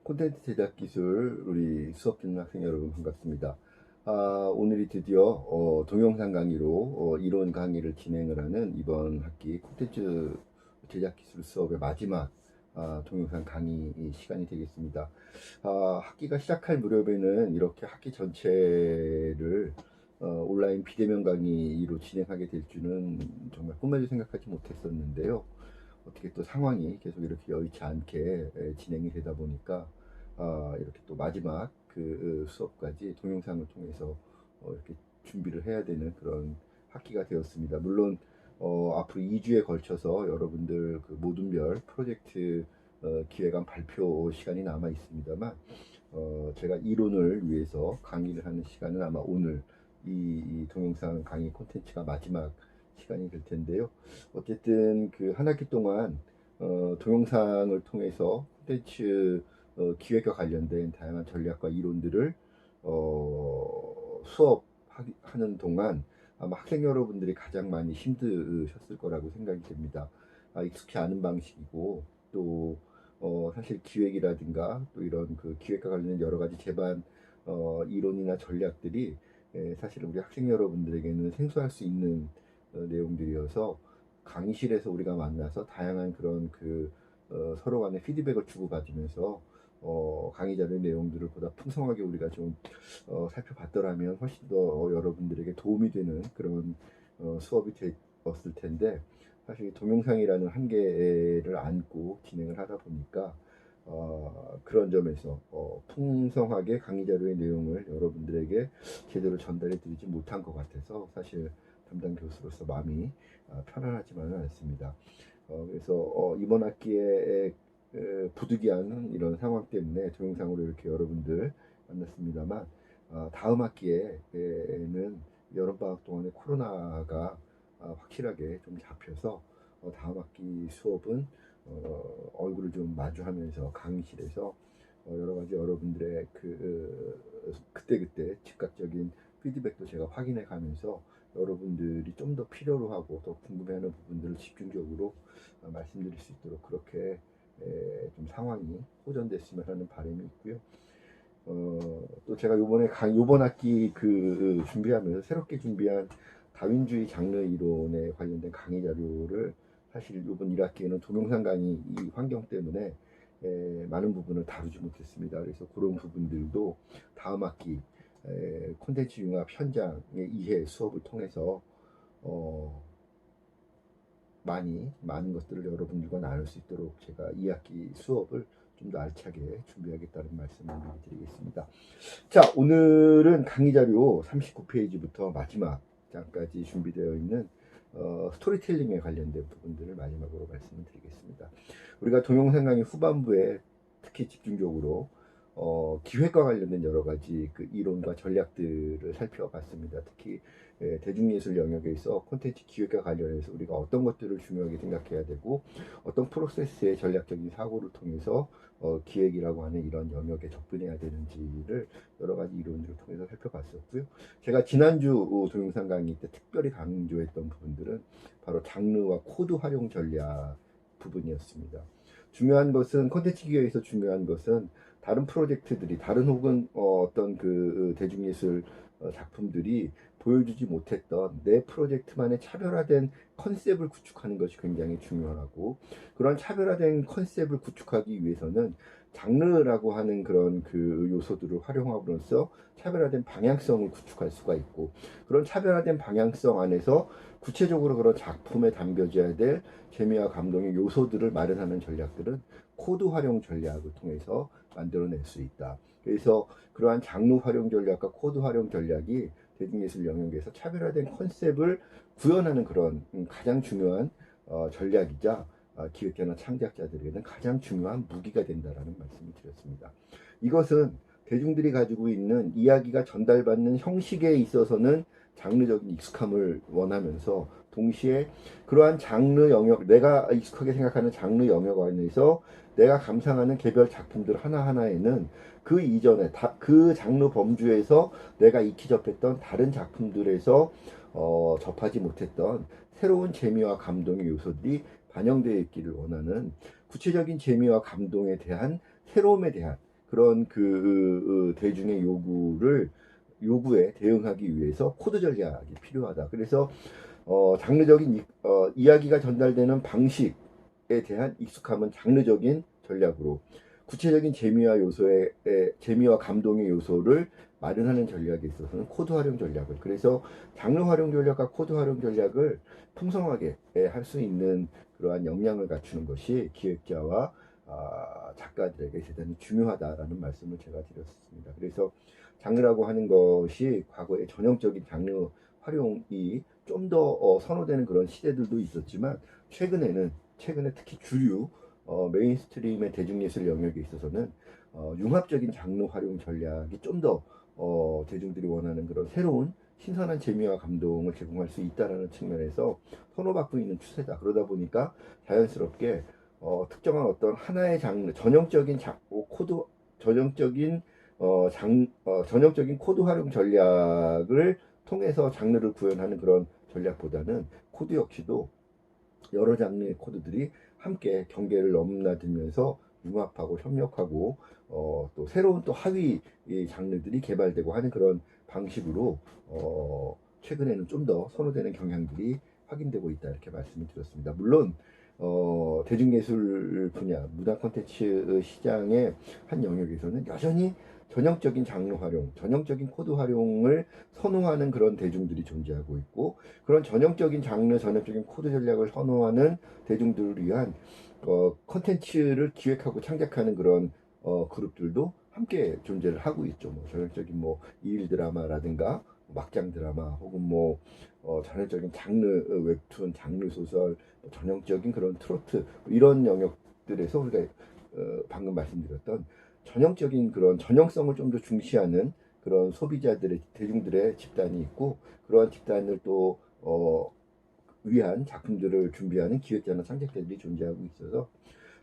콘텐츠 제작 기술 우리 수업 듣는 학생 여러분 반갑습니다. 오늘이 드디어 동영상 강의로 이론 강의를 진행을 하는 이번 학기 콘텐츠 제작 기술 수업의 마지막 동영상 강의 시간이 되겠습니다. 학기가 시작할 무렵에는 이렇게 학기 전체를 온라인 비대면 강의로 진행하게 될 줄은 정말 꿈에도 생각하지 못했었는데요. 어떻게 또 상황이 계속 이렇게 여의치 않게 진행이 되다 보니까 이렇게 또 마지막 그 수업까지 동영상을 통해서 이렇게 준비를 해야 되는 그런 학기가 되었습니다. 물론 앞으로 2주에 걸쳐서 여러분들 그 모든별 프로젝트 기획안 발표 시간이 남아 있습니다만 제가 이론을 위해서 강의를 하는 시간은 아마 오늘 이 동영상 강의 콘텐츠가 마지막 시간이 될 텐데요. 어쨌든 그 한 학기 동안 동영상을 통해서 콘텐츠 기획과 관련된 다양한 전략과 이론들을 수업하는 동안 아마 학생 여러분들이 가장 많이 힘드셨을 거라고 생각이 됩니다. 익숙치 않은 방식이고 또 사실 기획이라든가 또 이런 그 기획과 관련된 여러 가지 제반 이론이나 전략들이 사실 우리 학생 여러분들에게는 생소할 수 있는 내용들이어서 강의실에서 우리가 만나서 다양한 그런 그 서로 간의 피드백을 주고받으면서 강의 자료 내용들을 보다 풍성하게 우리가 좀 살펴봤더라면 훨씬 더 여러분들에게 도움이 되는 그런 수업이 되었을 텐데 사실 동영상이라는 한계를 안고 진행을 하다 보니까 그런 점에서 풍성하게 강의 자료의 내용을 여러분들에게 제대로 전달해 드리지 못한 것 같아서 사실 담당 교수로서 마음이 편안하지만은 않습니다. 그래서 이번 학기에 부득이한 이런 상황 때문에 동영상으로 이렇게 여러분들 만났습니다만 다음 학기에는 여름방학 동안에 코로나가 확실하게 좀 잡혀서 다음 학기 수업은 얼굴을 좀 마주하면서 강의실에서 여러 가지 여러분들의 그때그때 즉각적인 피드백도 제가 확인해 가면서 여러분들이 좀 더 필요로 하고 더 궁금해하는 부분들을 집중적으로 말씀드릴 수 있도록 그렇게 좀 상황이 호전됐으면 하는 바람이 있고요. 또 제가 요번 학기 준비하면서 새롭게 준비한 다윈주의 장르 이론에 관련된 강의 자료를 사실 요번 1학기에는 동영상 강의 이 환경 때문에 많은 부분을 다루지 못했습니다. 그래서 그런 부분들도 다음 학기 콘텐츠 융합 현장의 이해 수업을 통해서 많은 것들을 여러분들과 나눌 수 있도록 제가 2학기 수업을 좀 더 알차게 준비하겠다는 말씀을 드리겠습니다. 자, 오늘은 강의 자료 39페이지부터 마지막 장까지 준비되어 있는 스토리텔링에 관련된 부분들을 마지막으로 말씀을 드리겠습니다. 우리가 동영상 강의 후반부에 특히 집중적으로 기획과 관련된 여러 가지 그 이론과 전략들을 살펴봤습니다. 특히 대중예술 영역에 있어 콘텐츠 기획과 관련해서 우리가 어떤 것들을 중요하게 생각해야 되고 어떤 프로세스의 전략적인 사고를 통해서 기획이라고 하는 이런 영역에 접근해야 되는지를 여러 가지 이론들을 통해서 살펴봤었고요. 제가 지난주 동영상 강의 때 특별히 강조했던 부분들은 바로 장르와 코드 활용 전략 부분이었습니다. 중요한 것은 콘텐츠 기획에서 중요한 것은 다른 프로젝트들이 다른 혹은 어떤 그 대중예술 작품들이 보여주지 못했던 내 프로젝트만의 차별화된 컨셉을 구축하는 것이 굉장히 중요하고 그런 차별화된 컨셉을 구축하기 위해서는 장르라고 하는 그런 그 요소들을 활용함으로써 차별화된 방향성을 구축할 수가 있고 그런 차별화된 방향성 안에서 구체적으로 그런 작품에 담겨져야 될 재미와 감동의 요소들을 마련하는 전략들은 코드 활용 전략을 통해서 만들어낼 수 있다. 그래서 그러한 장르 활용 전략과 코드 활용 전략이 대중예술 영역에서 차별화된 컨셉을 구현하는 그런 가장 중요한 전략이자 기획자나 창작자들에게는 가장 중요한 무기가 된다라는 말씀을 드렸습니다. 이것은 대중들이 가지고 있는 이야기가 전달받는 형식에 있어서는 장르적인 익숙함을 원하면서 동시에 그러한 장르 영역, 내가 익숙하게 생각하는 장르 영역 안에서 내가 감상하는 개별 작품들 하나하나에는 그 이전에 그 장르 범주에서 내가 익히 접했던 다른 작품들에서 접하지 못했던 새로운 재미와 감동의 요소들이 반영되어 있기를 원하는 구체적인 재미와 감동에 대한 새로움에 대한 그런 대중의 요구에 대응하기 위해서 코드 전략이 필요하다. 그래서 장르적인 이야기가 전달되는 방식에 대한 익숙함은 장르적인 전략으로, 구체적인 재미와 감동의 요소를 마련하는 전략에 있어서는 코드 활용 전략을, 그래서 장르 활용 전략과 코드 활용 전략을 풍성하게 할 수 있는 그러한 역량을 갖추는 것이 기획자와 작가들에게 대단히 중요하다라는 말씀을 제가 드렸습니다. 그래서 장르라고 하는 것이 과거에 전형적인 장르 활용이 좀 더 선호되는 그런 시대들도 있었지만, 최근에 특히 주류 메인스트림의 대중예술 영역에 있어서는 융합적인 장르 활용 전략이 좀 더 대중들이 원하는 그런 새로운 신선한 재미와 감동을 제공할 수 있다는 측면에서 선호받고 있는 추세다. 그러다 보니까 자연스럽게 특정한 어떤 하나의 장르, 전형적인 코드 활용 전략을 통해서 장르를 구현하는 그런 전략보다는 코드 역시도 여러 장르의 코드들이 함께 경계를 넘나들면서 융합하고 협력하고 또 새로운 또 하위 장르들이 개발되고 하는 그런 방식으로 최근에는 좀 더 선호되는 경향들이 확인되고 있다, 이렇게 말씀을 드렸습니다. 물론 대중예술 분야, 문화 콘텐츠 시장의 한 영역에서는 여전히 전형적인 장르 활용, 전형적인 코드 활용을 선호하는 그런 대중들이 존재하고 있고, 그런 전형적인 장르, 전형적인 코드 전략을 선호하는 대중들을 위한 콘텐츠를 기획하고 창작하는 그런 그룹들도 함께 존재를 하고 있죠. 뭐 전형적인 뭐 이일 드라마라든가 막장 드라마, 혹은 뭐 전형적인 장르 웹툰, 장르 소설, 전형적인 그런 트로트, 이런 영역들에서 우리가 방금 말씀드렸던 전형적인 그런 전형성을 좀 더 중시하는 그런 대중들의 집단이 있고, 그러한 집단을 또 위한 작품들을 준비하는 기획자나 창작자들이 존재하고 있어서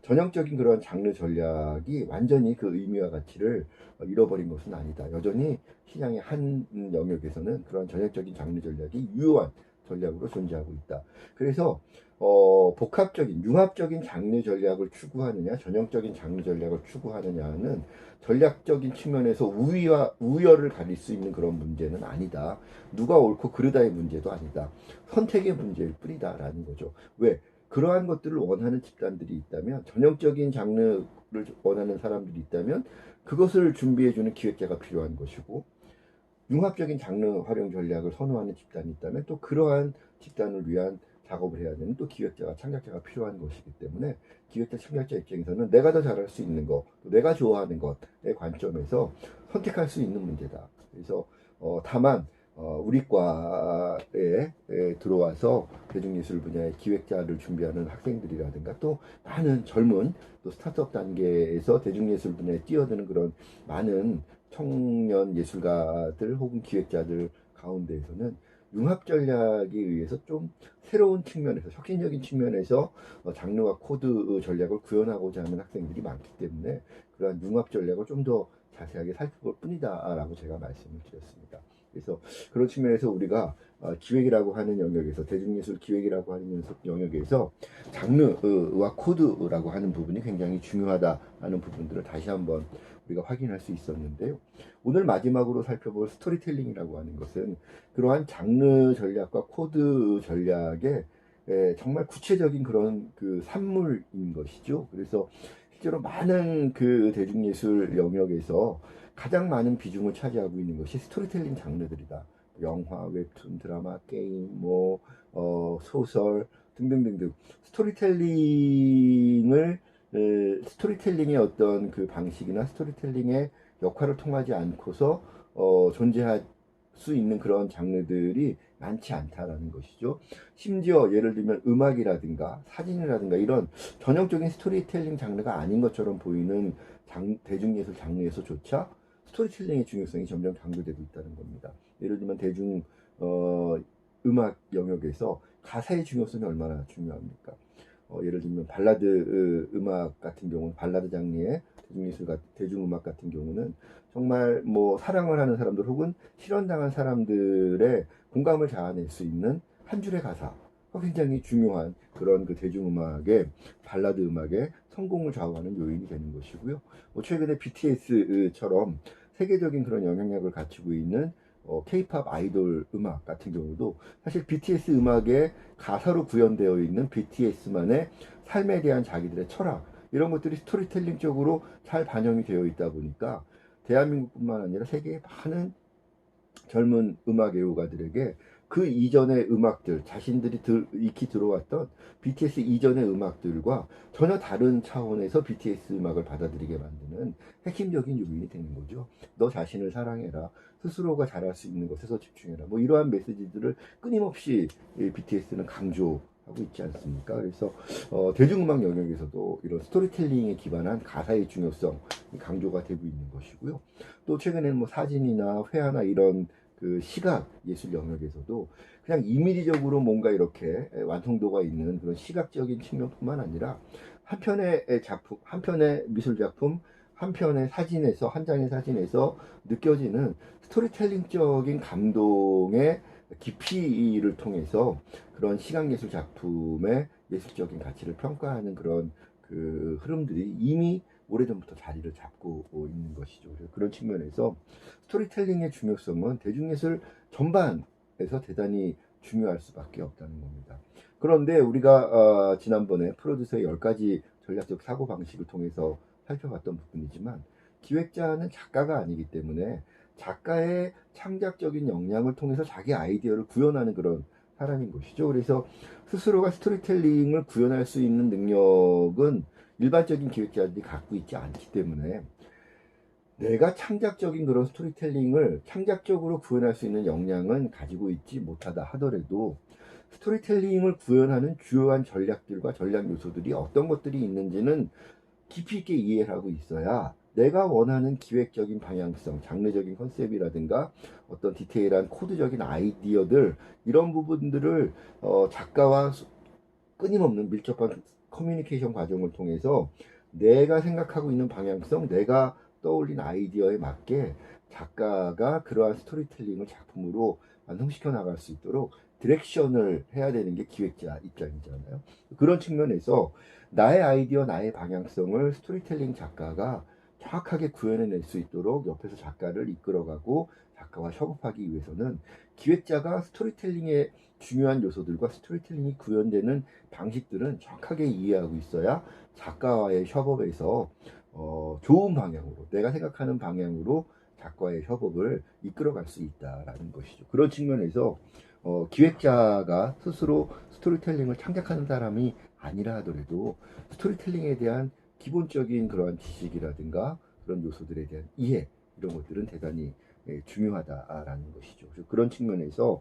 전형적인 그런 장르 전략이 완전히 그 의미와 가치를 잃어버린 것은 아니다. 여전히 시장의 한 영역에서는 그런 전형적인 장르 전략이 유효한 전략으로 존재하고 있다. 그래서 융합적인 장르 전략을 추구하느냐, 전형적인 장르 전략을 추구하느냐는 전략적인 측면에서 우열을 가릴 수 있는 그런 문제는 아니다. 누가 옳고 그르다의 문제도 아니다. 선택의 문제일 뿐이다라는 거죠. 왜? 그러한 것들을 원하는 집단들이 있다면, 전형적인 장르를 원하는 사람들이 있다면 그것을 준비해주는 기획자가 필요한 것이고, 융합적인 장르 활용 전략을 선호하는 집단이 있다면 또 그러한 집단을 위한 작업을 해야 되는 또 기획자가, 창작자가 필요한 것이기 때문에, 기획자, 창작자 입장에서는 내가 더 잘할 수 있는 것, 내가 좋아하는 것의 관점에서 선택할 수 있는 문제다. 그래서 다만 우리 과에 들어와서 대중예술 분야의 기획자를 준비하는 학생들이라든가, 또 많은 젊은 또 스타트업 단계에서 대중예술 분야에 뛰어드는 그런 많은 청년 예술가들 혹은 기획자들 가운데에서는 융합 전략에 의해서 좀 새로운 측면에서, 혁신적인 측면에서 장르와 코드 전략을 구현하고자 하는 학생들이 많기 때문에, 그러한 융합 전략을 좀 더 자세하게 살펴볼 뿐이다라고 제가 말씀을 드렸습니다. 그래서 그런 측면에서 우리가 기획이라고 하는 영역에서, 대중예술 기획이라고 하는 영역에서 장르와 코드라고 하는 부분이 굉장히 중요하다는 부분들을 다시 한번 우리가 확인할 수 있었는데요. 오늘 마지막으로 살펴볼 스토리텔링이라고 하는 것은 그러한 장르 전략과 코드 전략의 정말 구체적인 그런 그 산물인 것이죠. 그래서 실제로 많은 그 대중예술 영역에서 가장 많은 비중을 차지하고 있는 것이 스토리텔링 장르들이다. 영화, 웹툰, 드라마, 게임, 소설 등등등등. 스토리텔링의 어떤 그 방식이나 스토리텔링의 역할을 통하지 않고서 존재할 수 있는 그런 장르들이 많지 않다라는 것이죠. 심지어 예를 들면 음악이라든가 사진이라든가 이런 전형적인 스토리텔링 장르가 아닌 것처럼 보이는 대중예술 장르에서조차 스토리텔링의 중요성이 점점 강조되고 있다는 겁니다. 예를 들면 음악 영역에서 가사의 중요성이 얼마나 중요합니까? 예를 들면 발라드 음악 같은 경우는, 발라드 장르의 대중음악 같은 경우는 정말 뭐 사랑을 하는 사람들 혹은 실현당한 사람들의 공감을 자아낼 수 있는 한 줄의 가사가 굉장히 중요한 그런 그 발라드 음악의 성공을 좌우하는 요인이 되는 것이고요. 뭐 최근에 BTS처럼 세계적인 그런 영향력을 갖추고 있는 K-팝 아이돌 음악 같은 경우도 사실 BTS 음악에 가사로 구현되어 있는 BTS만의 삶에 대한 자기들의 철학 이런 것들이 스토리텔링 쪽으로 잘 반영이 되어 있다 보니까 대한민국뿐만 아니라 세계의 많은 젊은 음악 애호가들에게 그 이전의 음악들, 자신들이 익히 들어왔던 BTS 이전의 음악들과 전혀 다른 차원에서 BTS 음악을 받아들이게 만드는 핵심적인 요인이 되는 거죠. 너 자신을 사랑해라. 스스로가 잘할 수 있는 것에서 집중해라. 뭐 이러한 메시지들을 끊임없이 BTS는 강조하고 있지 않습니까? 그래서 대중음악 영역에서도 이런 스토리텔링에 기반한 가사의 중요성이 강조가 되고 있는 것이고요. 또 최근에는 뭐 사진이나 회화나 이런 그 시각 예술 영역에서도 그냥 이미지적으로 뭔가 이렇게 완성도가 있는 그런 시각적인 측면뿐만 아니라 한 편의 작품, 한 편의 미술 작품, 한 편의 사진에서 한 장의 사진에서 느껴지는 스토리텔링적인 감동의 깊이를 통해서 그런 시각예술 작품의 예술적인 가치를 평가하는 그런 그 흐름들이 이미 오래전부터 자리를 잡고 있는 것이죠. 그래서 그런 측면에서 스토리텔링의 중요성은 대중예술 전반에서 대단히 중요할 수밖에 없다는 겁니다. 그런데 우리가 지난번에 프로듀서의 10가지 전략적 사고방식을 통해서 살펴봤던 부분이지만 기획자는 작가가 아니기 때문에 작가의 창작적인 역량을 통해서 자기 아이디어를 구현하는 그런 사람인 것이죠. 그래서 스스로가 스토리텔링을 구현할 수 있는 능력은 일반적인 기획자들이 갖고 있지 않기 때문에 내가 창작적인 그런 스토리텔링을 창작적으로 구현할 수 있는 역량은 가지고 있지 못하다 하더라도 스토리텔링을 구현하는 주요한 전략들과 전략 요소들이 어떤 것들이 있는지는 깊이 있게 이해를 하고 있어야 내가 원하는 기획적인 방향성, 장르적인 컨셉이라든가 어떤 디테일한 코드적인 아이디어들 이런 부분들을 작가와 끊임없는 밀접한 커뮤니케이션 과정을 통해서 내가 생각하고 있는 방향성, 내가 떠올린 아이디어에 맞게 작가가 그러한 스토리텔링을 작품으로 완성시켜 나갈 수 있도록 디렉션을 해야 되는 게 기획자 입장이잖아요. 그런 측면에서 나의 아이디어, 나의 방향성을 스토리텔링 작가가 정확하게 구현해낼 수 있도록 옆에서 작가를 이끌어가고 작가와 협업하기 위해서는 기획자가 스토리텔링의 중요한 요소들과 스토리텔링이 구현되는 방식들은 정확하게 이해하고 있어야 작가와의 협업에서 좋은 방향으로 내가 생각하는 방향으로 작가와의 협업을 이끌어갈 수 있다라는 것이죠. 그런 측면에서 기획자가 스스로 스토리텔링을 창작하는 사람이 아니라 하더라도 스토리텔링에 대한 기본적인 그러한 지식이라든가 그런 요소들에 대한 이해 이런 것들은 대단히 중요하다라는 것이죠. 그런 측면에서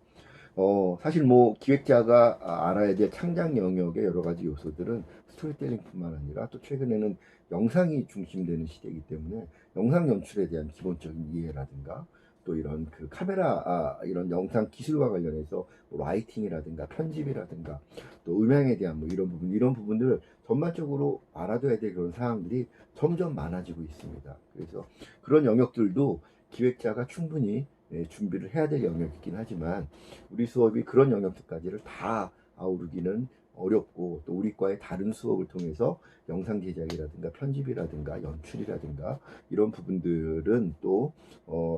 사실 뭐 기획자가 알아야 될 창작 영역의 여러 가지 요소들은 스토리텔링뿐만 아니라 또 최근에는 영상이 중심되는 시대이기 때문에 영상 연출에 대한 기본적인 이해라든가 또 이런 그 카메라 이런 영상 기술과 관련해서 뭐 라이팅이라든가 편집이라든가 또 음향에 대한 뭐 이런 부분들 전반적으로 알아둬야 될 그런 사항들이 점점 많아지고 있습니다. 그래서 그런 영역들도 기획자가 충분히 준비를 해야 될 영역이긴 하지만 우리 수업이 그런 영역들까지를 다 아우르기는 어렵고 또 우리과의 다른 수업을 통해서 영상 제작이라든가 편집이라든가 연출이라든가 이런 부분들은 또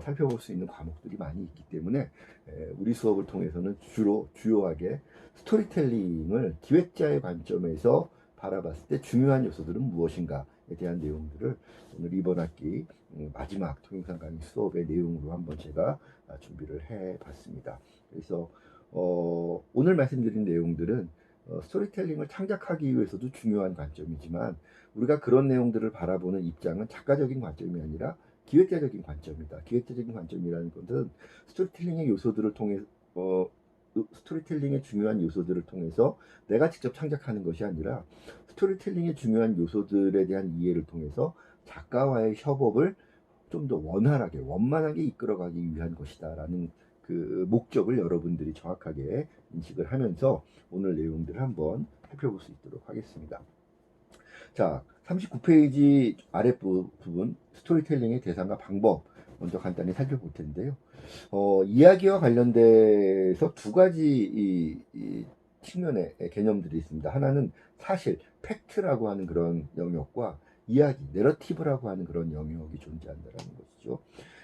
살펴볼 수 있는 과목들이 많이 있기 때문에 우리 수업을 통해서는 주로 주요하게 스토리텔링을 기획자의 관점에서 바라봤을 때 중요한 요소들은 무엇인가에 대한 내용들을 오늘 이번 학기 마지막 동영상 강의 수업의 내용으로 한번 제가 준비를 해봤습니다. 그래서 오늘 말씀드린 내용들은 스토리텔링을 창작하기 위해서도 중요한 관점이지만 우리가 그런 내용들을 바라보는 입장은 작가적인 관점이 아니라 기획자적인 관점이다. 기획자적인 관점이라는 것은 스토리텔링의 요소들을 통해 스토리텔링의 중요한 요소들을 통해서 내가 직접 창작하는 것이 아니라 스토리텔링의 중요한 요소들에 대한 이해를 통해서 작가와의 협업을 좀 더 원활하게 원만하게 이끌어가기 위한 것이다라는 그 목적을 여러분들이 정확하게 인식을 하면서 오늘 내용들을 한번 살펴볼 수 있도록 하겠습니다. 자, 39페이지 아랫부분 스토리텔링의 대상과 방법 먼저 간단히 살펴볼 텐데요. 이야기와 관련돼서 두 가지 측면의 개념들이 있습니다. 하나는 사실, 팩트라고 하는 그런 영역과 이야기, 내러티브라고 하는 그런 영역이 존재한다는 것이죠.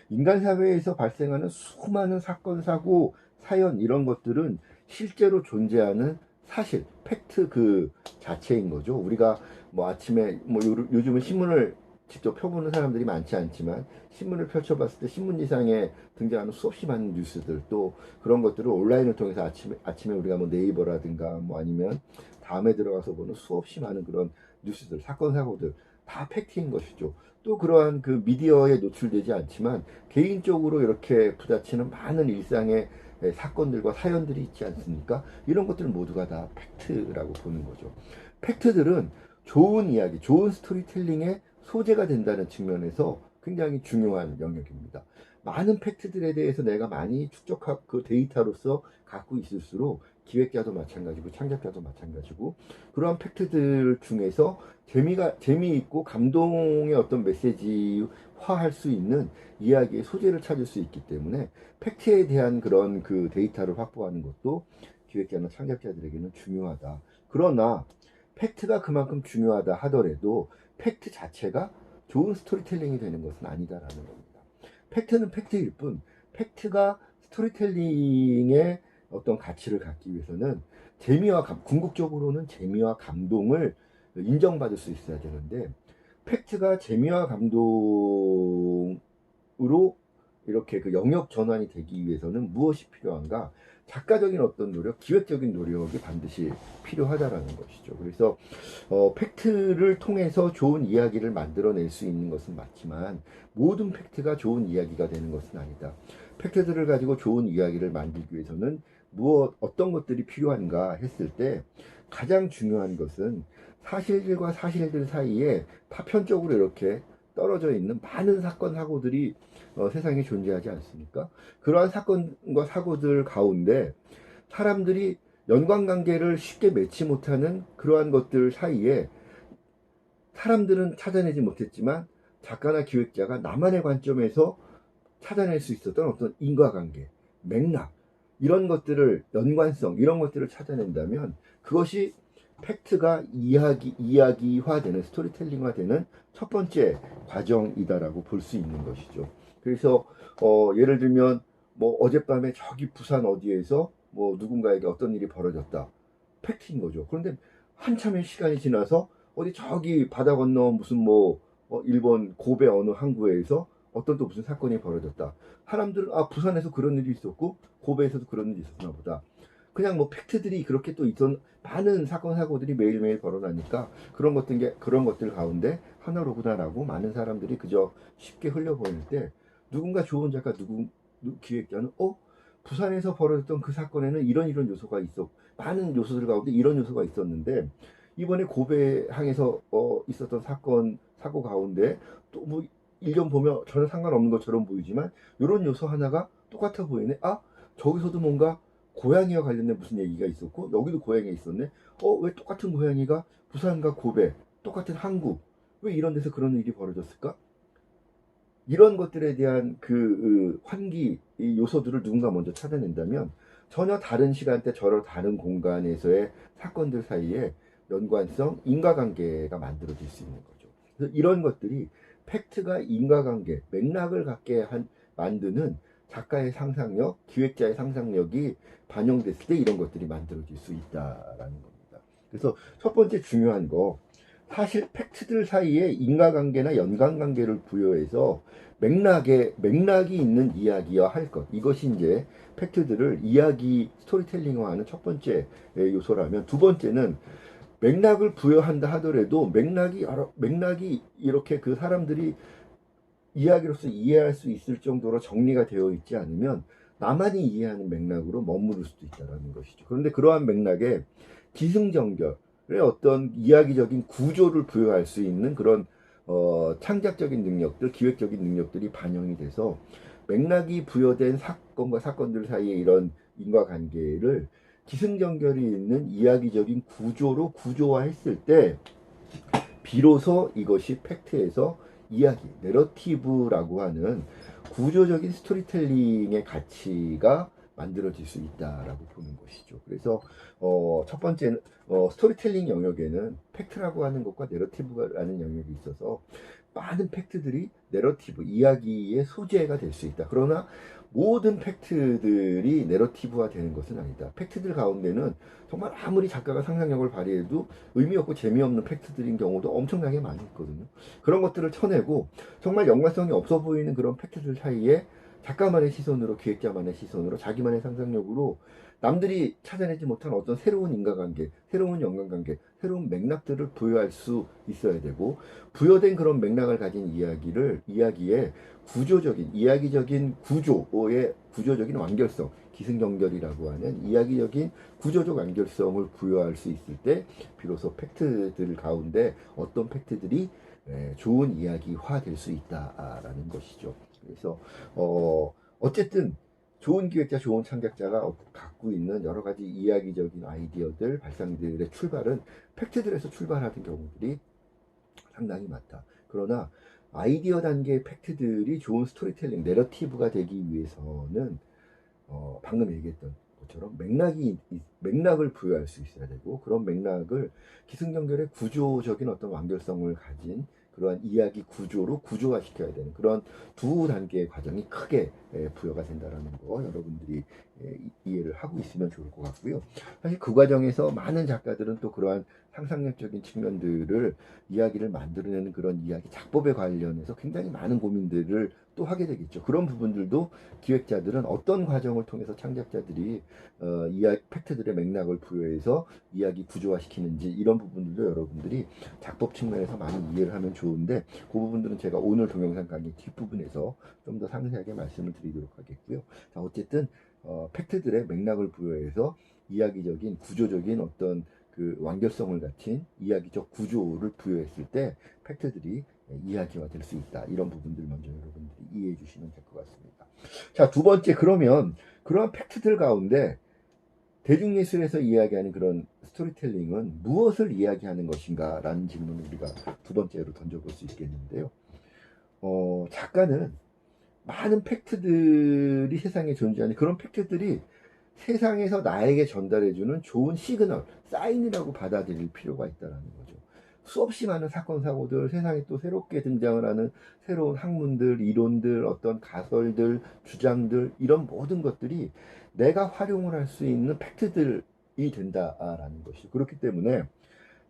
인간 사회에서 발생하는 수많은 사건, 사고, 사연 이런 것들은 실제로 존재하는 사실, 팩트 그 자체인 거죠. 우리가 뭐 아침에 뭐 요즘은 신문을 직접 펴보는 사람들이 많지 않지만 신문을 펼쳐봤을 때 신문지상에 등장하는 수없이 많은 뉴스들, 또 그런 것들을 온라인을 통해서 아침에 우리가 뭐 네이버라든가 뭐 아니면 다음에 들어가서 보는 수없이 많은 그런 뉴스들, 사건, 사고들 다 팩트인 것이죠. 또 그러한 그 미디어에 노출되지 않지만 개인적으로 이렇게 부딪히는 많은 일상의 사건들과 사연들이 있지 않습니까? 이런 것들은 모두가 다 팩트라고 보는 거죠. 팩트들은 좋은 이야기, 좋은 스토리텔링의 소재가 된다는 측면에서 굉장히 중요한 영역입니다. 많은 팩트들에 대해서 내가 많이 축적한 그 데이터로서 갖고 있을수록 기획자도 마찬가지고 창작자도 마찬가지고 그러한 팩트들 중에서 재미있고 감동의 어떤 메시지화할 수 있는 이야기의 소재를 찾을 수 있기 때문에 팩트에 대한 그런 그 데이터를 확보하는 것도 기획자나 창작자들에게는 중요하다. 그러나 팩트가 그만큼 중요하다 하더라도 팩트 자체가 좋은 스토리텔링이 되는 것은 아니다라는 겁니다. 팩트는 팩트일 뿐, 팩트가 스토리텔링의 어떤 가치를 갖기 위해서는 궁극적으로는 재미와 감동을 인정받을 수 있어야 되는데, 팩트가 재미와 감동으로 이렇게 그 영역 전환이 되기 위해서는 무엇이 필요한가? 작가적인 어떤 노력, 기획적인 노력이 반드시 필요하다라는 것이죠. 그래서 팩트를 통해서 좋은 이야기를 만들어낼 수 있는 것은 맞지만 모든 팩트가 좋은 이야기가 되는 것은 아니다. 팩트들을 가지고 좋은 이야기를 만들기 위해서는 어떤 것들이 필요한가 했을 때 가장 중요한 것은 사실들과 사실들 사이에 파편적으로 이렇게 떨어져 있는 많은 사건, 사고들이 세상에 존재하지 않습니까? 그러한 사건과 사고들 가운데 사람들이 연관관계를 쉽게 맺지 못하는 그러한 것들 사이에 사람들은 찾아내지 못했지만 작가나 기획자가 나만의 관점에서 찾아낼 수 있었던 어떤 인과관계, 맥락, 이런 것들을, 연관성, 이런 것들을 찾아낸다면 그것이 팩트가 이야기화되는, 스토리텔링화되는 첫 번째 과정이다라고 볼 수 있는 것이죠. 그래서 예를 들면 뭐 어젯밤에 저기 부산 어디에서 뭐 누군가에게 어떤 일이 벌어졌다. 팩트인 거죠. 그런데 한참의 시간이 지나서 어디 저기 바다 건너 무슨 뭐 일본 고베 어느 항구에서 어떤 또 무슨 사건이 벌어졌다. 사람들은 부산에서 그런 일이 있었고 고베에서도 그런 일이 있었나 보다. 그냥 뭐 팩트들이 그렇게 또 많은 사건 사고들이 매일매일 벌어나니까 그런 것들 가운데 하나로구나라고 많은 사람들이 그저 쉽게 흘려보낼 때 누군가 좋은 작가, 기획자는 부산에서 벌어졌던 그 사건에는 이런 요소가 많은 요소들 가운데 이런 요소가 있었는데 이번에 고베항에서 있었던 사고 가운데 또 뭐 일견 보면 전혀 상관없는 것처럼 보이지만 이런 요소 하나가 똑같아 보이네. 저기서도 뭔가 고양이와 관련된 무슨 얘기가 있었고 여기도 고양이가 있었네. 왜 똑같은 고양이가 부산과 고베, 똑같은 항구, 왜 이런 데서 그런 일이 벌어졌을까? 이런 것들에 대한 그 환기 요소들을 누군가 먼저 찾아낸다면 전혀 다른 시간대, 저런 다른 공간에서의 사건들 사이에 연관성, 인과관계가 만들어질 수 있는 거죠. 그래서 이런 것들이 팩트가 인과관계, 맥락을 갖게 만드는 작가의 상상력, 기획자의 상상력이 반영됐을 때 이런 것들이 만들어질 수 있다라는 겁니다. 그래서 첫 번째 중요한 거, 사실 팩트들 사이에 인과관계나 연관관계를 부여해서 맥락이 있는 이야기와 할 것, 이것이 이제 팩트들을 스토리텔링화하는 첫 번째 요소라면, 두 번째는 맥락을 부여한다 하더라도 맥락이 이렇게 그 사람들이 이야기로서 이해할 수 있을 정도로 정리가 되어 있지 않으면 나만이 이해하는 맥락으로 머무를 수도 있다는 것이죠. 그런데 그러한 맥락에 기승전결의 어떤 이야기적인 구조를 부여할 수 있는 그런 창작적인 능력들, 기획적인 능력들이 반영이 돼서 맥락이 부여된 사건과 사건들 사이에 이런 인과관계를 기승전결이 있는 이야기적인 구조로 구조화했을 때 비로소 이것이 팩트에서 내러티브라고 하는 구조적인 스토리텔링의 가치가 만들어질 수 있다라고 보는 것이죠. 그래서 첫 번째는 스토리텔링 영역에는 팩트라고 하는 것과 내러티브라는 영역이 있어서 많은 팩트들이 내러티브, 이야기의 소재가 될 수 있다. 그러나 모든 팩트들이 내러티브화 되는 것은 아니다. 팩트들 가운데는 정말 아무리 작가가 상상력을 발휘해도 의미 없고 재미없는 팩트들인 경우도 엄청나게 많이 있거든요. 그런 것들을 쳐내고 정말 연관성이 없어 보이는 그런 팩트들 사이에 작가만의 시선으로, 기획자만의 시선으로, 자기만의 상상력으로 남들이 찾아내지 못한 어떤 새로운 인과관계, 새로운 연관관계, 새로운 맥락들을 부여할 수 있어야 되고, 부여된 그런 맥락을 가진 이야기의 구조적인, 이야기적인 구조의 구조적인 완결성, 기승전결이라고 하는 이야기적인 구조적 완결성을 부여할 수 있을 때 비로소 팩트들 가운데 어떤 팩트들이 좋은 이야기화 될 수 있다라는 것이죠. 그래서 어쨌든 좋은 기획자, 좋은 창작자가 갖고 있는 여러 가지 이야기적인 아이디어들, 발상들의 출발은 팩트들에서 출발하는 경우들이 상당히 많다. 그러나 아이디어 단계의 팩트들이 좋은 스토리텔링, 내러티브가 되기 위해서는 방금 얘기했던 것처럼 맥락을 부여할 수 있어야 되고, 그런 맥락을 기승전결의 구조적인 어떤 완결성을 가진 그러한 이야기 구조로 구조화시켜야 되는 그런 두 단계의 과정이 크게 부여가 된다는 거 여러분들이 이해를 하고 있으면 좋을 것 같고요. 사실 그 과정에서 많은 작가들은 또 그러한 상상력적인 측면들을 이야기를 만들어내는 그런 이야기 작법에 관련해서 굉장히 많은 고민들을 또 하게 되겠죠. 그런 부분들도 기획자들은 어떤 과정을 통해서 창작자들이 팩트들의 맥락을 부여해서 이야기 구조화시키는지 이런 부분들도 여러분들이 작법 측면에서 많이 이해를 하면 좋은데, 그 부분들은 제가 오늘 동영상 강의 뒷부분에서 좀 더 상세하게 말씀을 드리도록 하겠고요. 자, 어쨌든 팩트들의 맥락을 부여해서 이야기적인 구조적인 어떤 그 완결성을 갖춘 이야기적 구조를 부여했을 때 팩트들이 이야기화 될 수 있다. 이런 부분들 먼저 여러분들이 이해해 주시면 될 것 같습니다. 자, 두 번째, 그러면 그러한 팩트들 가운데 대중예술에서 이야기하는 그런 스토리텔링은 무엇을 이야기하는 것인가 라는 질문을 우리가 두 번째로 던져볼 수 있겠는데요. 작가는 많은 팩트들이 세상에 존재하는 그런 팩트들이 세상에서 나에게 전달해주는 좋은 시그널, 사인이라고 받아들일 필요가 있다는 거죠. 수없이 많은 사건, 사고들, 세상에 또 새롭게 등장을 하는 새로운 학문들, 이론들, 어떤 가설들, 주장들, 이런 모든 것들이 내가 활용을 할 수 있는 팩트들이 된다라는 것이죠. 그렇기 때문에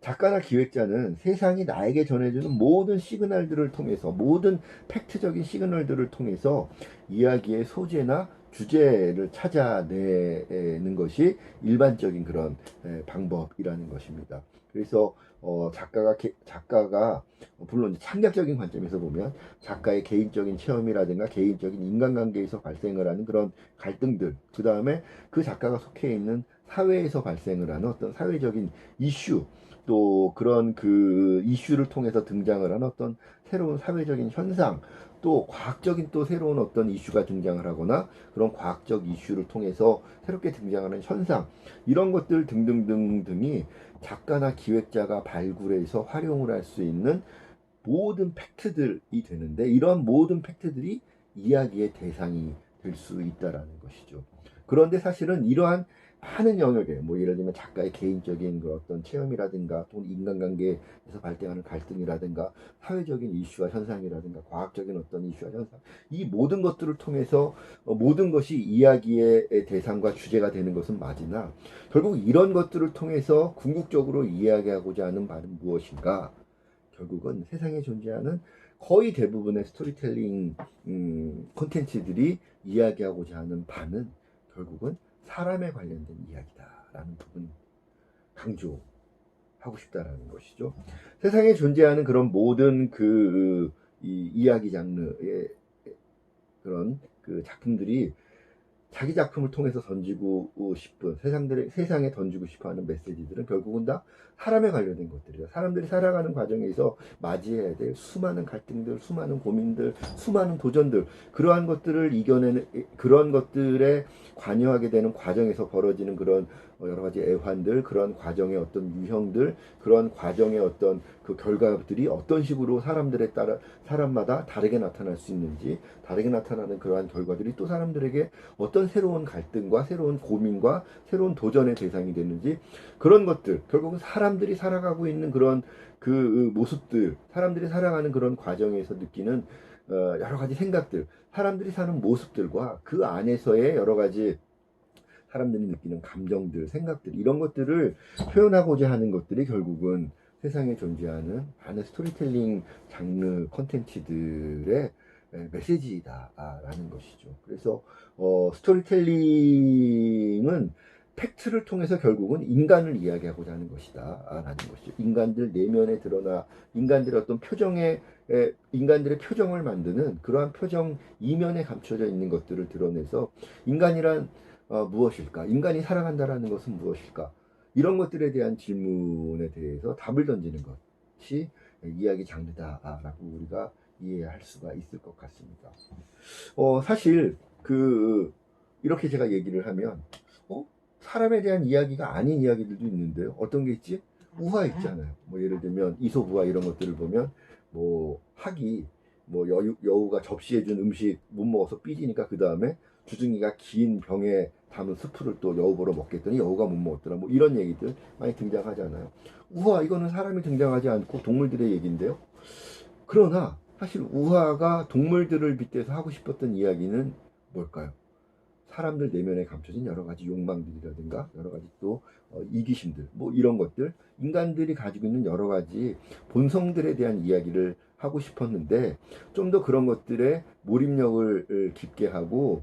작가나 기획자는 세상이 나에게 전해주는 모든 시그널들을 통해서, 모든 팩트적인 시그널들을 통해서 이야기의 소재나 주제를 찾아내는 것이 일반적인 그런 방법이라는 것입니다. 그래서 작가가 물론 창작적인 관점에서 보면 작가의 개인적인 체험이라든가 개인적인 인간관계에서 발생을 하는 그런 갈등들, 그 다음에 그 작가가 속해 있는 사회에서 발생을 하는 어떤 사회적인 이슈, 또 그런 그 이슈를 통해서 등장을 하는 어떤 새로운 사회적인 현상, 또 과학적인 또 새로운 어떤 이슈가 등장을 하거나 그런 과학적 이슈를 통해서 새롭게 등장하는 현상, 이런 것들 등등등등이 작가나 기획자가 발굴해서 활용을 할 수 있는 모든 팩트들이 되는데, 이런 모든 팩트들이 이야기의 대상이 될 수 있다라는 것이죠. 그런데 사실은 이러한 많은 영역에, 뭐 예를 들면 작가의 개인적인 그 어떤 체험이라든가 또는 인간관계에서 발생하는 갈등이라든가 사회적인 이슈와 현상이라든가 과학적인 어떤 이슈와 현상, 이 모든 것들을 통해서 모든 것이 이야기의 대상과 주제가 되는 것은 맞으나, 결국 이런 것들을 통해서 궁극적으로 이야기하고자 하는 바는 무엇인가? 결국은 세상에 존재하는 거의 대부분의 스토리텔링 콘텐츠들이 이야기하고자 하는 바는 결국은 사람에 관련된 이야기다라는 부분 강조하고 싶다라는 것이죠. 세상에 존재하는 그런 모든 이야기 장르의 그런 그 작품들이 자기 작품을 통해서 던지고 싶은 세상에 던지고 싶어하는 메시지들은 결국은 다 사람에 관련된 것들이다. 사람들이 살아가는 과정에서 맞이해야 될 수많은 갈등들, 수많은 고민들, 수많은 도전들, 그러한 것들을 이겨내는, 그런 것들에 관여하게 되는 과정에서 벌어지는 그런 여러 가지 애환들, 그런 과정의 어떤 유형들, 그런 과정의 어떤 그 결과들이 어떤 식으로 사람들에 따라 사람마다 다르게 나타날 수 있는지, 다르게 나타나는 그러한 결과들이 또 사람들에게 어떤 새로운 갈등과 새로운 고민과 새로운 도전의 대상이 되는지, 그런 것들, 결국은 사람들이 살아가고 있는 그런 그 모습들, 사람들이 살아가는 그런 과정에서 느끼는 여러 가지 생각들, 사람들이 사는 모습들과 그 안에서의 여러 가지 사람들이 느끼는 감정들, 생각들, 이런 것들을 표현하고자 하는 것들이 결국은 세상에 존재하는 많은 스토리텔링 장르 콘텐츠들의 메시지다라는 것이죠. 그래서 스토리텔링은 팩트를 통해서 결국은 인간을 이야기하고자 하는 것이다 라는 것이죠. 인간들 내면에 드러나 인간들의 어떤 인간들의 표정을 만드는 그러한 표정 이면에 감춰져 있는 것들을 드러내서 인간이란 무엇일까? 인간이 살아간다라는 것은 무엇일까? 이런 것들에 대한 질문에 대해서 답을 던지는 것이 이야기 장르다라고 우리가 이해할 수가 있을 것 같습니다. 사실 이렇게 제가 얘기를 하면 사람에 대한 이야기가 아닌 이야기들도 있는데요. 어떤 게 있지? 우화 있잖아요. 뭐 예를 들면 이솝우화 이런 것들을 보면 뭐 학이 뭐 여우가 접시해준 음식 못 먹어서 삐지니까 그 다음에 주둥이가 긴 병에 담은 스프를 또 여우 보러 먹겠더니 여우가 못 먹었더라. 뭐 이런 얘기들 많이 등장하잖아요. 우화 이거는 사람이 등장하지 않고 동물들의 얘기인데요. 그러나 사실 우화가 동물들을 빗대서 하고 싶었던 이야기는 뭘까요? 사람들 내면에 감춰진 여러 가지 욕망들이라든가 여러 가지 또 이기심들 뭐 이런 것들 인간들이 가지고 있는 여러 가지 본성들에 대한 이야기를 하고 싶었는데 좀 더 그런 것들에 몰입력을 깊게 하고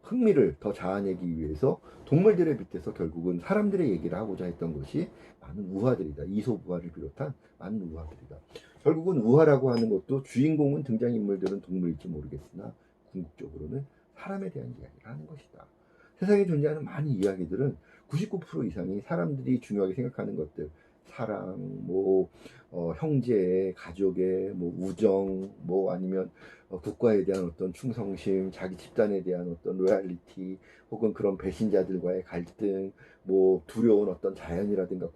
흥미를 더 자아내기 위해서 동물들에 빗대서 결국은 사람들의 얘기를 하고자 했던 것이 많은 우화들이다. 이솝우화를 비롯한 많은 우화들이다. 결국은 우화라고 하는 것도 주인공은 등장인물들은 동물일지 모르겠으나 궁극적으로는 사람에 대한 이야기를 하는 것이다. 세상에 존재하는 많은 이야기들은 99% 이상이 사람들이 중요하게 생각하는 것들, 사랑, 뭐 형제, 가족의 뭐 우정, 뭐 아니면 국가에 대한 어떤 충성심, 자기 집단에 대한 어떤 로얄리티, 혹은 그런 배신자들과의 갈등, 뭐 두려운 어떤 자연이라든가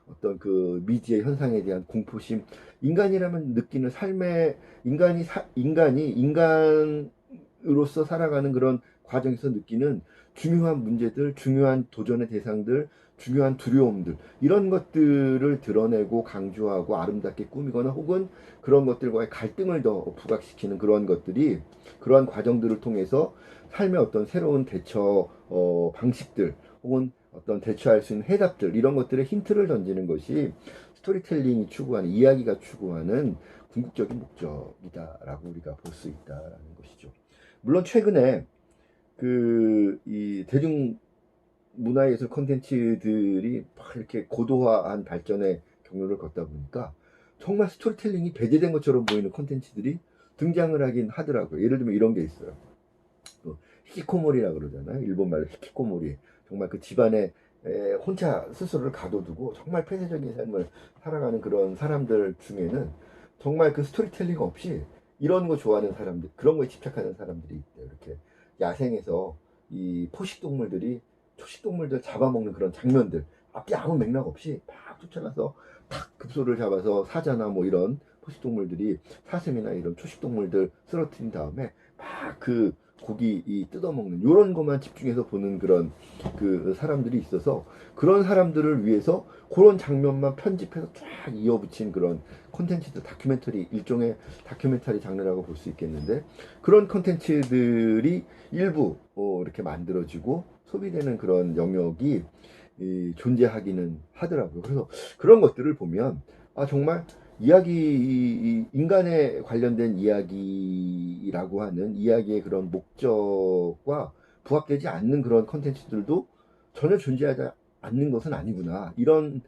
어떤 그 미지의 현상에 대한 공포심, 인간이라면 느끼는 삶의 인간이 인간으로서 살아가는 그런 과정에서 느끼는 중요한 문제들, 중요한 도전의 대상들, 중요한 두려움들 이런 것들을 드러내고 강조하고 아름답게 꾸미거나 혹은 그런 것들과의 갈등을 더 부각시키는 그런 것들이 그러한 과정들을 통해서 삶의 어떤 새로운 대처 방식들 혹은 어떤 대처할 수 있는 해답들 이런 것들의 힌트를 던지는 것이 스토리텔링이 추구하는 이야기가 추구하는 궁극적인 목적이다라고 우리가 볼 수 있다라는 것이죠. 물론 최근에 이 대중 문화예술 콘텐츠들이 막 이렇게 고도화한 발전의 경로를 걷다 보니까 정말 스토리텔링이 배제된 것처럼 보이는 콘텐츠들이 등장을 하긴 하더라고요. 예를 들면 이런 게 있어요. 히키코모리라 그러잖아요. 일본 말로 히키코모리. 정말 그 집안에 혼자 스스로를 가둬두고 정말 폐쇄적인 삶을 살아가는 그런 사람들 중에는 정말 그 스토리텔링 없이 이런 거 좋아하는 사람들, 그런 거에 집착하는 사람들이 있대요. 이렇게 야생에서 이 포식동물들이 초식동물들 잡아먹는 그런 장면들, 앞뒤 아무 맥락 없이 막 쫓아가서 탁 급소를 잡아서 사자나 뭐 이런 포식동물들이 사슴이나 이런 초식동물들 쓰러뜨린 다음에 막 그 고기 뜯어먹는 이런 것만 집중해서 보는 그런 그 사람들이 있어서 그런 사람들을 위해서 그런 장면만 편집해서 쫙 이어붙인 그런 콘텐츠들 다큐멘터리 일종의 다큐멘터리 장르라고 볼 수 있겠는데 그런 콘텐츠들이 일부 이렇게 만들어지고 소비되는 그런 영역이 존재하기는 하더라고요. 그래서 그런 것들을 보면 정말 인간에 관련된 이야기라고 하는 이야기의 그런 목적과 부합되지 않는 그런 컨텐츠들도 전혀 존재하지 않는 것은 아니구나. 이런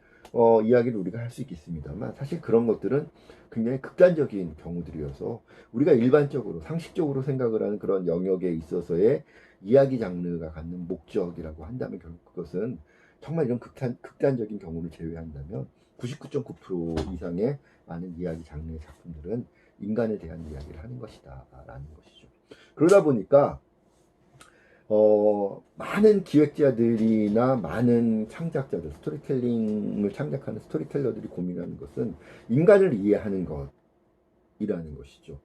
이야기를 우리가 할 수 있겠습니다만 사실 그런 것들은 굉장히 극단적인 경우들이어서 우리가 일반적으로 상식적으로 생각을 하는 그런 영역에 있어서의 이야기 장르가 갖는 목적이라고 한다면 결국 그것은 정말 이런 극단적인 경우를 제외한다면 99.9% 이상의 많은 이야기 장르의 작품들은 인간에 대한 이야기를 하는 것이다 라는 것이죠. 그러다 보니까 많은 기획자들이나 많은 창작자들, 스토리텔링을 창작하는 스토리텔러들이 고민하는 것은 인간을 이해하는 것이라는 것이죠.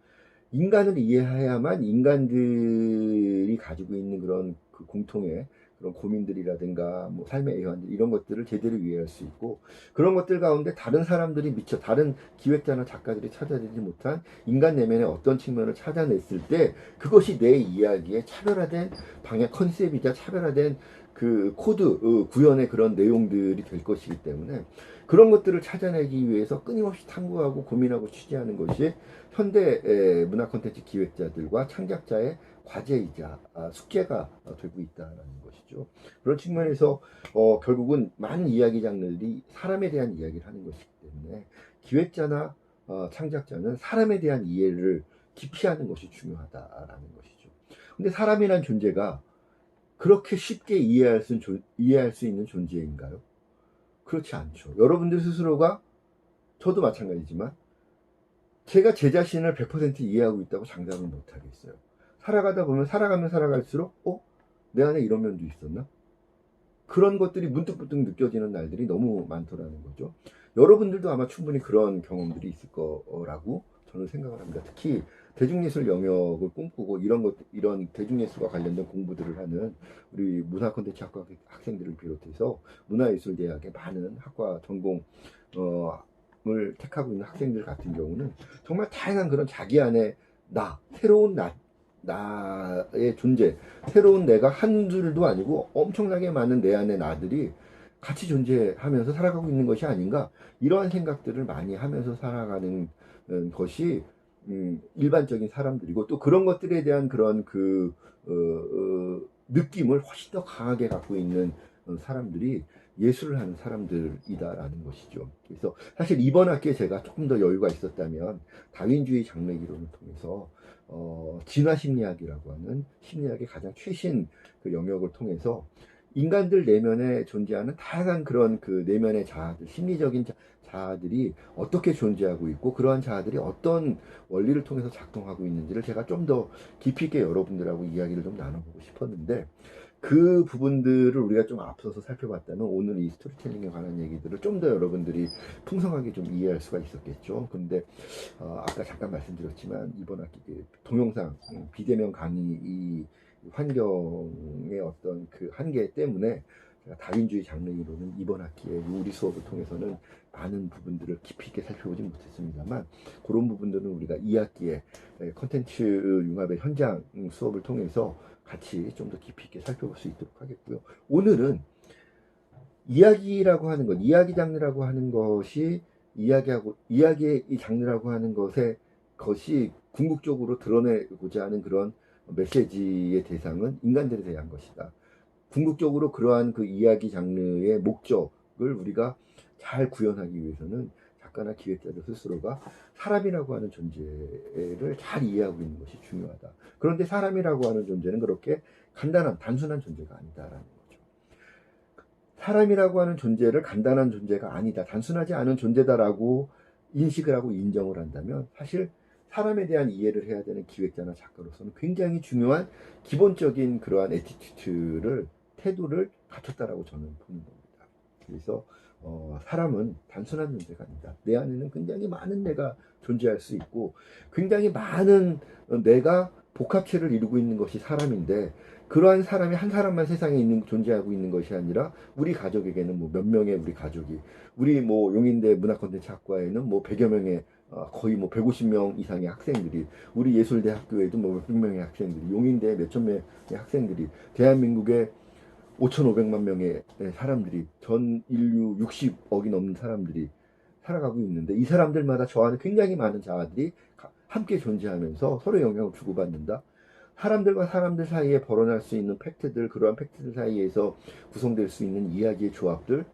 인간을 이해해야만 인간들이 가지고 있는 그런 그 공통의 그런 고민들이라든가 뭐 삶의 애환들 이런 것들을 제대로 이해할 수 있고, 그런 것들 가운데 다른 사람들이 미처 다른 기획자나 작가들이 찾아내지 못한 인간 내면의 어떤 측면을 찾아냈을 때 그것이 내 이야기의 차별화된 방향 컨셉이자 차별화된 그 코드 구현의 그런 내용들이 될 것이기 때문에, 그런 것들을 찾아내기 위해서 끊임없이 탐구하고 고민하고 취재하는 것이 현대 문화 콘텐츠 기획자들과 창작자의 과제이자 숙제가 되고 있다는 것이죠. 그런 측면에서 결국은 많은 이야기 장르들이 사람에 대한 이야기를 하는 것이기 때문에 기획자나 창작자는 사람에 대한 이해를 깊이 하는 것이 중요하다라는 것이죠. 근데 사람이란 존재가 그렇게 쉽게 이해할 수 있는 존재인가요? 그렇지 않죠. 여러분들 스스로가, 저도 마찬가지지만 제가 제 자신을 100% 이해하고 있다고 장담을 못 하겠어요. 살아가다 보면 살아가면 살아갈수록 내 안에 이런 면도 있었나? 그런 것들이 문득문득 느껴지는 날들이 너무 많더라는 거죠. 여러분들도 아마 충분히 그런 경험들이 있을 거라고 저는 생각을 합니다. 특히 대중예술 영역을 꿈꾸고 이런 대중예술과 관련된 공부들을 하는 우리 문화콘텐츠학과 학생들을 비롯해서 문화예술대학의 많은 학과 전공 을 택하고 있는 학생들 같은 경우는 정말 다양한 그런 자기 안에 새로운 나의 존재, 새로운 내가 한 줄도 아니고 엄청나게 많은 내 안의 나들이 같이 존재하면서 살아가고 있는 것이 아닌가, 이러한 생각들을 많이 하면서 살아가는 것이 일반적인 사람들이고, 또 그런 것들에 대한 그런 느낌을 훨씬 더 강하게 갖고 있는 사람들이 예술을 하는 사람들이다라는 것이죠. 그래서 사실 이번 학기에 제가 조금 더 여유가 있었다면 다윈주의 장르 이론을 통해서 진화 심리학이라고 하는 심리학의 가장 최신 그 영역을 통해서 인간들 내면에 존재하는 다양한 그런 그 내면의 자아들, 심리적인 자아들이 어떻게 존재하고 있고, 그러한 자아들이 어떤 원리를 통해서 작동하고 있는지를 제가 좀 더 깊이 있게 여러분들하고 이야기를 좀 나눠보고 싶었는데, 그 부분들을 우리가 좀 앞서서 살펴봤다면 오늘 이 스토리텔링에 관한 얘기들을 좀 더 여러분들이 풍성하게 좀 이해할 수가 있었겠죠. 근데 아까 잠깐 말씀드렸지만 이번 학기 동영상 비대면 강의 이 환경의 어떤 그 한계 때문에 제가 다윈주의 장르 이론은 이번 학기에 우리 수업을 통해서는 많은 부분들을 깊이 있게 살펴보지 못했습니다만, 그런 부분들은 우리가 2학기에 컨텐츠 융합의 현장 수업을 통해서 같이 좀 더 깊이 있게 살펴볼 수 있도록 하겠고요. 오늘은 이야기라고 하는 것, 이야기 장르라고 하는 것이 이야기의 이 장르라고 하는 것이 궁극적으로 드러내고자 하는 그런 메시지의 대상은 인간들에 대한 것이다. 궁극적으로 그러한 그 이야기 장르의 목적을 우리가 잘 구현하기 위해서는 작가나 기획자들 스스로가 사람이라고 하는 존재를 잘 이해하고 있는 것이 중요하다. 그런데 사람이라고 하는 존재는 그렇게 단순한 존재가 아니다라는 거죠. 사람이라고 하는 존재를 간단한 존재가 아니다, 단순하지 않은 존재다라고 인식을 하고 인정을 한다면, 사실 사람에 대한 이해를 해야 되는 기획자나 작가로서는 굉장히 중요한 기본적인 그러한 태도를 갖췄다라고 저는 보는 겁니다. 그래서 사람은 단순한 존재가 아니다. 내 안에는 굉장히 많은 내가 존재할 수 있고, 굉장히 많은 내가 복합체를 이루고 있는 것이 사람인데, 그러한 사람이 한 사람만 세상에 존재하고 있는 것이 아니라 우리 가족에게는 뭐 몇 명의 우리 가족이, 우리 뭐 용인대 문화콘텐츠학과에는 뭐 100여 명의 거의 뭐 150명 이상의 학생들이, 우리 예술대학교에도 뭐 몇백 명의 학생들이, 용인대 몇천 명의 학생들이, 대한민국의 5,500만 명의 사람들이, 전 인류 60억이 넘는 사람들이 살아가고 있는데, 이 사람들마다 저 안에 굉장히 많은 자아들이 함께 존재하면서 서로 영향을 주고받는다. 사람들과 사람들 사이에 벌어날 수 있는 팩트들, 그러한 팩트들 사이에서 구성될 수 있는 이야기의 조합들,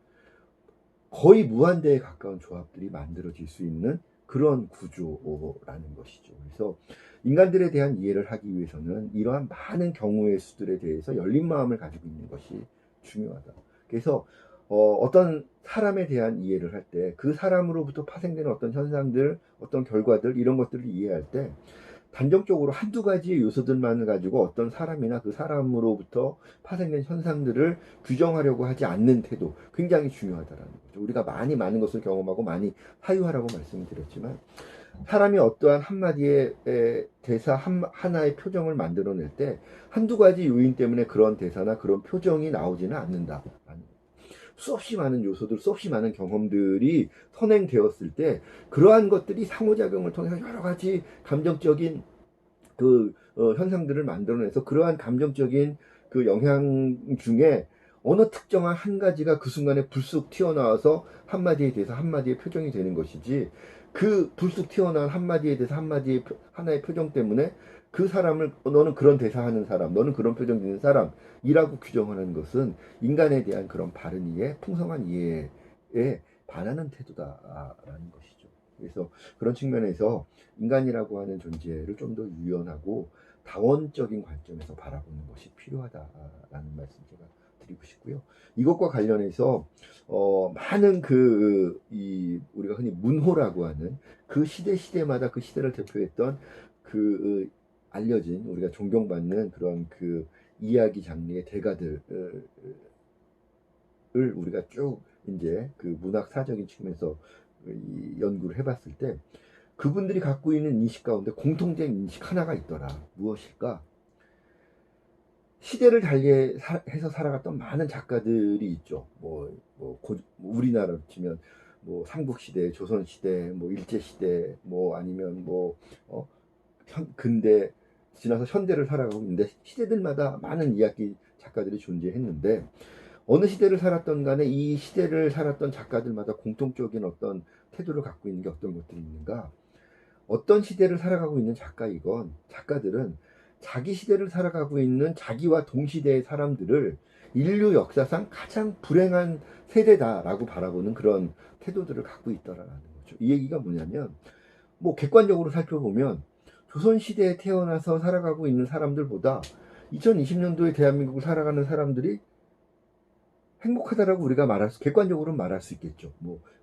거의 무한대에 가까운 조합들이 만들어질 수 있는 그런 구조라는 것이죠. 그래서 인간들에 대한 이해를 하기 위해서는 이러한 많은 경우의 수들에 대해서 열린 마음을 가지고 있는 것이 중요하다. 그래서 어떤 사람에 대한 이해를 할 때 그 사람으로부터 파생되는 어떤 현상들, 어떤 결과들, 이런 것들을 이해할 때 단정적으로 한두 가지의 요소들만을 가지고 어떤 사람이나 그 사람으로부터 파생된 현상들을 규정하려고 하지 않는 태도, 굉장히 중요하다라는 거죠. 우리가 많은 것을 경험하고 많이 사유하라고 말씀을 드렸지만, 사람이 어떠한 한마디의 대사 하나의 표정을 만들어낼 때 한두 가지 요인 때문에 그런 대사나 그런 표정이 나오지는 않는다. 수없이 많은 요소들, 수없이 많은 경험들이 선행되었을 때 그러한 것들이 상호작용을 통해서 여러 가지 감정적인 현상들을 만들어내서 그러한 감정적인 그 영향 중에 어느 특정한 한 가지가 그 순간에 불쑥 튀어나와서 한마디에 대해서 한마디의 표정이 되는 것이지, 그 불쑥 튀어나온 한마디에 대해서 한마디의 하나의 표정 때문에 그 사람을 너는 그런 대사하는 사람, 너는 그런 표정 짓는 사람이라고 규정하는 것은 인간에 대한 그런 바른 이해, 풍성한 이해에 반하는 태도다라는 것이죠. 그래서 그런 측면에서 인간이라고 하는 존재를 좀 더 유연하고 다원적인 관점에서 바라보는 것이 필요하다라는 말씀 제가 드리고 싶고요. 이것과 관련해서 많은 우리가 흔히 문호라고 하는 그 시대마다 그 시대를 대표했던 알려진, 우리가 존경받는 그런 이야기 장르의 대가들을 우리가 쭉 이제 문학 사적인 측면에서 연구를 해봤을 때 그분들이 갖고 있는 인식 가운데 공통된 인식 하나가 있더라. 무엇일까? 시대를 달리해서 살아갔던 많은 작가들이 있죠. 우리나라로 치면 삼국시대, 조선시대, 일제시대, 아니면 근대 지나서 현대를 살아가고 있는데, 시대들마다 많은 이야기 작가들이 존재했는데, 어느 시대를 살았던 간에 이 시대를 살았던 작가들마다 공통적인 어떤 태도를 갖고 있는 게 어떤 것들이 있는가? 어떤 시대를 살아가고 있는 작가들은 자기 시대를 살아가고 있는 자기와 동시대의 사람들을 인류 역사상 가장 불행한 세대다라고 바라보는 그런 태도들을 갖고 있다라는 거죠. 이 얘기가 뭐냐면, 객관적으로 살펴보면 조선시대에 태어나서 살아가고 있는 사람들보다 2020년도에 대한민국을 살아가는 사람들이 행복하다라고 우리가 객관적으로 말할 수 있겠죠.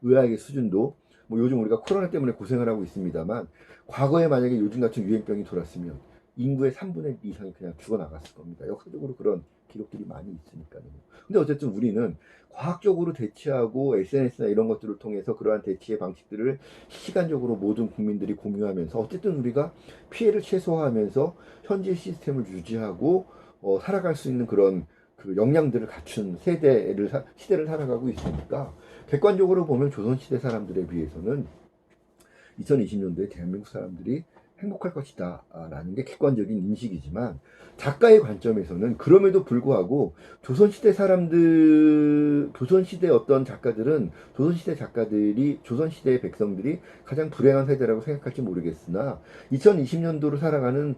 의학의 수준도, 요즘 우리가 코로나 때문에 고생을 하고 있습니다만, 과거에 만약에 요즘 같은 유행병이 돌았으면 인구의 3분의 1 이상이 그냥 죽어나갔을 겁니다. 역사적으로 그런 기록들이 많이 있으니까요. 근데 어쨌든 우리는 과학적으로 대치하고 SNS나 이런 것들을 통해서 그러한 대치의 방식들을 시간적으로 모든 국민들이 공유하면서 어쨌든 우리가 피해를 최소화하면서 현재 시스템을 유지하고 살아갈 수 있는 그런 역량들을 갖춘 시대를 살아가고 있으니까, 객관적으로 보면 조선시대 사람들에 비해서는 2020년도에 대한민국 사람들이 행복할 것이다 라는 게 객관적인 인식이지만, 작가의 관점에서는 그럼에도 불구하고 조선시대 어떤 작가들은 조선시대의 백성들이 가장 불행한 세대라고 생각할지 모르겠으나, 2020년도로 살아가는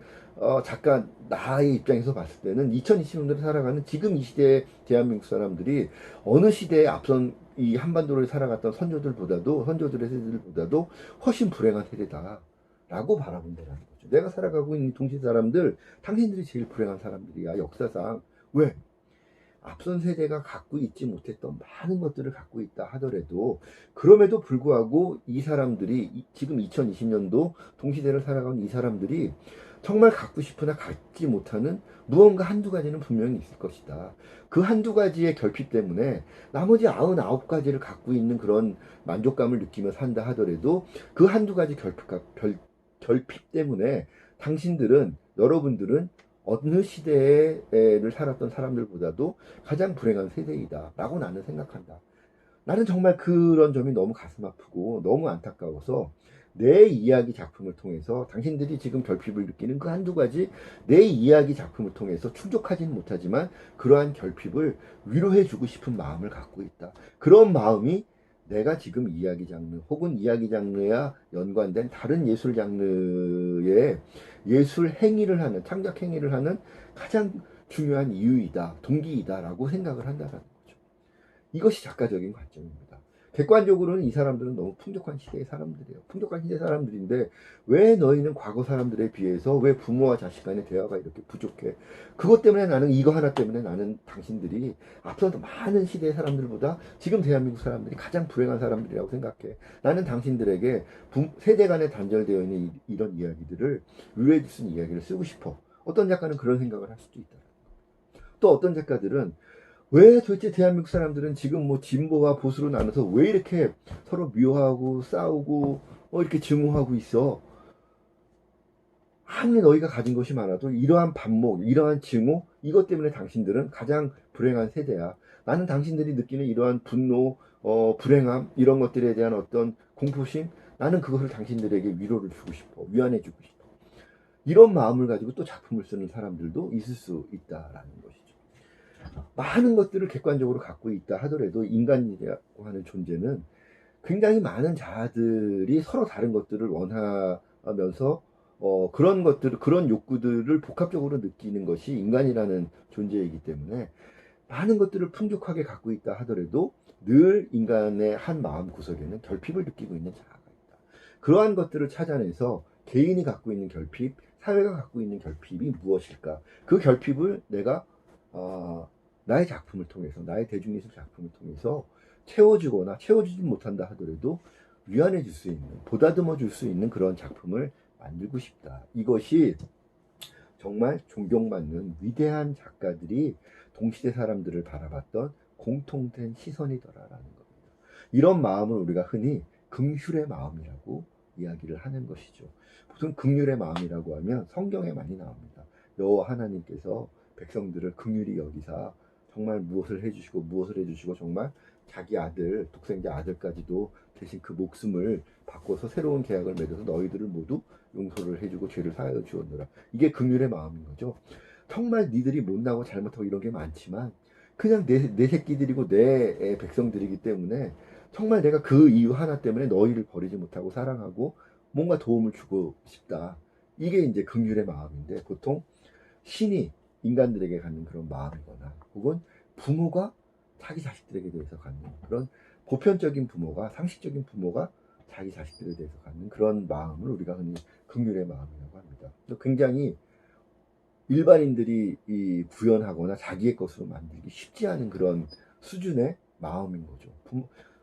작가 나의 입장에서 봤을 때는 2020년도를 살아가는 지금 이 시대의 대한민국 사람들이 어느 시대에 앞선 이 한반도를 살아갔던 선조들의 세대들보다도 훨씬 불행한 세대다라고 바라본다는 거죠. 내가 살아가고 있는 동시 사람들, 당신들이 제일 불행한 사람들이야, 역사상. 왜? 앞선 세대가 갖고 있지 못했던 많은 것들을 갖고 있다 하더라도, 그럼에도 불구하고 이 사람들이 지금 2020년도 동시대를 살아가는 이 사람들이 정말 갖고 싶으나 갖지 못하는 무언가 한두 가지는 분명히 있을 것이다. 그 한두 가지의 결핍 때문에 나머지 99가지를 갖고 있는 그런 만족감을 느끼며 산다 하더라도, 그 한두 가지 결핍 때문에 여러분들은 어느 시대를 살았던 사람들보다도 가장 불행한 세대이다 라고 나는 생각한다. 나는 정말 그런 점이 너무 가슴 아프고 너무 안타까워서, 내 이야기 작품을 통해서 당신들이 지금 결핍을 느끼는 그 한두 가지 내 이야기 작품을 통해서 충족하지는 못하지만 그러한 결핍을 위로해주고 싶은 마음을 갖고 있다. 그런 마음이 내가 지금 이야기 장르 혹은 이야기 장르와 연관된 다른 예술 장르의 예술 행위를 하는, 창작 행위를 하는 가장 중요한 이유이다, 동기이다 라고 생각을 한다는 거죠. 이것이 작가적인 관점입니다. 객관적으로는 이 사람들은 너무 풍족한 시대의 사람들이에요. 풍족한 시대 사람들인데 왜 너희는 과거 사람들에 비해서 왜 부모와 자식 간의 대화가 이렇게 부족해? 그것 때문에 나는 이거 하나 때문에 나는 당신들이 앞서서 많은 시대의 사람들보다 지금 대한민국 사람들이 가장 불행한 사람들이라고 생각해. 나는 당신들에게 세대 간에 단절되어 있는 이런 이야기들을 위로해 줄 수 있는 이야기를 쓰고 싶어. 어떤 작가는 그런 생각을 할 수도 있다. 또 어떤 작가들은 왜 도대체 대한민국 사람들은 지금 뭐 진보와 보수로 나눠서 왜 이렇게 서로 미워하고 싸우고 이렇게 증오하고 있어? 아무리 너희가 가진 것이 많아도 이러한 반목, 이러한 증오, 이것 때문에 당신들은 가장 불행한 세대야. 나는 당신들이 느끼는 이러한 분노, 불행함, 이런 것들에 대한 어떤 공포심, 나는 그것을 당신들에게 위로를 주고 싶어. 위안해주고 싶어. 이런 마음을 가지고 또 작품을 쓰는 사람들도 있을 수 있다라는 것이죠. 많은 것들을 객관적으로 갖고 있다 하더라도 인간이라고 하는 존재는 굉장히 많은 자아들이 서로 다른 것들을 원하면서 그런 것들, 그런 욕구들을 복합적으로 느끼는 것이 인간이라는 존재이기 때문에 많은 것들을 풍족하게 갖고 있다 하더라도 늘 인간의 한 마음 구석에는 결핍을 느끼고 있는 자아가 있다. 그러한 것들을 찾아내서 개인이 갖고 있는 결핍, 사회가 갖고 있는 결핍이 무엇일까? 그 결핍을 내가 나의 작품을 통해서, 나의 대중예술 작품을 통해서 채워주거나 채워주지 못한다 하더라도 위안해 줄 수 있는, 보다듬어 줄 수 있는 그런 작품을 만들고 싶다. 이것이 정말 존경받는 위대한 작가들이 동시대 사람들을 바라봤던 공통된 시선이더라라는 겁니다. 이런 마음을 우리가 흔히 긍휼의 마음이라고 이야기를 하는 것이죠. 보통 긍휼의 마음이라고 하면 성경에 많이 나옵니다. 여호와 하나님께서 백성들을 긍휼히 여기사 정말 무엇을 해주시고 정말 자기 아들, 독생자 아들까지도 대신 그 목숨을 바꿔서 새로운 계약을 맺어서 너희들을 모두 용서를 해주고 죄를 사하여 주었노라. 이게 긍휼의 마음인 거죠. 정말 니들이 못나고 잘못하고 이런 게 많지만 그냥 내 새끼들이고 내 백성들이기 때문에 정말 내가 그 이유 하나 때문에 너희를 버리지 못하고 사랑하고 뭔가 도움을 주고 싶다. 이게 이제 긍휼의 마음인데 보통 신이 인간들에게 갖는 그런 마음이거나 혹은 부모가 자기 자식들에게 대해서 갖는 그런 보편적인 부모가 상식적인 부모가 자기 자식들에 대해서 갖는 그런 마음을 우리가 흔히 긍휼의 마음이라고 합니다. 굉장히 일반인들이 구현하거나 자기의 것으로 만들기 쉽지 않은 그런 수준의 마음인 거죠.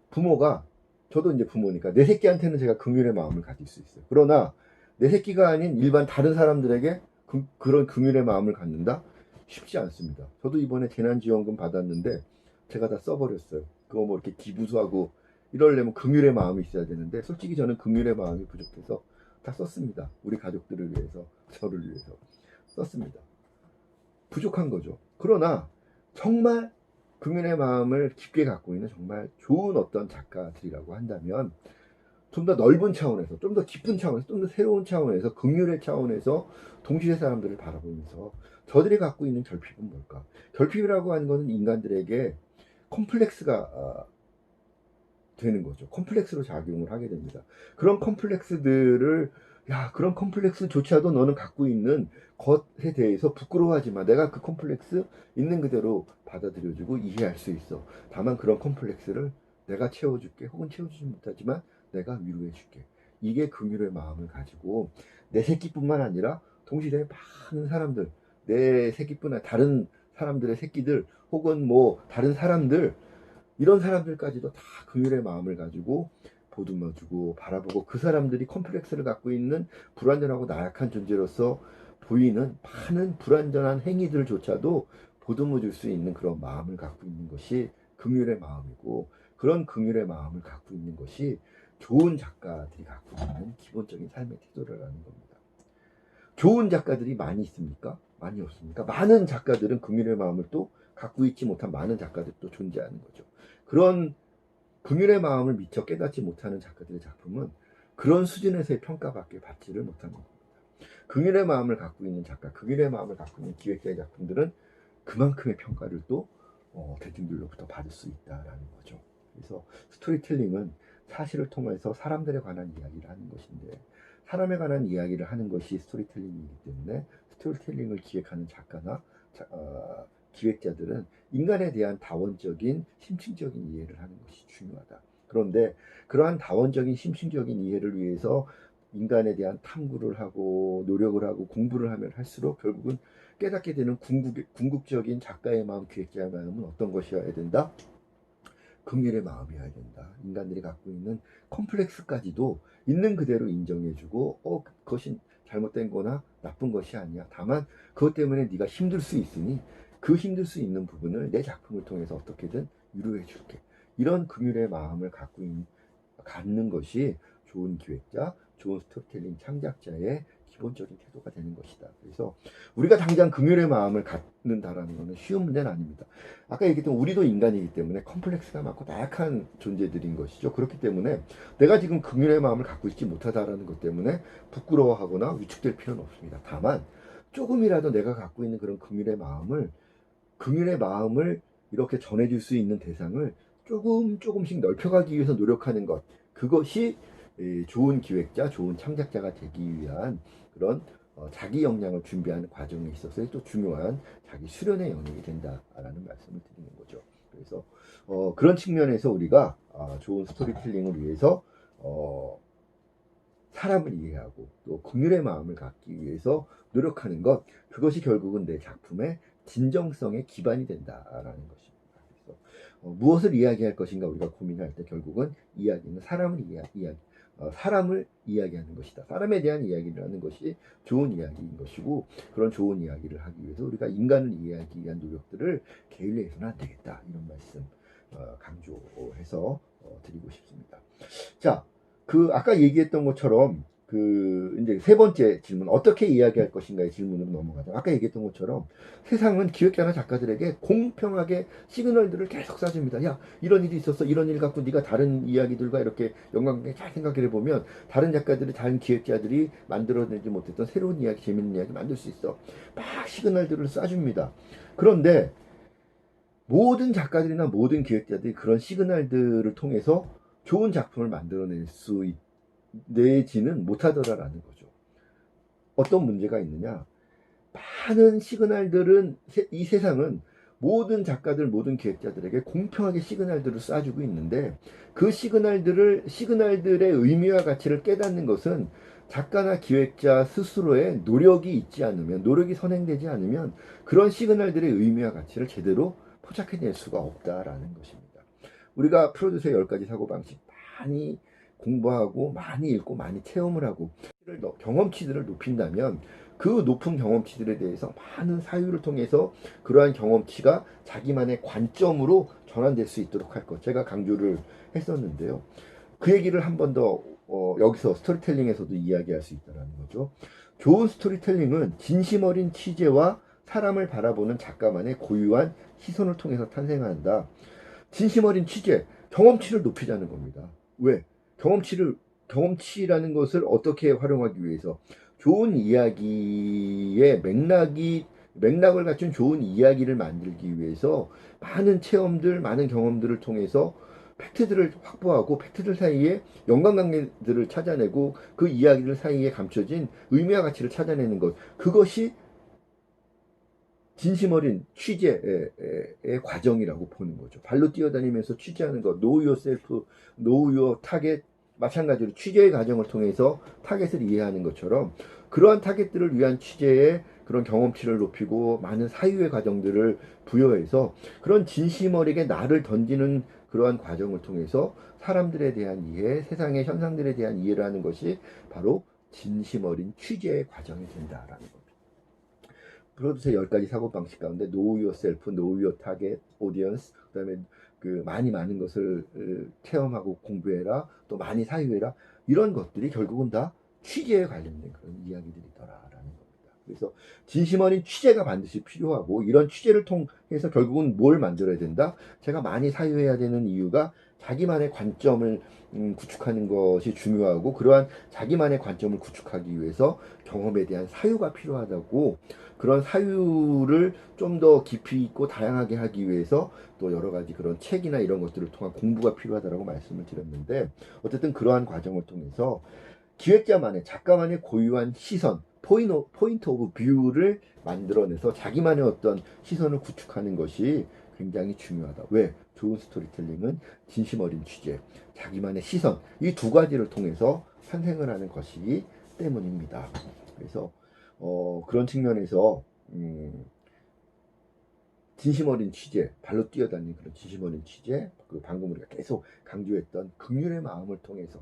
부모가 저도 이제 부모니까 내 새끼한테는 제가 긍휼의 마음을 가질 수 있어요. 그러나 내 새끼가 아닌 일반 다른 사람들에게 그런 긍휼의 마음을 갖는다? 쉽지 않습니다. 저도 이번에 재난지원금 받았는데 제가 다 써버렸어요. 그거 뭐 이렇게 기부수하고 이러려면 긍휼의 마음이 있어야 되는데 솔직히 저는 긍휼의 마음이 부족해서 다 썼습니다. 우리 가족들을 위해서, 저를 위해서 썼습니다. 부족한 거죠. 그러나 정말 긍휼의 마음을 깊게 갖고 있는 정말 좋은 어떤 작가들이라고 한다면 좀 더 넓은 차원에서, 좀 더 깊은 차원에서, 좀 더 새로운 차원에서, 긍휼의 차원에서 동시대 사람들을 바라보면서 저들이 갖고 있는 결핍은 뭘까? 결핍이라고 하는 것은 인간들에게 콤플렉스가 되는 거죠. 콤플렉스로 작용을 하게 됩니다. 그런 콤플렉스들을 그런 콤플렉스조차도 너는 갖고 있는 것에 대해서 부끄러워하지 마. 내가 그 콤플렉스 있는 그대로 받아들여주고 이해할 수 있어. 다만 그런 콤플렉스를 내가 채워줄게. 혹은 채워주지 못하지만 내가 위로해줄게. 이게 긍휼의 마음을 가지고 내 새끼뿐만 아니라 동시대에 많은 사람들, 내 새끼뿐 아니라 다른 사람들의 새끼들 혹은 뭐 다른 사람들 이런 사람들까지도 다 긍휼의 마음을 가지고 보듬어주고 바라보고 그 사람들이 컴플렉스를 갖고 있는 불완전하고 나약한 존재로서 보이는 많은 불완전한 행위들조차도 보듬어줄 수 있는 그런 마음을 갖고 있는 것이 긍휼의 마음이고 그런 긍휼의 마음을 갖고 있는 것이 좋은 작가들이 갖고 있는 기본적인 삶의 태도라는 겁니다. 좋은 작가들이 많이 있습니까? 많이 없습니까? 많은 작가들은 긍휼의 마음을 또 갖고 있지 못한 많은 작가들도 존재하는 거죠. 그런 긍휼의 마음을 미처 깨닫지 못하는 작가들의 작품은 그런 수준에서의 평가밖에 받지를 못하는 겁니다. 긍휼의 마음을 갖고 있는 작가, 긍휼의 마음을 갖고 있는 기획자의 작품들은 그만큼의 평가를 또 대중들로부터 받을 수 있다라는 거죠. 그래서 스토리텔링은 사실을 통해서 사람들에 관한 이야기를 하는 것인데 사람에 관한 이야기를 하는 것이 스토리텔링이기 때문에 스토리텔링을 기획하는 작가나 기획자들은 인간에 대한 다원적인 심층적인 이해를 하는 것이 중요하다. 그런데 그러한 다원적인 심층적인 이해를 위해서 인간에 대한 탐구를 하고 노력을 하고 공부를 하면 할수록 결국은 깨닫게 되는 궁극적인 작가의 마음, 기획자의 마음은 어떤 것이어야 된다? 긍휼의 마음이어야 된다. 인간들이 갖고 있는 컴플렉스까지도 있는 그대로 인정해주고 그것이 잘못된 거나 나쁜 것이 아니야. 다만 그것 때문에 네가 힘들 수 있으니 그 힘들 수 있는 부분을 내 작품을 통해서 어떻게든 위로해 줄게. 이런 긍휼의 마음을 갖는 것이 좋은 기획자, 좋은 스토리텔링 창작자의 기본적인 태도가 되는 것이다. 그래서 우리가 당장 긍휼의 마음을 갖는다라는 것은 쉬운 문제는 아닙니다. 아까 얘기했던 우리도 인간이기 때문에 컴플렉스가 많고 나약한 존재들인 것이죠. 그렇기 때문에 내가 지금 긍휼의 마음을 갖고 있지 못하다라는 것 때문에 부끄러워하거나 위축될 필요는 없습니다. 다만 조금이라도 내가 갖고 있는 그런 긍휼의 마음을 이렇게 전해줄 수 있는 대상을 조금씩 넓혀가기 위해서 노력하는 것, 그것이 좋은 기획자, 좋은 창작자가 되기 위한 그런 자기 역량을 준비하는 과정에 있어서의 또 중요한 자기 수련의 영역이 된다라는 말씀을 드리는 거죠. 그래서 그런 측면에서 우리가 좋은 스토리텔링을 위해서 사람을 이해하고 또 긍휼의 마음을 갖기 위해서 노력하는 것, 그것이 결국은 내 작품의 진정성의 기반이 된다라는 것입니다. 그래서 무엇을 이야기할 것인가 우리가 고민할 때 결국은 이야기는 사람을 이야기하는 것이다. 사람에 대한 이야기를 하는 것이 좋은 이야기인 것이고, 그런 좋은 이야기를 하기 위해서 우리가 인간을 이해하기 위한 노력들을 게을리해서는 안 되겠다. 이런 말씀 강조해서 드리고 싶습니다. 자, 아까 얘기했던 것처럼 이제 세 번째 질문, 어떻게 이야기할 것인가의 질문으로 넘어가죠. 아까 얘기했던 것처럼 세상은 기획자나 작가들에게 공평하게 시그널들을 계속 쏴줍니다. 야, 이런 일이 있었어. 이런 일 갖고 네가 다른 이야기들과 이렇게 연관관계 잘 생각해 보면 다른 작가들이, 다른 기획자들이 만들어내지 못했던 새로운 이야기, 재밌는 이야기 만들 수 있어. 막 시그널들을 쏴줍니다. 그런데 모든 작가들이나 모든 기획자들이 그런 시그널들을 통해서 좋은 작품을 만들어낼 수 내지는 못하더라라는 거죠. 어떤 문제가 있느냐? 많은 시그널들은 이 세상은 모든 작가들, 모든 기획자들에게 공평하게 시그널들을 쏴주고 있는데 그 시그널들의 의미와 가치를 깨닫는 것은 작가나 기획자 스스로의 노력이 있지 않으면, 노력이 선행되지 않으면 그런 시그널들의 의미와 가치를 제대로 포착해낼 수가 없다라는 것입니다. 우리가 프로듀서의 10가지 사고방식 많이 공부하고 많이 읽고 많이 체험을 하고 경험치들을 높인다면 그 높은 경험치들에 대해서 많은 사유를 통해서 그러한 경험치가 자기만의 관점으로 전환될 수 있도록 할 것, 제가 강조를 했었는데요. 그 얘기를 한 번 더 여기서 스토리텔링에서도 이야기할 수 있다는 거죠. 좋은 스토리텔링은 진심 어린 취재와 사람을 바라보는 작가만의 고유한 시선을 통해서 탄생한다. 진심 어린 취재, 경험치를 높이자는 겁니다. 왜? 경험치라는 것을 어떻게 활용하기 위해서 좋은 이야기의 맥락을 갖춘 좋은 이야기를 만들기 위해서 많은 체험들, 많은 경험들을 통해서 팩트들을 확보하고 팩트들 사이에 연관관계들을 찾아내고 그 이야기들 사이에 감춰진 의미와 가치를 찾아내는 것, 그것이 진심 어린 취재의 과정이라고 보는 거죠. 발로 뛰어다니면서 취재하는 것, know yourself, know your target, 마찬가지로 취재의 과정을 통해서 타겟을 이해하는 것처럼 그러한 타겟들을 위한 취재의 그런 경험치를 높이고 많은 사유의 과정들을 부여해서 그런 진심 어리게 나를 던지는 그러한 과정을 통해서 사람들에 대한 이해, 세상의 현상들에 대한 이해를 하는 것이 바로 진심 어린 취재의 과정이 된다라는 겁니다. 프로듀서의 10가지 사고방식 가운데 know yourself, know your target audience, 그다음에 많은 것을 체험하고 공부해라, 또 많이 사유해라, 이런 것들이 결국은 다 취재에 관련된 그런 이야기들이더라라는 겁니다. 그래서 진심 어린 취재가 반드시 필요하고 이런 취재를 통해서 결국은 뭘 만들어야 된다? 제가 많이 사유해야 되는 이유가 자기만의 관점을 구축하는 것이 중요하고 그러한 자기만의 관점을 구축하기 위해서 경험에 대한 사유가 필요하다고, 그런 사유를 좀 더 깊이 있고 다양하게 하기 위해서 또 여러 가지 그런 책이나 이런 것들을 통한 공부가 필요하다고 말씀을 드렸는데, 어쨌든 그러한 과정을 통해서 기획자만의, 작가만의 고유한 시선, 포인트 오브 뷰를 만들어내서 자기만의 어떤 시선을 구축하는 것이 굉장히 중요하다. 왜? 좋은 스토리텔링은 진심 어린 취재, 자기만의 시선, 이 두 가지를 통해서 탄생을 하는 것이기 때문입니다. 그래서 그런 측면에서 진심 어린 취재, 발로 뛰어다니는 그런 진심 어린 취재, 그 방금 우리가 계속 강조했던 긍휼의 마음을 통해서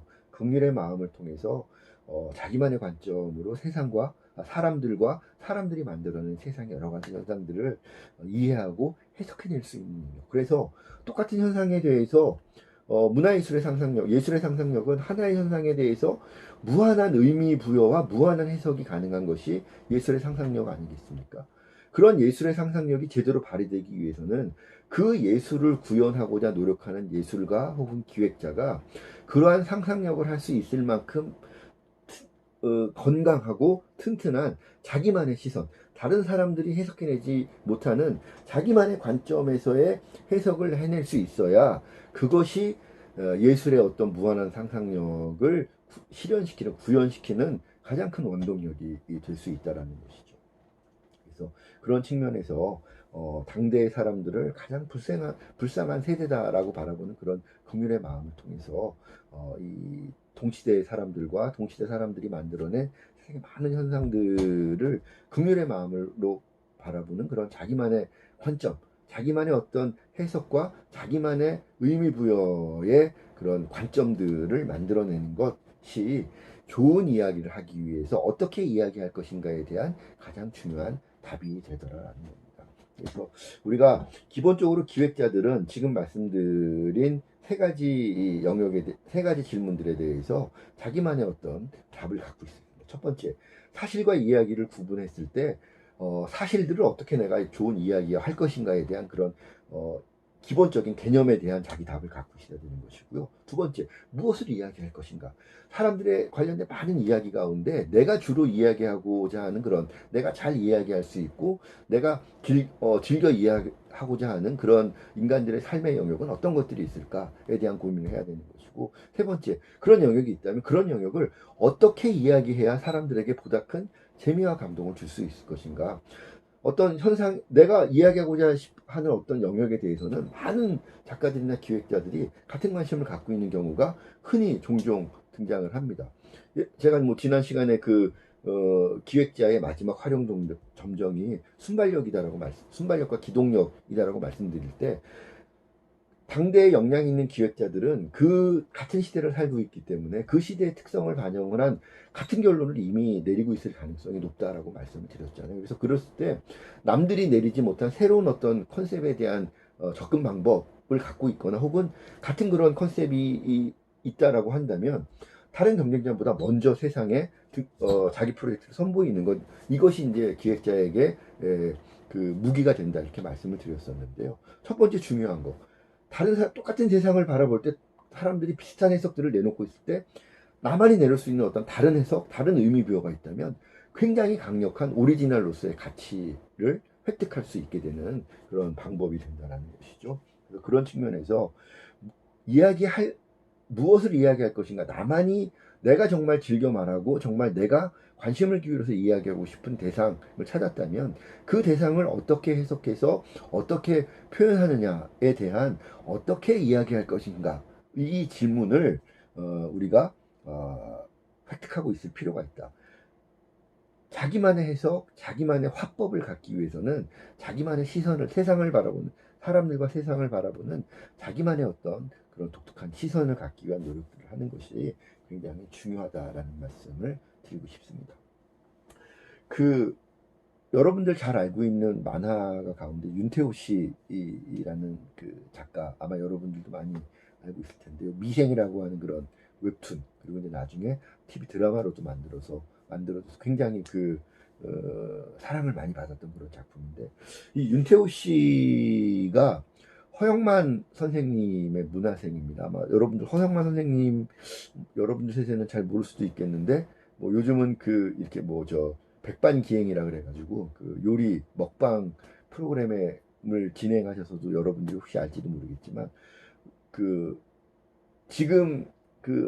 자기만의 관점으로 세상과 사람들과 사람들이 만들어낸 세상의 여러 가지 현상들을 이해하고 해석해낼 수 있는 능력. 그래서 똑같은 현상에 대해서 문화예술의 상상력, 예술의 상상력은 하나의 현상에 대해서 무한한 의미 부여와 무한한 해석이 가능한 것이 예술의 상상력 아니겠습니까? 그런 예술의 상상력이 제대로 발휘되기 위해서는 그 예술을 구현하고자 노력하는 예술가 혹은 기획자가 그러한 상상력을 할 수 있을 만큼 건강하고 튼튼한 자기만의 시선, 다른 사람들이 해석해내지 못하는 자기만의 관점에서의 해석을 해낼 수 있어야 그것이 예술의 어떤 무한한 상상력을 실현시키는, 구현시키는 가장 큰 원동력이 될 수 있다는 것이죠. 그래서 그런 측면에서 당대의 사람들을 가장 불쌍한 세대다라고 바라보는 그런 긍휼의 마음을 통해서 이 동시대의 사람들과 동시대 사람들이 만들어낸 세상의 많은 현상들을 긍휼의 마음으로 바라보는 그런 자기만의 관점, 자기만의 어떤 해석과 자기만의 의미 부여의 그런 관점들을 만들어내는 것이 좋은 이야기를 하기 위해서 어떻게 이야기할 것인가에 대한 가장 중요한 답이 되더라라는 겁니다. 그래서 우리가 기본적으로 기획자들은 지금 말씀드린 세 가지 세 가지 질문들에 대해서 자기만의 어떤 답을 갖고 있습니다. 첫 번째, 사실과 이야기를 구분했을 때 사실들을 어떻게 내가 좋은 이야기할 것인가에 대한 그런 기본적인 개념에 대한 자기 답을 갖고 있어야 되는 것이고요. 두 번째, 무엇을 이야기할 것인가. 사람들의 관련된 많은 이야기 가운데 내가 주로 이야기하고자 하는 그런 내가 잘 이야기할 수 있고 내가 즐겨 이야기하고자 하는 그런 인간들의 삶의 영역은 어떤 것들이 있을까에 대한 고민을 해야 되는 것이고, 세 번째, 그런 영역이 있다면 그런 영역을 어떻게 이야기해야 사람들에게 보다 큰 재미와 감동을 줄 수 있을 것인가. 어떤 현상, 내가 이야기하고자 하는 어떤 영역에 대해서는 많은 작가들이나 기획자들이 같은 관심을 갖고 있는 경우가 흔히 종종 등장을 합니다. 제가 뭐 지난 시간에 기획자의 마지막 활용 점정이 순발력과 기동력이다라고 말씀드릴 때, 당대에 역량 있는 기획자들은 그 같은 시대를 살고 있기 때문에 그 시대의 특성을 반영을 한 같은 결론을 이미 내리고 있을 가능성이 높다라고 말씀을 드렸잖아요. 그래서 그랬을 때 남들이 내리지 못한 새로운 어떤 컨셉에 대한 접근 방법을 갖고 있거나 혹은 같은 그런 컨셉이 있다라고 한다면 다른 경쟁자보다 먼저 세상에 자기 프로젝트를 선보이는 것, 이것이 이제 기획자에게 그 무기가 된다, 이렇게 말씀을 드렸었는데요. 첫 번째 중요한 거, 똑같은 세상을 바라볼 때 사람들이 비슷한 해석들을 내놓고 있을 때 나만이 내놓을 수 있는 어떤 다른 해석, 다른 의미 부여가 있다면 굉장히 강력한 오리지널로서의 가치를 획득할 수 있게 되는 그런 방법이 된다는 것이죠. 그래서 그런 측면에서 무엇을 이야기할 것인가, 내가 정말 즐겨 말하고 정말 내가 관심을 기울여서 이야기하고 싶은 대상을 찾았다면 그 대상을 어떻게 해석해서 어떻게 표현하느냐에 대한 어떻게 이야기할 것인가, 이 질문을 우리가 획득하고 있을 필요가 있다. 자기만의 해석, 자기만의 화법을 갖기 위해서는 자기만의 시선을, 사람들과 세상을 바라보는 자기만의 어떤 그런 독특한 시선을 갖기 위한 노력들을 하는 것이 굉장히 중요하다라는 말씀을 드리고 싶습니다. 여러분들 잘 알고 있는 만화가 가운데 윤태호 씨라는 그 작가, 아마 여러분들도 많이 알고 있을 텐데요. 미생이라고 하는 그런 웹툰, 그리고 이제 나중에 TV 드라마로도 만들어서 굉장히 사랑을 많이 받았던 그런 작품인데, 이 윤태호 씨가 허영만 선생님의 문화생입니다. 아마 허영만 선생님, 여러분들 세대는 잘 모를 수도 있겠는데, 뭐 요즘은 이렇게 백반기행이라 그래가지고 요리 먹방 프로그램을 진행하셔서도 여러분들이 혹시 알지도 모르겠지만, 지금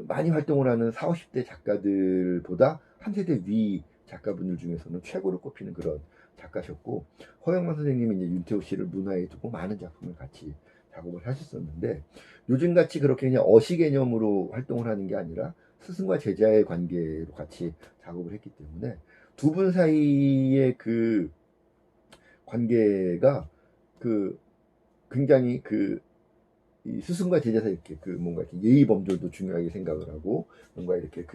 많이 활동을 하는 40, 50대 작가들보다 한 세대 위 작가분들 중에서는 최고로 꼽히는 그런 작가셨고, 허영만 선생님이 이제 윤태호 씨를 문화에 두고 많은 작품을 같이 작업을 하셨었는데, 요즘같이 그렇게 그냥 어시 개념으로 활동을 하는 게 아니라 스승과 제자의 관계로 같이 작업을 했기 때문에 두 분 사이의 그 관계가 그 굉장히 이 스승과 제자 사이 이렇게 뭔가 이렇게 예의 범절도 중요하게 생각을 하고, 뭔가 이렇게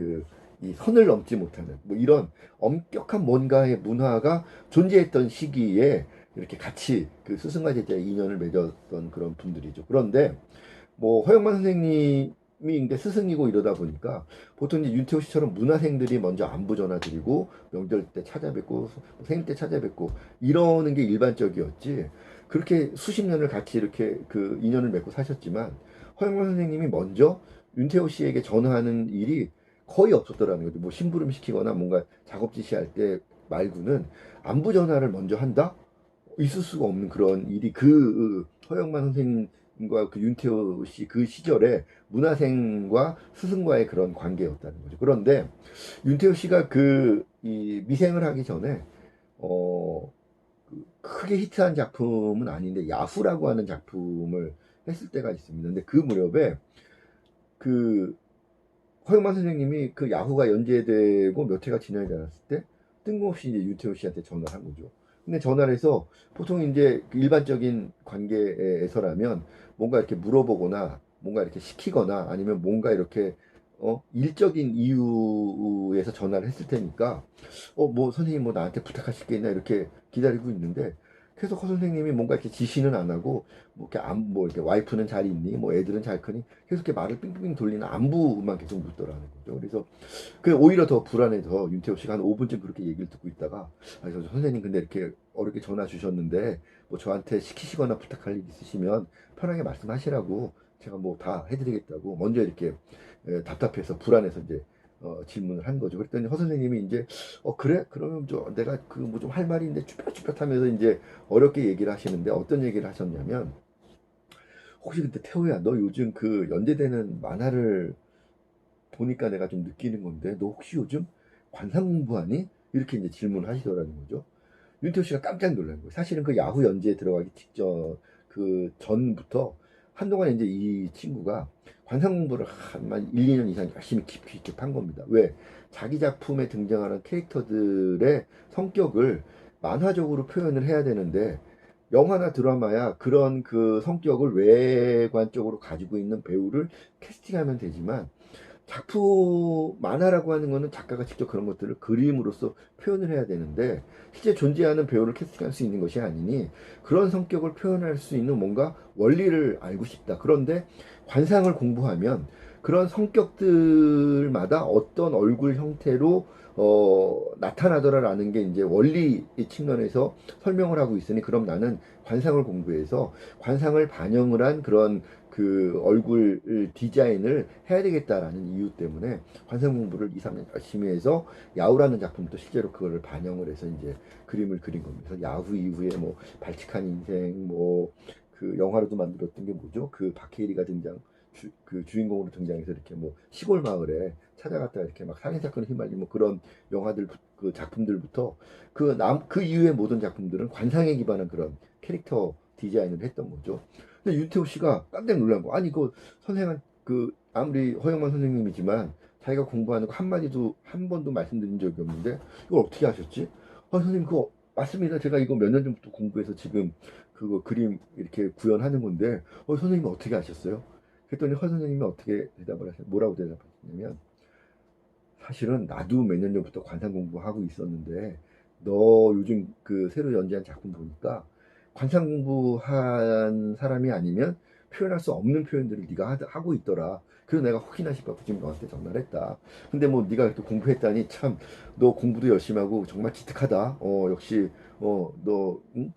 이 선을 넘지 못하는 뭐 이런 엄격한 뭔가의 문화가 존재했던 시기에 이렇게 같이 그 스승과 제자의 인연을 맺었던 그런 분들이죠. 그런데 뭐 허영만 선생님이 이제 스승이고 이러다 보니까 보통 이제 윤태호 씨처럼 문화생들이 먼저 안부 전화드리고 명절 때 찾아뵙고 생일 때 찾아뵙고 이러는 게 일반적이었지, 그렇게 수십 년을 같이 이렇게 그 인연을 맺고 사셨지만 허영만 선생님이 먼저 윤태호 씨에게 전화하는 일이 거의 없었더라는 거죠. 뭐 심부름 시키거나 뭔가 작업 지시할 때 말고는 안부 전화를 먼저 한다? 있을 수가 없는 그런 일이 허영만 선생님과 그 윤태호 씨 그 시절에 문화생과 스승과의 그런 관계였다는 거죠. 그런데 윤태호 씨가 이 미생을 하기 전에 크게 히트한 작품은 아닌데 야후라고 하는 작품을 했을 때가 있습니다. 근데 그 무렵에 그 허영만 선생님이 그 야후가 연재되고 몇 회가 지나지 않았을 때 뜬금없이 이제 윤태호 씨한테 전화를 한 거죠. 근데 전화를 해서 보통 이제 그 일반적인 관계에서라면 뭔가 이렇게 물어보거나 뭔가 이렇게 시키거나 아니면 뭔가 이렇게 일적인 이유에서 전화를 했을 테니까 뭐 선생님 뭐 나한테 부탁하실 게 있나 이렇게 기다리고 있는데 계속 허 선생님이 뭔가 이렇게 지시는 안 하고 뭐 이렇게 와이프는 잘 있니 뭐 애들은 잘 크니 계속 이렇게 말을 빙빙 돌리는 안부만 계속 묻더라는 거죠. 그래서 오히려 더 불안해서 윤태호 씨가 한 5분쯤 그렇게 얘기를 듣고 있다가 저 선생님 근데 이렇게 어렵게 전화 주셨는데 뭐 저한테 시키시거나 부탁할 일 있으시면 편하게 말씀하시라고 제가 뭐 다 해드리겠다고 먼저 이렇게 답답해서 불안해서 이제 질문을 한 거죠. 그랬더니 허 선생님이 이제 그래? 그러면 내가 그 뭐 좀 할 말이 있는데 쭈뼛쭈뼛 하면서 이제 어렵게 얘기를 하시는데 어떤 얘기를 하셨냐면, 혹시 근데 태호야 너 요즘 그 연재되는 만화를 보니까 내가 좀 느끼는 건데 너 혹시 요즘 관상 공부하니? 이렇게 이제 질문을 하시더라는 거죠. 윤태호 씨가 깜짝 놀란 거예요. 사실은 그 야후 연재에 들어가기 직전 그 전부터 한동안 이제 이 친구가 관상 공부를 한 1, 2년 이상 열심히 깊이 있게 판 겁니다. 왜? 자기 작품에 등장하는 캐릭터들의 성격을 만화적으로 표현을 해야 되는데 영화나 드라마야 그런 그 성격을 외관적으로 가지고 있는 배우를 캐스팅하면 되지만 작품 만화라고 하는 거는 작가가 직접 그런 것들을 그림으로써 표현을 해야 되는데 실제 존재하는 배우를 캐스팅할 수 있는 것이 아니니 그런 성격을 표현할 수 있는 뭔가 원리를 알고 싶다. 그런데 관상을 공부하면 그런 성격들마다 어떤 얼굴 형태로 나타나더라라는 게 이제 원리 측면에서 설명을 하고 있으니 그럼 나는 관상을 공부해서 관상을 반영을 한 그런 그 얼굴 디자인을 해야 되겠다라는 이유 때문에 관상 공부를 2, 3년 열심히 해서 야후라는 작품도 실제로 그거를 반영을 해서 이제 그림을 그린 겁니다. 그래서 야후 이후에 뭐 발칙한 인생 뭐 그 영화로도 만들었던 게 뭐죠? 그 박해일이가 그 주인공으로 등장해서 이렇게 뭐 시골 마을에 찾아갔다가 이렇게 막 살인 사건에 휘말리는 뭐 그런 영화들 그 작품들부터 그 이후의 모든 작품들은 관상에 기반한 그런 캐릭터 디자인을 했던 거죠. 근데 윤태호 씨가 깜짝 놀란 거. 아니, 선생은 아무리 허영만 선생님이지만 자기가 공부하는 거 한마디도, 한 번도 말씀드린 적이 없는데, 이걸 어떻게 하셨지? 선생님, 그거 맞습니다. 제가 이거 몇 년 전부터 공부해서 지금 그거 그림 이렇게 구현하는 건데, 선생님은 어떻게 하셨어요? 그랬더니 허 선생님이 뭐라고 대답하셨냐면, 사실은 나도 몇 년 전부터 관상 공부하고 있었는데 너 요즘 그 새로 연재한 작품 보니까 관상 공부한 사람이 아니면 표현할 수 없는 표현들을 네가 하고 있더라. 그래서 내가 혹이나 싶어서 지금 너한테 전화를 했다. 근데 뭐 네가 이렇게 공부했다니 참 너 공부도 열심히 하고 정말 기특하다. 역시 너 응?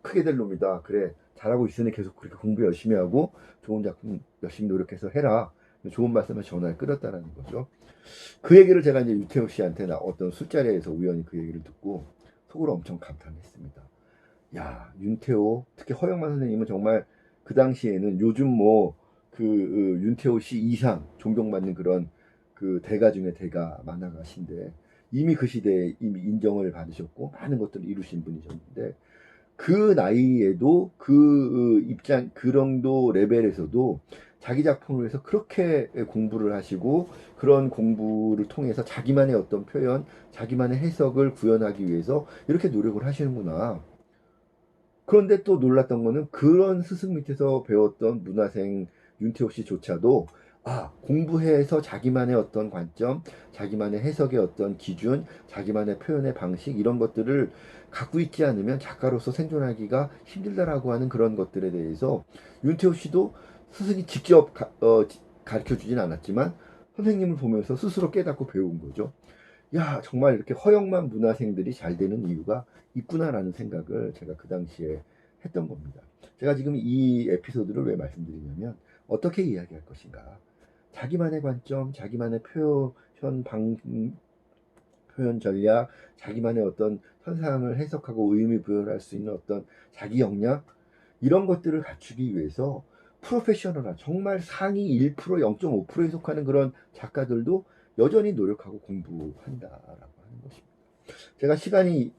크게 될 놈이다. 그래 잘하고 있으니 계속 그렇게 공부 열심히 하고 좋은 작품 열심히 노력해서 해라. 좋은 말씀을 전화를 끊었다라는 거죠. 그 얘기를 제가 이제 유태호 씨한테 어떤 술자리에서 우연히 그 얘기를 듣고 속으로 엄청 감탄했습니다. 야, 윤태호, 특히 허영만 선생님은 정말 그 당시에는 요즘 뭐 윤태호 씨 이상 존경받는 그런 그 대가 중에 대가 만화가신데 이미 그 시대에 이미 인정을 받으셨고 많은 것들을 이루신 분이셨는데 그 나이에도 그 입장 그 정도 레벨에서도 자기 작품을 위해서 그렇게 공부를 하시고 그런 공부를 통해서 자기만의 어떤 표현, 자기만의 해석을 구현하기 위해서 이렇게 노력을 하시는구나. 그런데 또 놀랐던 거는 그런 스승 밑에서 배웠던 문화생 윤태호 씨조차도 공부해서 자기만의 어떤 관점, 자기만의 해석의 어떤 기준, 자기만의 표현의 방식 이런 것들을 갖고 있지 않으면 작가로서 생존하기가 힘들다라고 하는 그런 것들에 대해서 윤태호 씨도 스승이 직접 가르쳐 주진 않았지만 선생님을 보면서 스스로 깨닫고 배운 거죠. 야, 정말 이렇게 허영만 문화생들이 잘 되는 이유가 있구나라는 생각을 제가 그 당시에 했던 겁니다. 제가 지금 이 에피소드를 왜 말씀드리냐면 어떻게 이야기할 것인가. 자기만의 관점, 자기만의 표현 전략, 자기만의 어떤 현상을 해석하고 의미 부여할 수 있는 어떤 자기 역량 이런 것들을 갖추기 위해서 프로페셔널한 정말 상위 1%, 0.5%에 속하는 그런 작가들도 여전히 노력하고 공부한다라고 하는 것입니다. 제가 시간이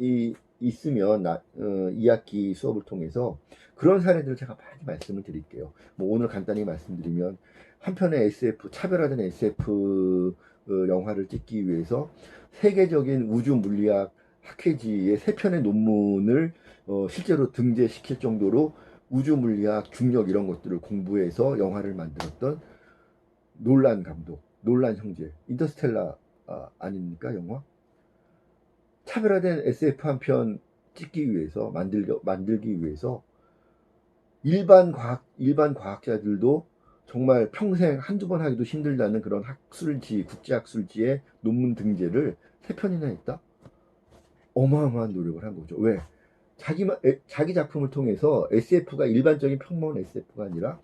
있으면 2학기 수업을 통해서 그런 사례들을 제가 많이 말씀을 드릴게요. 뭐 오늘 간단히 말씀드리면 한 편의 SF, 차별화된 SF 영화를 찍기 위해서 세계적인 우주 물리학 학회지의 3편의 논문을 실제로 등재시킬 정도로 우주 물리학, 중력 이런 것들을 공부해서 영화를 만들었던 놀란 감독, 놀란 형제, 인터스텔라 아닙니까 영화? 차별화된 SF 한 편 찍기 위해서 만들기 위해서 일반 과학자들도 정말 평생 한두 번 하기도 힘들다는 그런 국제학술지의 논문 등재를 3편이나 했다? 어마어마한 노력을 한 거죠. 왜? 자기 작품을 통해서 SF가 일반적인 평범한 SF가 아니라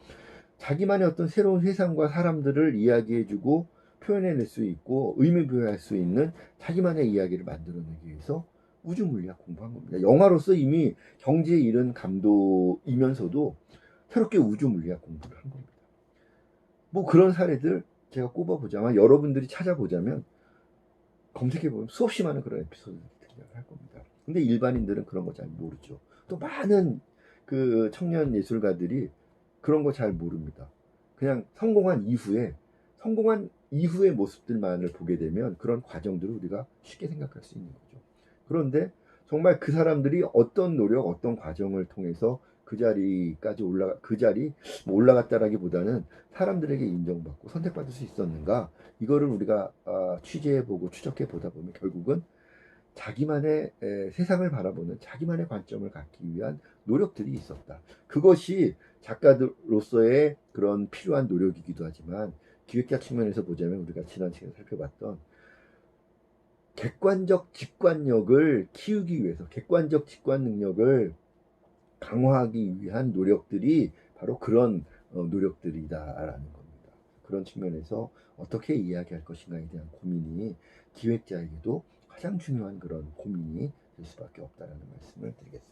자기만의 어떤 새로운 세상과 사람들을 이야기해주고 표현해낼 수 있고 의미부여할 수 있는 자기만의 이야기를 만들어내기 위해서 우주 물리학 공부한 겁니다. 영화로서 이미 경지에 이른 감독이면서도 새롭게 우주 물리학 공부를 한 겁니다. 뭐 그런 사례들 제가 꼽아보자면 여러분들이 찾아보자면 검색해보면 수없이 많은 그런 에피소드를 등장할 겁니다. 근데 일반인들은 그런 거 잘 모르죠. 또 많은 그 청년 예술가들이 그런 거 잘 모릅니다. 그냥 성공한 이후의 모습들만을 보게 되면 그런 과정들을 우리가 쉽게 생각할 수 있는 거죠. 그런데 정말 그 사람들이 어떤 노력, 어떤 과정을 통해서 그 자리까지 올라갔다라기보다는 사람들에게 인정받고 선택받을 수 있었는가? 이거를 우리가 취재해보고 추적해보다 보면 결국은 자기만의 세상을 바라보는 자기만의 관점을 갖기 위한 노력들이 있었다. 그것이 작가로서의 그런 필요한 노력이기도 하지만 기획자 측면에서 보자면 우리가 지난 시간에 살펴봤던 객관적 직관력을 키우기 위해서 객관적 직관 능력을 강화하기 위한 노력들이 바로 그런 노력들이다라는 겁니다. 그런 측면에서 어떻게 이야기할 것인가에 대한 고민이 기획자에게도 가장 중요한 그런 고민이 될 수밖에 없다라는 말씀을 드리겠습니다.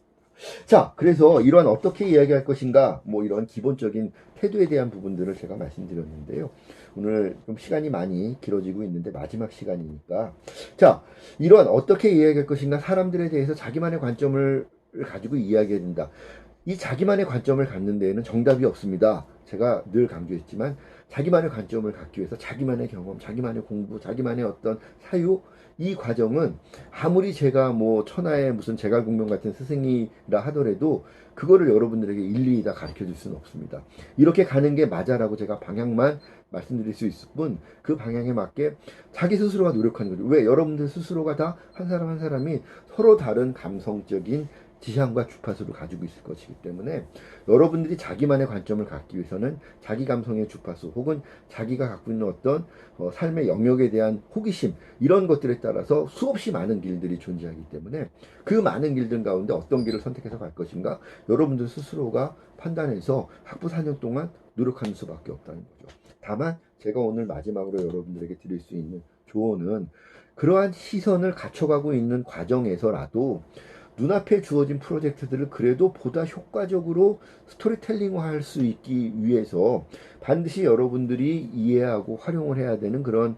자, 그래서 이러한 어떻게 이야기할 것인가, 뭐 이런 기본적인 태도에 대한 부분들을 제가 말씀드렸는데요. 오늘 좀 시간이 많이 길어지고 있는데 마지막 시간이니까, 자, 이러한 어떻게 이야기할 것인가, 사람들에 대해서 자기만의 관점을 가지고 이야기해야 된다. 이 자기만의 관점을 갖는 데에는 정답이 없습니다. 제가 늘 강조했지만 자기만의 관점을 갖기 위해서 자기만의 경험, 자기만의 공부, 자기만의 어떤 사유, 이 과정은 아무리 제가 뭐 천하의 무슨 제갈공명 같은 스승이라 하더라도 그거를 여러분들에게 일일이 다 가르쳐 줄 수는 없습니다. 이렇게 가는 게 맞아라고 제가 방향만 말씀드릴 수 있을 뿐 그 방향에 맞게 자기 스스로가 노력하는 거죠. 왜? 여러분들 스스로가 다 한 사람 한 사람이 서로 다른 감성적인 지향과 주파수를 가지고 있을 것이기 때문에 여러분들이 자기만의 관점을 갖기 위해서는 자기 감성의 주파수 혹은 자기가 갖고 있는 어떤 삶의 영역에 대한 호기심 이런 것들에 따라서 수없이 많은 길들이 존재하기 때문에 그 많은 길들 가운데 어떤 길을 선택해서 갈 것인가 여러분들 스스로가 판단해서 학부 4년 동안 노력하는 수밖에 없다는 거죠. 다만 제가 오늘 마지막으로 여러분들에게 드릴 수 있는 조언은 그러한 시선을 갖춰가고 있는 과정에서라도 눈앞에 주어진 프로젝트들을 그래도 보다 효과적으로 스토리텔링화할 수 있기 위해서 반드시 여러분들이 이해하고 활용을 해야 되는 그런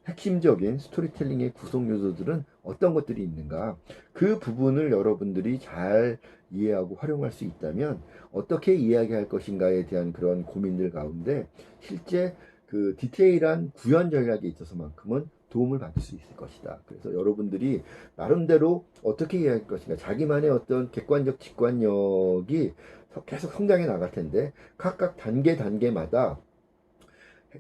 핵심적인 스토리텔링의 구성 요소들은 어떤 것들이 있는가, 그 부분을 여러분들이 잘 이해하고 활용할 수 있다면 어떻게 이야기할 것인가에 대한 그런 고민들 가운데 실제 그 디테일한 구현 전략에 있어서만큼은 도움을 받을 수 있을 것이다. 그래서 여러분들이 나름대로 어떻게 이해할 것인가, 자기만의 어떤 객관적 직관력이 계속 성장해 나갈 텐데 각각 단계마다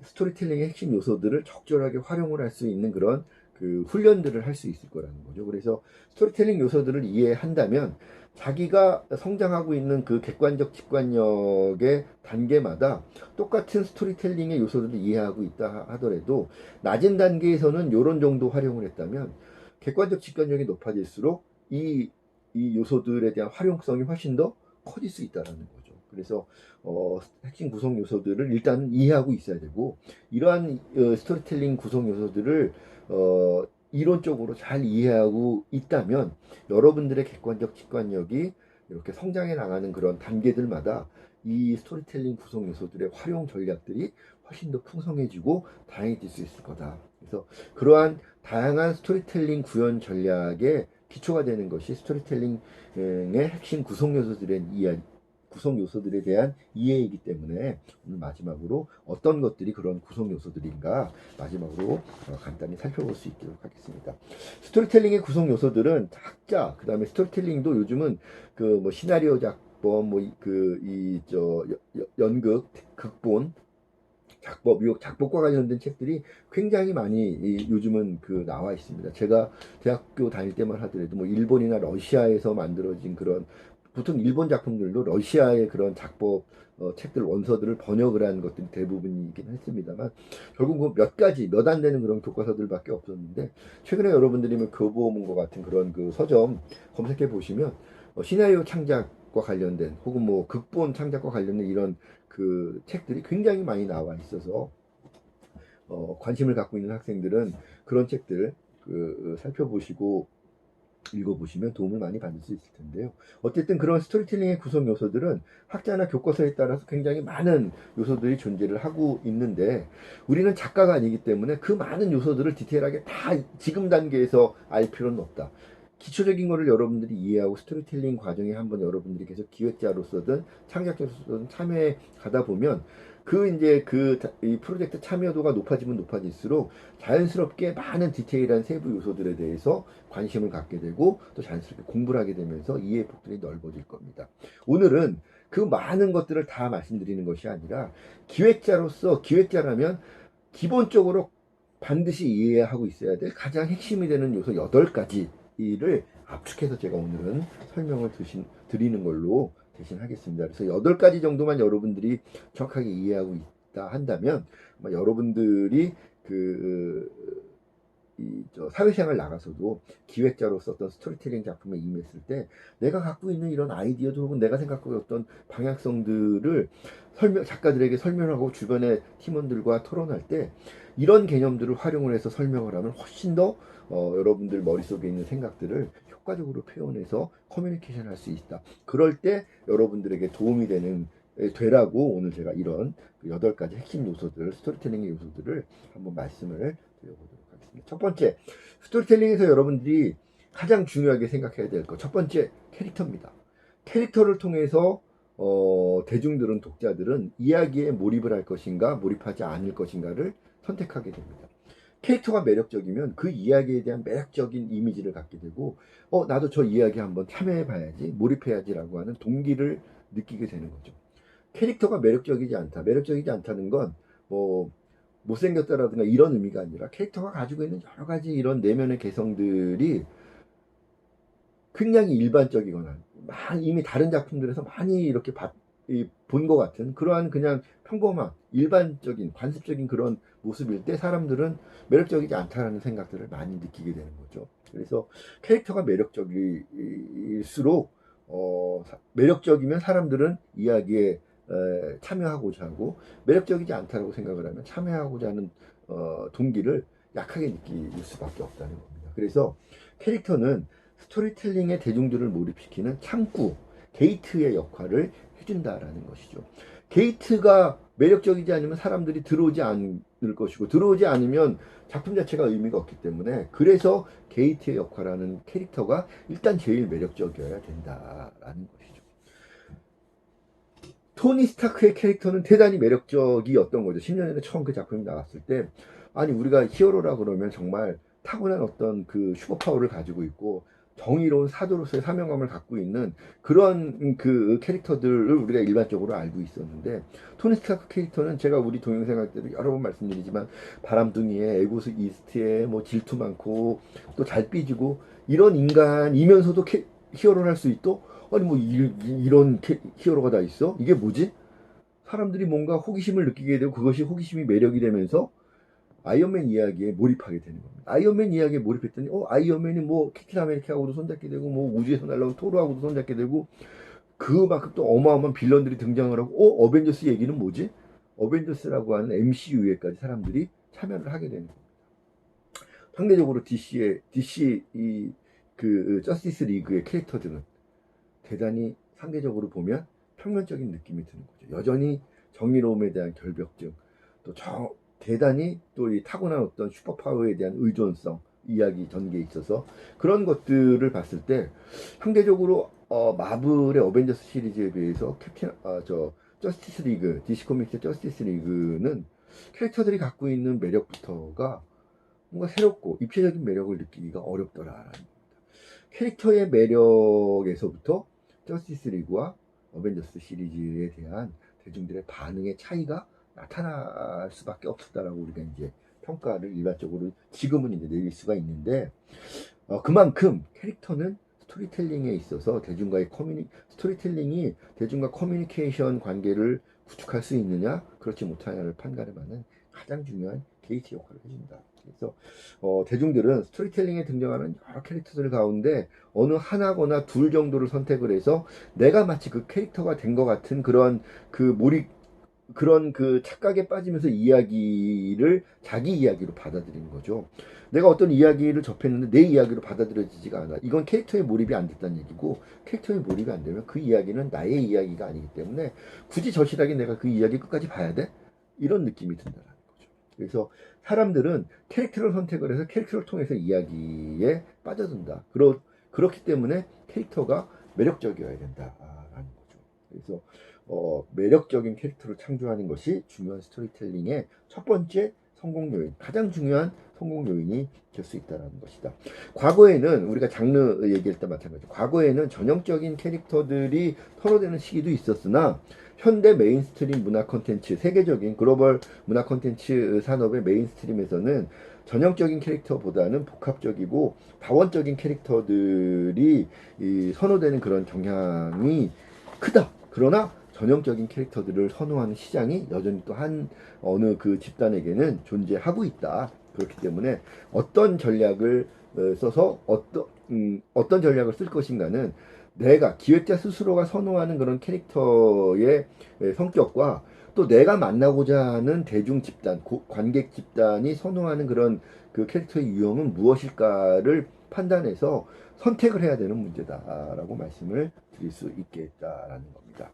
스토리텔링의 핵심 요소들을 적절하게 활용을 할 수 있는 그런 그 훈련들을 할 수 있을 거라는 거죠. 그래서 스토리텔링 요소들을 이해한다면 자기가 성장하고 있는 그 객관적 직관력의 단계마다 똑같은 스토리텔링의 요소들을 이해하고 있다 하더라도 낮은 단계에서는 이런 정도 활용을 했다면 객관적 직관력이 높아질수록 이 요소들에 대한 활용성이 훨씬 더 커질 수 있다는 거죠. 그래서 핵심 구성 요소들을 일단 이해하고 있어야 되고, 이러한 스토리텔링 구성 요소들을 이론적으로 잘 이해하고 있다면 여러분들의 객관적 직관력이 이렇게 성장해 나가는 그런 단계들마다 이 스토리텔링 구성 요소들의 활용 전략들이 훨씬 더 풍성해지고 다양해질 수 있을 거다. 그래서 그러한 다양한 스토리텔링 구현 전략의 기초가 되는 것이 스토리텔링의 핵심 구성 요소들에 대한 이해이기 때문에 오늘 마지막으로 어떤 것들이 그런 구성 요소들인가 마지막으로 간단히 살펴볼 수 있도록 하겠습니다. 스토리텔링의 구성 요소들은 학자, 그 다음에 스토리텔링도 요즘은 그 뭐 시나리오 작법, 연극, 극본, 작법, 요 작법과 관련된 책들이 굉장히 많이 요즘은 그 나와 있습니다. 제가 대학교 다닐 때만 하더라도 뭐 일본이나 러시아에서 만들어진 그런, 보통 일본 작품들도 러시아의 그런 작법 책들 원서들을 번역을 한 것들이 대부분이긴 했습니다만 결국 몇 안 되는 그런 교과서들밖에 없었는데, 최근에 여러분들이 뭐 교보문고 같은 그런 그 서점 검색해 보시면 시나리오 창작과 관련된 혹은 뭐 극본 창작과 관련된 이런 그 책들이 굉장히 많이 나와 있어서 관심을 갖고 있는 학생들은 그런 책들 살펴보시고 읽어보시면 도움을 많이 받을 수 있을 텐데요. 어쨌든 그런 스토리텔링의 구성 요소들은 학자나 교과서에 따라서 굉장히 많은 요소들이 존재를 하고 있는데 우리는 작가가 아니기 때문에 그 많은 요소들을 디테일하게 다 지금 단계에서 알 필요는 없다. 기초적인 거를 여러분들이 이해하고 스토리텔링 과정에 한번 여러분들이 계속 기획자로서든 창작자로서든 참여해 가다 보면 이 프로젝트 참여도가 높아지면 높아질수록 자연스럽게 많은 디테일한 세부 요소들에 대해서 관심을 갖게 되고 또 자연스럽게 공부를 하게 되면서 이해 폭들이 넓어질 겁니다. 오늘은 그 많은 것들을 다 말씀드리는 것이 아니라 기획자라면 기본적으로 반드시 이해하고 있어야 될 가장 핵심이 되는 요소 8가지를 압축해서 제가 오늘은 설명을 드리는 걸로 대신하겠습니다. 그래서 8가지 정도만 여러분들이 정확하게 이해하고 있다 한다면 여러분들이 사회생활 나가서도 기획자로서 어떤 스토리텔링 작품에 임했을 때 내가 갖고 있는 이런 아이디어도 혹은 내가 생각하고 어떤 방향성들을 작가들에게 설명하고 주변의 팀원들과 토론할 때 이런 개념들을 활용을 해서 설명을 하면 훨씬 더 여러분들 머릿속에 있는 생각들을 효과적으로 표현해서 커뮤니케이션 할 수 있다. 그럴 때 여러분들에게 도움이 되라고 오늘 제가 이런 8가지 핵심 요소들, 스토리텔링의 요소들을 한번 말씀을 드려보도록 하겠습니다. 첫 번째, 스토리텔링에서 여러분들이 가장 중요하게 생각해야 될 것, 첫 번째 캐릭터입니다. 캐릭터를 통해서 대중들은, 독자들은 이야기에 몰입을 할 것인가 몰입하지 않을 것인가를 선택하게 됩니다. 캐릭터가 매력적이면 그 이야기에 대한 매력적인 이미지를 갖게 되고 나도 저 이야기 한번 참여해 봐야지, 몰입해야지 라고 하는 동기를 느끼게 되는 거죠. 캐릭터가 매력적이지 않다는 건 뭐 못생겼다라든가 이런 의미가 아니라 캐릭터가 가지고 있는 여러 가지 이런 내면의 개성들이 굉장히 일반적이거나 이미 다른 작품들에서 많이 이렇게 본 것 같은 그러한 그냥 평범한 일반적인 관습적인 그런 모습일 때 사람들은 매력적이지 않다라는 생각들을 많이 느끼게 되는 거죠. 그래서 캐릭터가 매력적일수록 매력적이면 사람들은 이야기에 참여하고자 하고, 매력적이지 않다고 생각을 하면 참여하고자 하는 동기를 약하게 느낄 수밖에 없다는 겁니다. 그래서 캐릭터는 스토리텔링의 대중들을 몰입시키는 창구, 게이트의 역할을 해준다라는 것이죠. 게이트가 매력적이지 않으면 사람들이 들어오지 않을 것이고, 들어오지 않으면 작품 자체가 의미가 없기 때문에, 그래서 게이트의 역할하는 캐릭터가 일단 제일 매력적이어야 된다라는 것이죠. 토니 스타크의 캐릭터는 대단히 매력적이었던 거죠. 10년 전에 처음 그 작품이 나왔을 때, 아니 우리가 히어로라 그러면 정말 타고난 어떤 그 슈퍼파워를 가지고 있고 정의로운 사도로서의 사명감을 갖고 있는 그런 그 캐릭터들을 우리가 일반적으로 알고 있었는데, 토니 스타크 캐릭터는 제가 우리 동영상 때도 여러 번 말씀드리지만 바람둥이에 에고스 이스트에 뭐 질투 많고 또 잘 삐지고 이런 인간이면서도 히어로를 할 수 있도, 아니 뭐 이런 히어로가 다 있어? 이게 뭐지? 사람들이 뭔가 호기심을 느끼게 되고 그것이 호기심이 매력이 되면서 아이언맨 이야기에 몰입하게 되는 겁니다. 아이언맨 이야기에 몰입했더니 아이언맨이 뭐 캡틴 아메리카하고도 손잡게 되고 뭐 우주에서 날아온 토르하고도 손잡게 되고 그만큼 또 어마어마한 빌런들이 등장을 하고 어벤져스 얘기는 뭐지? 어벤져스라고 하는 MCU에까지 사람들이 참여를 하게 되는 겁니다. 상대적으로 DC 그 저스티스 리그의 캐릭터들은 대단히 상대적으로 보면 평면적인 느낌이 드는 거죠. 여전히 정의로움에 대한 결벽증, 또 대단히 또 이 타고난 어떤 슈퍼파워에 대한 의존성, 이야기 전개에 있어서 그런 것들을 봤을 때 상대적으로 마블의 어벤져스 시리즈에 비해서 저스티스 리그, DC 코믹스의 저스티스 리그는 캐릭터들이 갖고 있는 매력부터가 뭔가 새롭고 입체적인 매력을 느끼기가 어렵더라라는 겁니다. 캐릭터의 매력에서부터 저스티스 리그와 어벤져스 시리즈에 대한 대중들의 반응의 차이가 나타날 수밖에 없었다라고 우리가 이제 평가를 일반적으로 지금은 이제 내릴 수가 있는데, 그만큼 캐릭터는 스토리텔링에 있어서 스토리텔링이 대중과 커뮤니케이션 관계를 구축할 수 있느냐 그렇지 못하냐를 판가름하는 가장 중요한 게이트 역할을 해준다. 그래서 대중들은 스토리텔링에 등장하는 여러 캐릭터들 가운데 어느 하나거나 둘 정도를 선택을 해서 내가 마치 그 캐릭터가 된 것 같은 그런 그 착각에 빠지면서 이야기를 자기 이야기로 받아들이는 거죠. 내가 어떤 이야기를 접했는데 내 이야기로 받아들여지지가 않아. 이건 캐릭터에 몰입이 안 됐다는 얘기고, 캐릭터에 몰입이 안 되면 그 이야기는 나의 이야기가 아니기 때문에 굳이 절실하게 내가 그 이야기 끝까지 봐야 돼? 이런 느낌이 든다는 거죠. 그래서 사람들은 캐릭터를 선택을 해서 캐릭터를 통해서 이야기에 빠져든다. 그렇기 때문에 캐릭터가 매력적이어야 된다라는 거죠. 그래서 매력적인 캐릭터를 창조하는 것이 중요한 스토리텔링의 첫 번째 성공 요인, 가장 중요한 성공 요인이 될 수 있다는 것이다. 과거에는 우리가 장르 얘기할 때 마찬가지로 과거에는 전형적인 캐릭터들이 선호되는 시기도 있었으나 현대 메인스트림 문화 콘텐츠, 세계적인 글로벌 문화 콘텐츠 산업의 메인스트림에서는 전형적인 캐릭터보다는 복합적이고 다원적인 캐릭터들이 선호되는 그런 경향이 크다. 그러나 전형적인 캐릭터들을 선호하는 시장이 여전히 또 어느 그 집단에게는 존재하고 있다. 그렇기 때문에 어떤 전략을 써서 어떤 전략을 쓸 것인가는 내가 기획자 스스로가 선호하는 그런 캐릭터의 성격과 또 내가 만나고자 하는 대중 집단, 관객 집단이 선호하는 그런 그 캐릭터의 유형은 무엇일까를 판단해서 선택을 해야 되는 문제다라고 말씀을 드릴 수 있겠다라는 겁니다.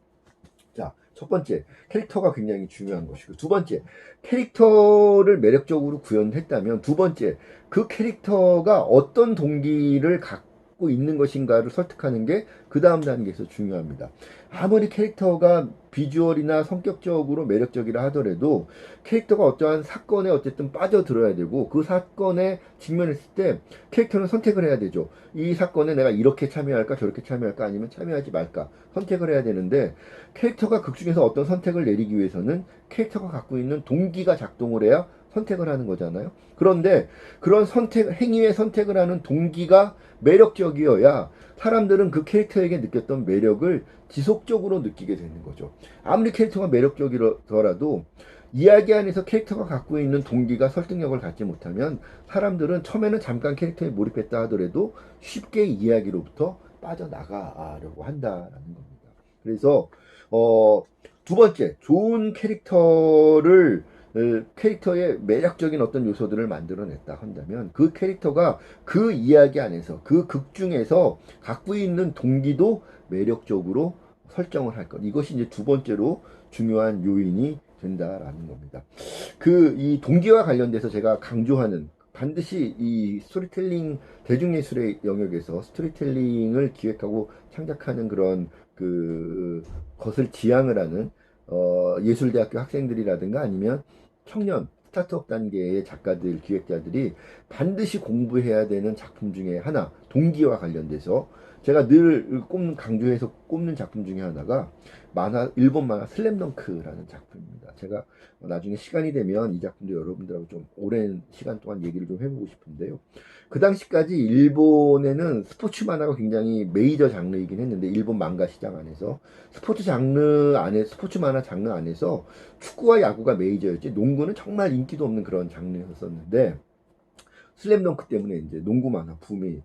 자, 첫 번째, 캐릭터가 굉장히 중요한 것이고, 두 번째, 캐릭터를 매력적으로 구현했다면, 두 번째, 그 캐릭터가 어떤 동기를 갖고 있는 것인가를 설득하는 게 그 다음 단계에서 중요합니다. 아무리 캐릭터가 비주얼이나 성격적으로 매력적이라 하더라도 캐릭터가 어떠한 사건에 어쨌든 빠져들어야 되고, 그 사건에 직면했을 때 캐릭터는 선택을 해야 되죠. 이 사건에 내가 이렇게 참여할까 저렇게 참여할까 아니면 참여하지 말까 선택을 해야 되는데, 캐릭터가 극중에서 어떤 선택을 내리기 위해서는 캐릭터가 갖고 있는 동기가 작동을 해야 선택을 하는 거잖아요. 그런데 그런 행위의 선택을 하는 동기가 매력적이어야 사람들은 그 캐릭터에게 느꼈던 매력을 지속적으로 느끼게 되는 거죠. 아무리 캐릭터가 매력적이더라도 이야기 안에서 캐릭터가 갖고 있는 동기가 설득력을 갖지 못하면 사람들은 처음에는 잠깐 캐릭터에 몰입했다 하더라도 쉽게 이야기로부터 빠져나가려고 한다라는 겁니다. 그래서 두 번째, 좋은 캐릭터의 매력적인 어떤 요소들을 만들어냈다 한다면 그 캐릭터가 그 이야기 안에서 그 극 중에서 갖고 있는 동기도 매력적으로 설정을 할 것. 이것이 이제 두 번째로 중요한 요인이 된다라는 겁니다. 이 동기와 관련돼서 제가 강조하는 반드시 이 스토리텔링 대중예술의 영역에서 스토리텔링을 기획하고 창작하는 그런 것을 지향을 하는 예술대학교 학생들이라든가 아니면 청년 스타트업 단계의 작가들 기획자들이 반드시 공부해야 되는 작품 중에 하나, 동기와 관련돼서 제가 늘 강조해서 꼽는 작품 중에 하나가 일본 만화 슬램덩크라는 작품입니다. 제가 나중에 시간이 되면 이 작품도 여러분들하고 좀 오랜 시간 동안 얘기를 좀 해보고 싶은데요. 그 당시까지 일본에는 스포츠 만화가 굉장히 메이저 장르이긴 했는데, 일본 망가 시장 안에서 스포츠 만화 장르 안에서 축구와 야구가 메이저였지 농구는 정말 인기도 없는 그런 장르였었는데, 슬램덩크 때문에 이제 농구 만화 붐이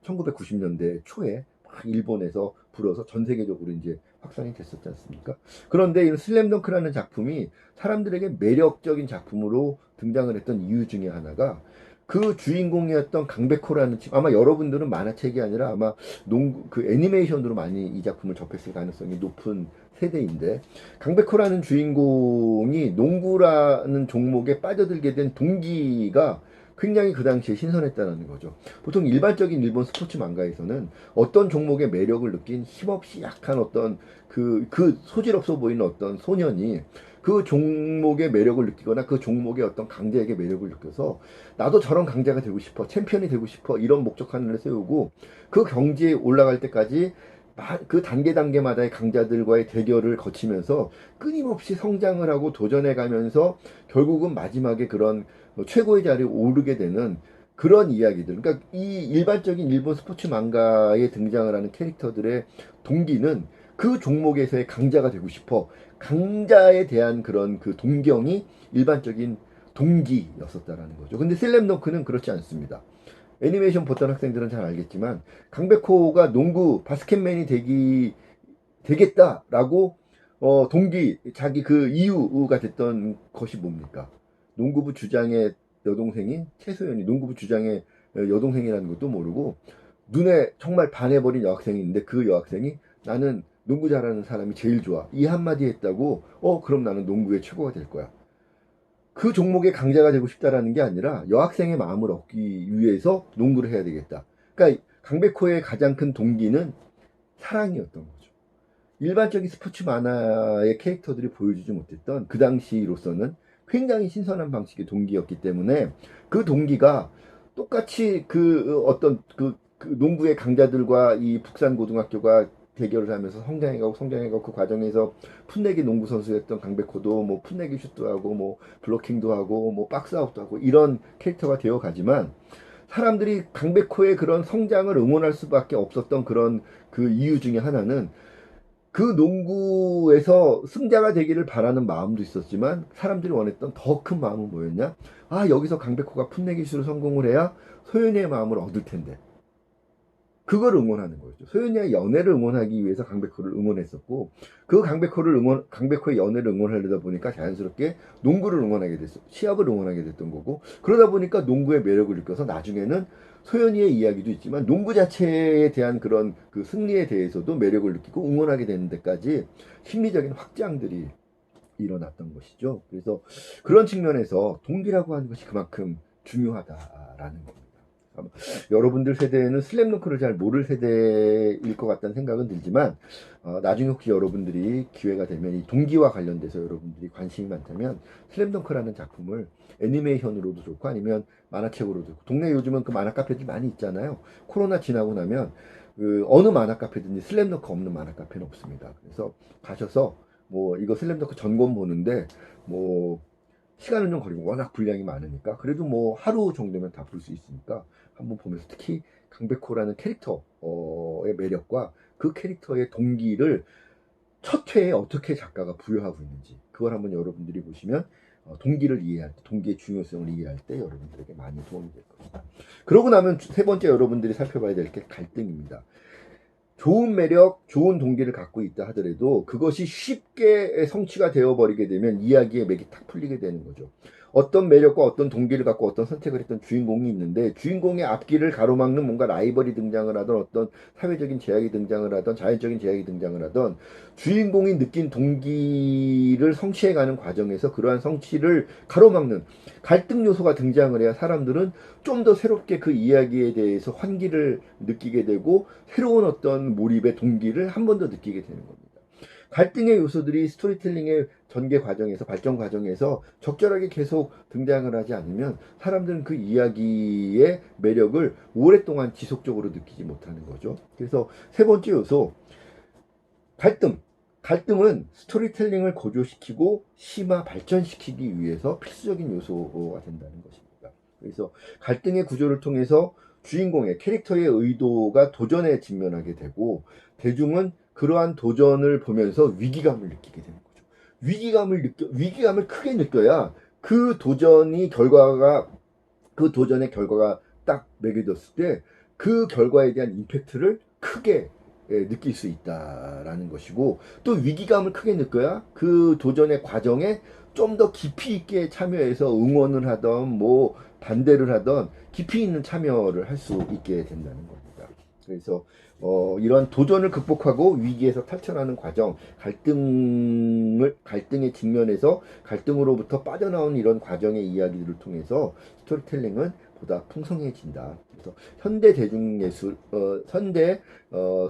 1990년대 초에 막 일본에서 불어서 전 세계적으로 이제 확산이 됐었지 않습니까? 그런데 이 슬램덩크라는 작품이 사람들에게 매력적인 작품으로 등장을 했던 이유 중에 하나가 그 주인공이었던 강백호라는 친구, 아마 여러분들은 만화책이 아니라 아마 애니메이션으로 많이 이 작품을 접했을 가능성이 높은 세대인데, 강백호라는 주인공이 농구라는 종목에 빠져들게 된 동기가 굉장히 그 당시에 신선했다는 거죠. 보통 일반적인 일본 스포츠 망가에서는 어떤 종목의 매력을 느낀 힘없이 약한 어떤 소질 없어 보이는 어떤 소년이 그 종목의 매력을 느끼거나 그 종목의 어떤 강자에게 매력을 느껴서 나도 저런 강자가 되고 싶어, 챔피언이 되고 싶어, 이런 목적 하나를 세우고 그 경지에 올라갈 때까지 그 단계마다의 강자들과의 대결을 거치면서 끊임없이 성장을 하고 도전해 가면서 결국은 마지막에 그런 최고의 자리에 오르게 되는 그런 이야기들. 그러니까 이 일반적인 일본 스포츠 망가에 등장을 하는 캐릭터들의 동기는 그 종목에서의 강자가 되고 싶어, 강자에 대한 그런 동경이 일반적인 동기였었다라는 거죠. 근데 슬램덩크는 그렇지 않습니다. 애니메이션 보던 학생들은 잘 알겠지만 강백호가 농구 바스켓맨이 되겠다라고 자기 이유가 됐던 것이 뭡니까? 농구부 주장의 여동생인 최소연이 농구부 주장의 여동생이라는 것도 모르고 눈에 정말 반해버린 여학생이 있는데, 그 여학생이 나는 농구 잘하는 사람이 제일 좋아, 이 한마디 했다고 그럼 나는 농구의 최고가 될 거야. 그 종목의 강자가 되고 싶다라는 게 아니라 여학생의 마음을 얻기 위해서 농구를 해야 되겠다. 그러니까 강백호의 가장 큰 동기는 사랑이었던 거죠. 일반적인 스포츠 만화의 캐릭터들이 보여주지 못했던 그 당시로서는 굉장히 신선한 방식의 동기였기 때문에, 그 동기가 똑같이 농구의 강자들과 이 북산고등학교가 대결을 하면서 성장해가고 그 과정에서 풋내기 농구 선수였던 강백호도 뭐 풋내기 슛도 하고 뭐 블로킹도 하고 뭐 박스아웃도 하고 이런 캐릭터가 되어가지만, 사람들이 강백호의 그런 성장을 응원할 수밖에 없었던 그런 이유 중에 하나는 그 농구에서 승자가 되기를 바라는 마음도 있었지만, 사람들이 원했던 더 큰 마음은 뭐였냐? 여기서 강백호가 풋내기 슛을 성공을 해야 소연이의 마음을 얻을 텐데, 그걸 응원하는 거죠. 소연이의 연애를 응원하기 위해서 강백호를 응원했었고, 강백호의 연애를 응원하려다 보니까 자연스럽게 농구를 응원하게 됐어. 시합을 응원하게 됐던 거고, 그러다 보니까 농구의 매력을 느껴서 나중에는 소연이의 이야기도 있지만 농구 자체에 대한 그런 승리에 대해서도 매력을 느끼고 응원하게 되는 데까지 심리적인 확장들이 일어났던 것이죠. 그래서 그런 측면에서 동기라고 하는 것이 그만큼 중요하다라는 겁니다. 여러분들 세대에는 슬램덩크를 잘 모를 세대일 것 같다는 생각은 들지만, 나중에 혹시 여러분들이 기회가 되면 이 동기와 관련돼서 여러분들이 관심이 많다면 슬램덩크라는 작품을 애니메이션으로도 좋고 아니면 만화책으로도 좋고, 동네 요즘은 만화 카페들 많이 있잖아요. 코로나 지나고 나면 어느 만화 카페든지 슬램덩크 없는 만화 카페는 없습니다. 그래서 가셔서 이거 슬램덩크 전권 보는데 시간은 좀 걸리고 워낙 분량이 많으니까 그래도 하루 정도면 다 볼 수 있으니까 한번 보면서, 특히 강백호라는 캐릭터의 매력과 그 캐릭터의 동기를 첫 회에 어떻게 작가가 부여하고 있는지, 그걸 한번 여러분들이 보시면 동기를 이해할 때, 동기의 중요성을 이해할 때 여러분들에게 많이 도움이 될 것이다. 그러고 나면 세 번째 여러분들이 살펴봐야 될 게 갈등입니다. 좋은 매력, 좋은 동기를 갖고 있다 하더라도 그것이 쉽게 성취가 되어버리게 되면 이야기의 맥이 탁 풀리게 되는 거죠. 어떤 매력과 어떤 동기를 갖고 어떤 선택을 했던 주인공이 있는데 주인공의 앞길을 가로막는 뭔가 라이벌이 등장을 하던 어떤 사회적인 제약이 등장을 하던 자연적인 제약이 등장을 하던 주인공이 느낀 동기를 성취해가는 과정에서 그러한 성취를 가로막는 갈등 요소가 등장을 해야 사람들은 좀 더 새롭게 그 이야기에 대해서 환기를 느끼게 되고 새로운 어떤 몰입의 동기를 한 번 더 느끼게 되는 겁니다. 갈등의 요소들이 스토리텔링의 전개 과정에서 발전 과정에서 적절하게 계속 등장을 하지 않으면 사람들은 그 이야기의 매력을 오랫동안 지속적으로 느끼지 못하는 거죠. 그래서 세 번째 요소 갈등. 갈등은 스토리텔링을 고조시키고 심화 발전시키기 위해서 필수적인 요소가 된다는 것입니다. 그래서 갈등의 구조를 통해서 주인공의 캐릭터의 의도가 도전에 직면하게 되고 대중은 그러한 도전을 보면서 위기감을 느끼게 되는 거죠. 위기감을 크게 느껴야 그 도전의 결과가 딱 매겨졌을 때 그 결과에 대한 임팩트를 크게 느낄 수 있다라는 것이고 또 위기감을 크게 느껴야 그 도전의 과정에 좀 더 깊이 있게 참여해서 응원을 하던 뭐 반대를 하던 깊이 있는 참여를 할 수 있게 된다는 겁니다. 그래서 이러한 도전을 극복하고 위기에서 탈출하는 과정, 갈등의 직면에서 갈등으로부터 빠져나온 이런 과정의 이야기들을 통해서 스토리텔링은 보다 풍성해진다. 그래서 현대 대중예술, 현대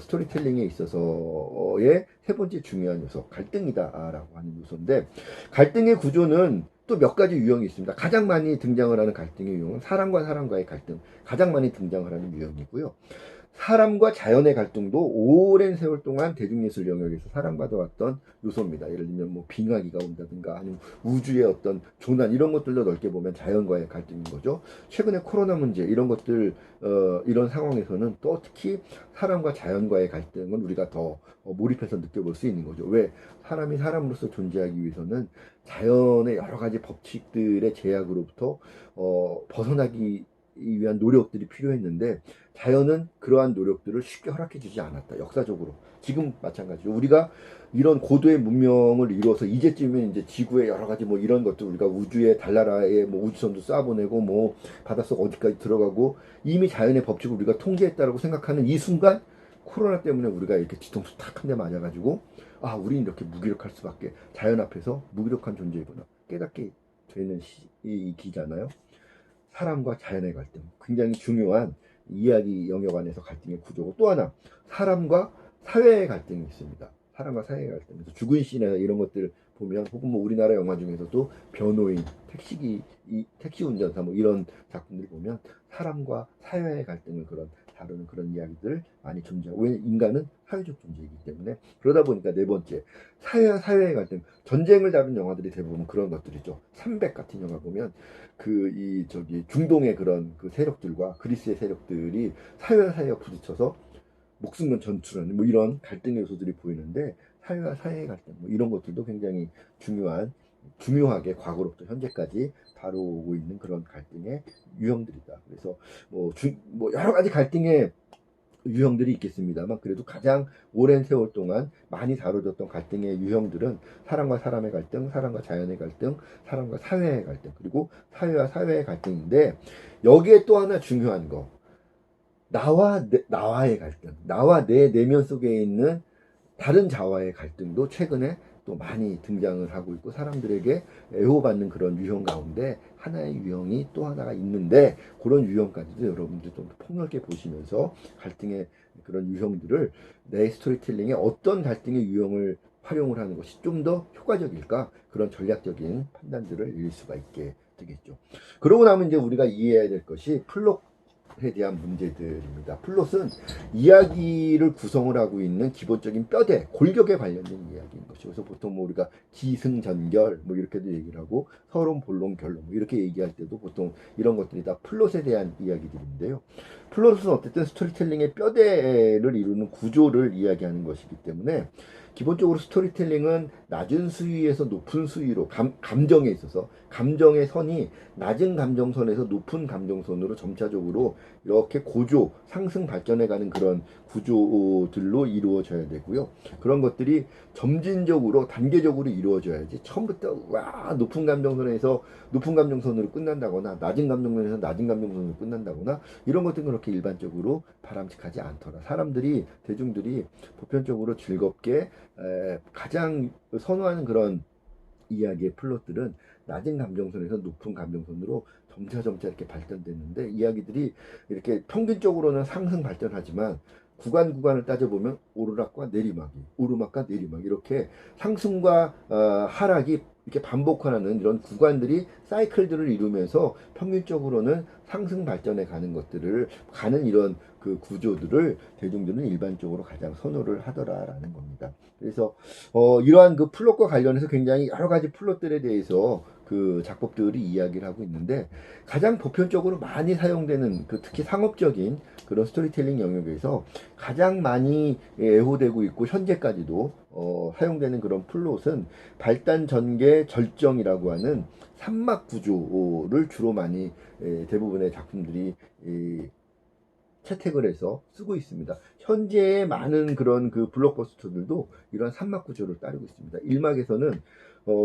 스토리텔링에 있어서의 세 번째 중요한 요소, 갈등이다라고 하는 요소인데, 갈등의 구조는 또 몇 가지 유형이 있습니다. 가장 많이 등장을 하는 갈등의 유형은 사람과 사람과의 갈등, 가장 많이 등장을 하는 유형이고요. 사람과 자연의 갈등도 오랜 세월 동안 대중예술 영역에서 사랑받아왔던 요소입니다. 예를 들면 뭐 빙하기가 온다든가 아니면 우주의 어떤 조난 이런 것들도 넓게 보면 자연과의 갈등인 거죠. 최근에 코로나 문제 이런 것들 이런 상황에서는 또 특히 사람과 자연과의 갈등은 우리가 더 몰입해서 느껴볼 수 있는 거죠. 왜? 사람이 사람으로서 존재하기 위해서는 자연의 여러 가지 법칙들의 제약으로부터 벗어나기 위한 노력들이 필요했는데 자연은 그러한 노력들을 쉽게 허락해 주지 않았다. 역사적으로. 지금 마찬가지로 우리가 이런 고도의 문명을 이루어서 이제쯤이면 이제 지구의 여러 가지 뭐 이런 것들 우리가 우주에 달나라에 뭐 우주선도 쏴보내고 뭐 바닷속 어디까지 들어가고 이미 자연의 법칙을 우리가 통제했다라고 생각하는 이 순간 코로나 때문에 우리가 이렇게 뒤통수 탁 한 대 맞아가지고 아 우리는 이렇게 무기력할 수밖에 자연 앞에서 무기력한 존재이구나 깨닫게 되는 시기잖아요. 사람과 자연의 갈등 굉장히 중요한 이야기 영역 안에서 갈등의 구조고 또 하나 사람과 사회의 갈등이 있습니다. 사람과 사회의 갈등. 그래서 죽은 신이나 이런 것들 보면 혹은 뭐 우리나라 영화 중에서도 변호인, 택시 운전사 뭐 이런 작품들 보면 사람과 사회의 갈등을 다루는 그런 이야기들 많이 존재하고 왜 인간은 사회적 존재이기 때문에 그러다 보니까 네 번째 사회와 사회의 갈등 전쟁을 다룬 영화들이 대부분 그런 것들이죠. 300 같은 영화 보면 중동의 그런 그 세력들과 그리스의 세력들이 사회와 사회가 부딪혀서 목숨 건 전투라는 뭐 이런 갈등의 요소들이 보이는데 사회와 사회의 갈등 뭐 이런 것들도 굉장히 중요하게 과거로부터 현재까지 다루고 있는 그런 갈등의 유형들이다. 그래서 뭐 여러 가지 갈등의 유형들이 있겠습니다만 그래도 가장 오랜 세월 동안 많이 다뤄졌던 갈등의 유형들은 사람과 사람의 갈등, 사람과 자연의 갈등, 사람과 사회의 갈등, 그리고 사회와 사회의 갈등인데 여기에 또 하나 중요한 거 나와의 갈등, 나와 내 내면 속에 있는 다른 자와의 갈등도 최근에 또 많이 등장을 하고 있고 사람들에게 애호받는 그런 유형 가운데 하나의 유형이 또 하나가 있는데 그런 유형까지도 여러분들 좀 폭넓게 보시면서 갈등의 그런 유형들을 내 스토리텔링에 어떤 갈등의 유형을 활용을 하는 것이 좀 더 효과적일까 그런 전략적인 판단들을 내릴 수가 있게 되겠죠. 그러고 나면 이제 우리가 이해해야 될 것이 플롯에 대한 문제들입니다. 플롯은 이야기를 구성을 하고 있는 기본적인 뼈대, 골격에 관련된 이야기인 것이죠. 그래서 보통 뭐 우리가 기승전결 뭐 이렇게도 얘기를 하고 서론, 본론, 결론 뭐 이렇게 얘기할 때도 보통 이런 것들이 다 플롯에 대한 이야기들인데요. 플롯은 어쨌든 스토리텔링의 뼈대를 이루는 구조를 이야기하는 것이기 때문에 기본적으로 스토리텔링은 낮은 수위에서 높은 수위로 감정에 있어서 감정의 선이 낮은 감정선에서 높은 감정선으로 점차적으로 이렇게 고조 상승 발전해가는 그런 구조들로 이루어져야 되고요. 그런 것들이 점진적으로 단계적으로 이루어져야지 처음부터 와 높은 감정선에서 높은 감정선으로 끝난다거나 낮은 감정선에서 낮은 감정선으로 끝난다거나 이런 것들은 그렇게 일반적으로 바람직하지 않더라. 사람들이 대중들이 보편적으로 즐겁게 가장 선호하는 그런 이야기의 플롯들은 낮은 감정선에서 높은 감정선으로 점차 이렇게 발전됐는데 이야기들이 이렇게 평균적으로는 상승 발전하지만 구간을 따져보면 오르락과 내리막이 오르막과 내리막 이렇게 상승과 하락이 이렇게 반복하는 이런 구간들이 사이클들을 이루면서 평균적으로는 상승 발전해 가는 것들을 가는 이런 그 구조들을 대중들은 일반적으로 가장 선호를 하더라라는 겁니다. 그래서 이러한 그 플롯과 관련해서 굉장히 여러 가지 플롯들에 대해서 그 작법들이 이야기를 하고 있는데 가장 보편적으로 많이 사용되는 그 특히 상업적인 그런 스토리텔링 영역에서 가장 많이 애호되고 있고 현재까지도 사용되는 그런 플롯은 발단 전개 절정이라고 하는 삼막 구조를 주로 많이 대부분의 작품들이 채택을 해서 쓰고 있습니다. 현재의 많은 그런 그 블록버스터들도 이런 삼막 구조를 따르고 있습니다. 1막에서는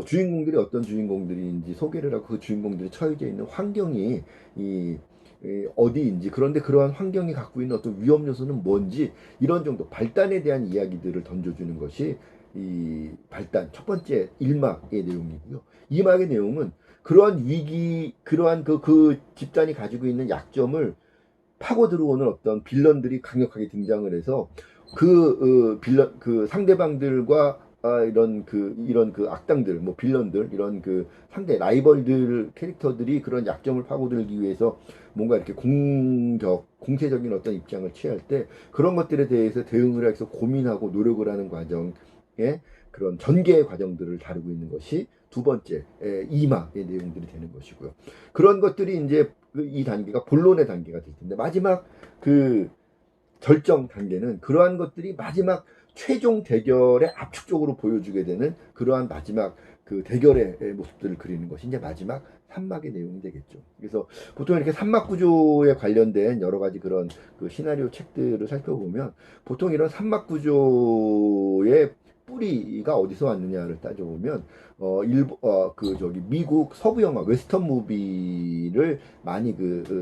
주인공들이 어떤 주인공들인지 소개를 하고 그 주인공들이 처해져 있는 환경이 어디인지 그런데 그러한 환경이 갖고 있는 어떤 위험 요소는 뭔지 이런 정도 발단에 대한 이야기들을 던져주는 것이 이 발단 첫 번째 1막의 내용이고요. 2막의 내용은 그러한 위기 그러한 그 집단이 가지고 있는 약점을 파고 들어오는 어떤 빌런들이 강력하게 등장을 해서 빌런 그 상대방들과 이런 그 악당들 뭐 빌런들 이런 그 상대 라이벌들 캐릭터들이 그런 약점을 파고들기 위해서 뭔가 이렇게 공세적인 어떤 입장을 취할 때 그런 것들에 대해서 대응을 해서 고민하고 노력을 하는 과정에 그런 전개의 과정들을 다루고 있는 것이 두 번째 이막의 내용들이 되는 것이고요. 그런 것들이 이제 이 단계가 본론의 단계가 될 텐데 마지막 그 결정 단계는 그러한 것들이 마지막 최종 대결의 압축적으로 보여주게 되는 그러한 마지막 그 대결의 모습들을 그리는 것이 이제 마지막 3막의 내용이 되겠죠. 그래서 보통 이렇게 3막 구조에 관련된 여러 가지 그런 그 시나리오 책들을 살펴보면 보통 이런 3막 구조의 뿌리가 어디서 왔느냐를 따져보면 미국 서부 영화 웨스턴 무비를 많이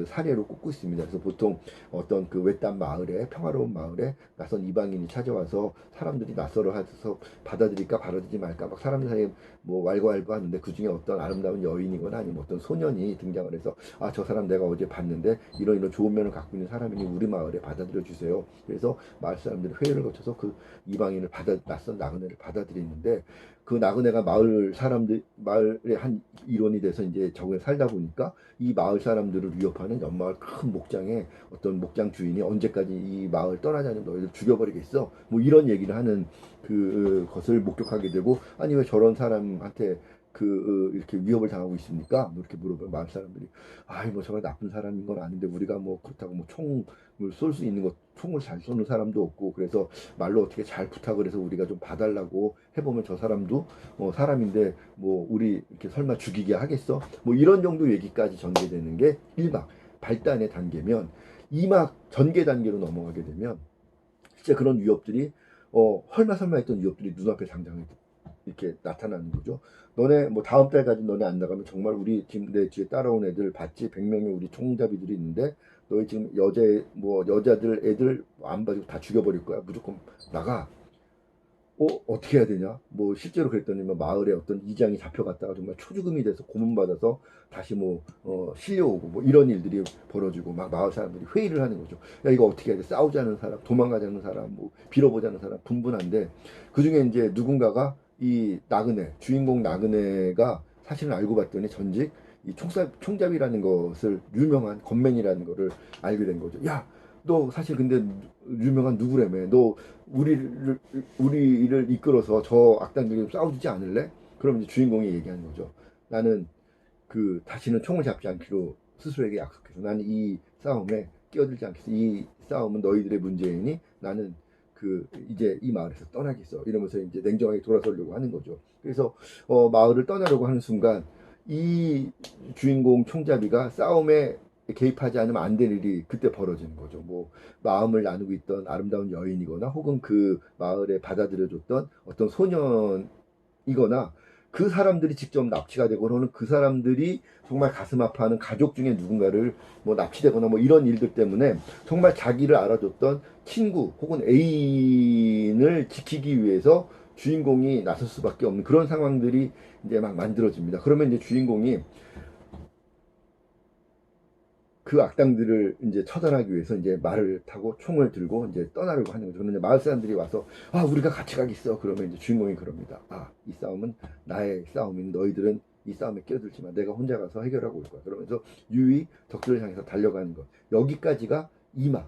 사례로 꼽고 있습니다. 그래서 보통 어떤 그 외딴 마을에 평화로운 마을에 낯선 이방인이 찾아와서 사람들이 낯설어 해서 받아들일까 받아들이지 말까 막 사람들 사이에 뭐 왈가왈부 하는데 그 중에 어떤 아름다운 여인이거나 아니면 어떤 소년이 등장을 해서 아 저 사람 내가 어제 봤는데 이런 좋은 면을 갖고 있는 사람이니 우리 마을에 받아들여 주세요. 그래서 마을 사람들이 회의를 거쳐서 그 이방인을 낯선 나그네를 받아들이는데 그 나그네가 마을의 한 일원이 돼서 이제 저기에 살다 보니까 이 마을 사람들을 위협하는 옆마을 큰 목장에 어떤 목장 주인이 언제까지 이 마을 떠나지 않으면 너희들 죽여버리겠어. 뭐 이런 얘기를 하는 것을 목격하게 되고 아니 왜 저런 사람한테 이렇게 위협을 당하고 있습니까? 뭐 이렇게 물어봐요. 마을 사람들이 아이 뭐 저가 나쁜 사람인 건 아는데 우리가 뭐 그렇다고 뭐 총을 쏠 수 있는 것 총을 잘 쏘는 사람도 없고 그래서 말로 어떻게 잘 부탁을 해서 우리가 좀 봐달라고 해보면 저 사람도 사람인데 뭐 우리 이렇게 설마 죽이게 하겠어? 뭐 이런 정도 얘기까지 전개되는 게 1막 발단의 단계면 2막 전개 단계로 넘어가게 되면 진짜 그런 위협들이 설마 했던 위협들이 눈앞에 당장에 이렇게 나타나는 거죠. 너네 뭐 다음 달까지 너네 안 나가면 정말 우리 지금 내 뒤에 따라온 애들 봤지? 100명의 우리 총잡이들이 있는데 너희 지금 여자들 애들 안 봐주고 다 죽여버릴 거야. 무조건 나가. 어떻게 해야 되냐? 뭐 실제로 그랬더니 뭐 마을에 어떤 이장이 잡혀갔다가 정말 초죽음이 돼서 고문받아서 다시 실려오고 뭐 이런 일들이 벌어지고 막 마을 사람들이 회의를 하는 거죠. 야 이거 어떻게 해야 돼? 싸우자는 사람, 도망가자는 사람, 뭐 빌어보자는 사람 분분한데 그 중에 이제 누군가가 이 나그네 주인공 나그네가 사실은 알고 봤더니 전직 이 총잡이라는 것을 유명한 건맨이라는 거를 알게 된 거죠. 야 너 사실 근데 유명한 누구라며? 너 우리를 이끌어서 저 악당들이 싸우지 않을래? 그럼 이제 주인공이 얘기하는 거죠. 나는 다시는 총을 잡지 않기로 스스로에게 약속해서 나는 이 싸움에 끼어들지 않겠어. 이 싸움은 너희들의 문제이니 나는 이제 이 마을에서 떠나겠어. 이러면서 이제 냉정하게 돌아서려고 하는 거죠. 그래서 마을을 떠나려고 하는 순간 이 주인공 총잡이가 싸움에 개입하지 않으면 안 될 일이 그때 벌어지는 거죠. 뭐 마음을 나누고 있던 아름다운 여인이거나 혹은 그 마을에 받아들여줬던 어떤 소년이거나 그 사람들이 직접 납치가 되거나 혹은 그 사람들이 정말 가슴 아파하는 가족 중에 누군가를 뭐 납치되거나 뭐 이런 일들 때문에 정말 자기를 알아줬던 친구 혹은 애인을 지키기 위해서 주인공이 나설 수밖에 없는 그런 상황들이 이제 막 만들어집니다. 그러면 이제 주인공이 그 악당들을 이제 처단하기 위해서 이제 말을 타고 총을 들고 이제 떠나려고 하는 거죠. 그런데 마을 사람들이 와서 우리가 같이 가겠어. 그러면 이제 주인공이 그럽니다. 이 싸움은 나의 싸움인 너희들은 이 싸움에 끼어들지 마. 내가 혼자 가서 해결하고 올 거야. 그러면서 유이 적들을 향해서 달려가는 것. 여기까지가 2막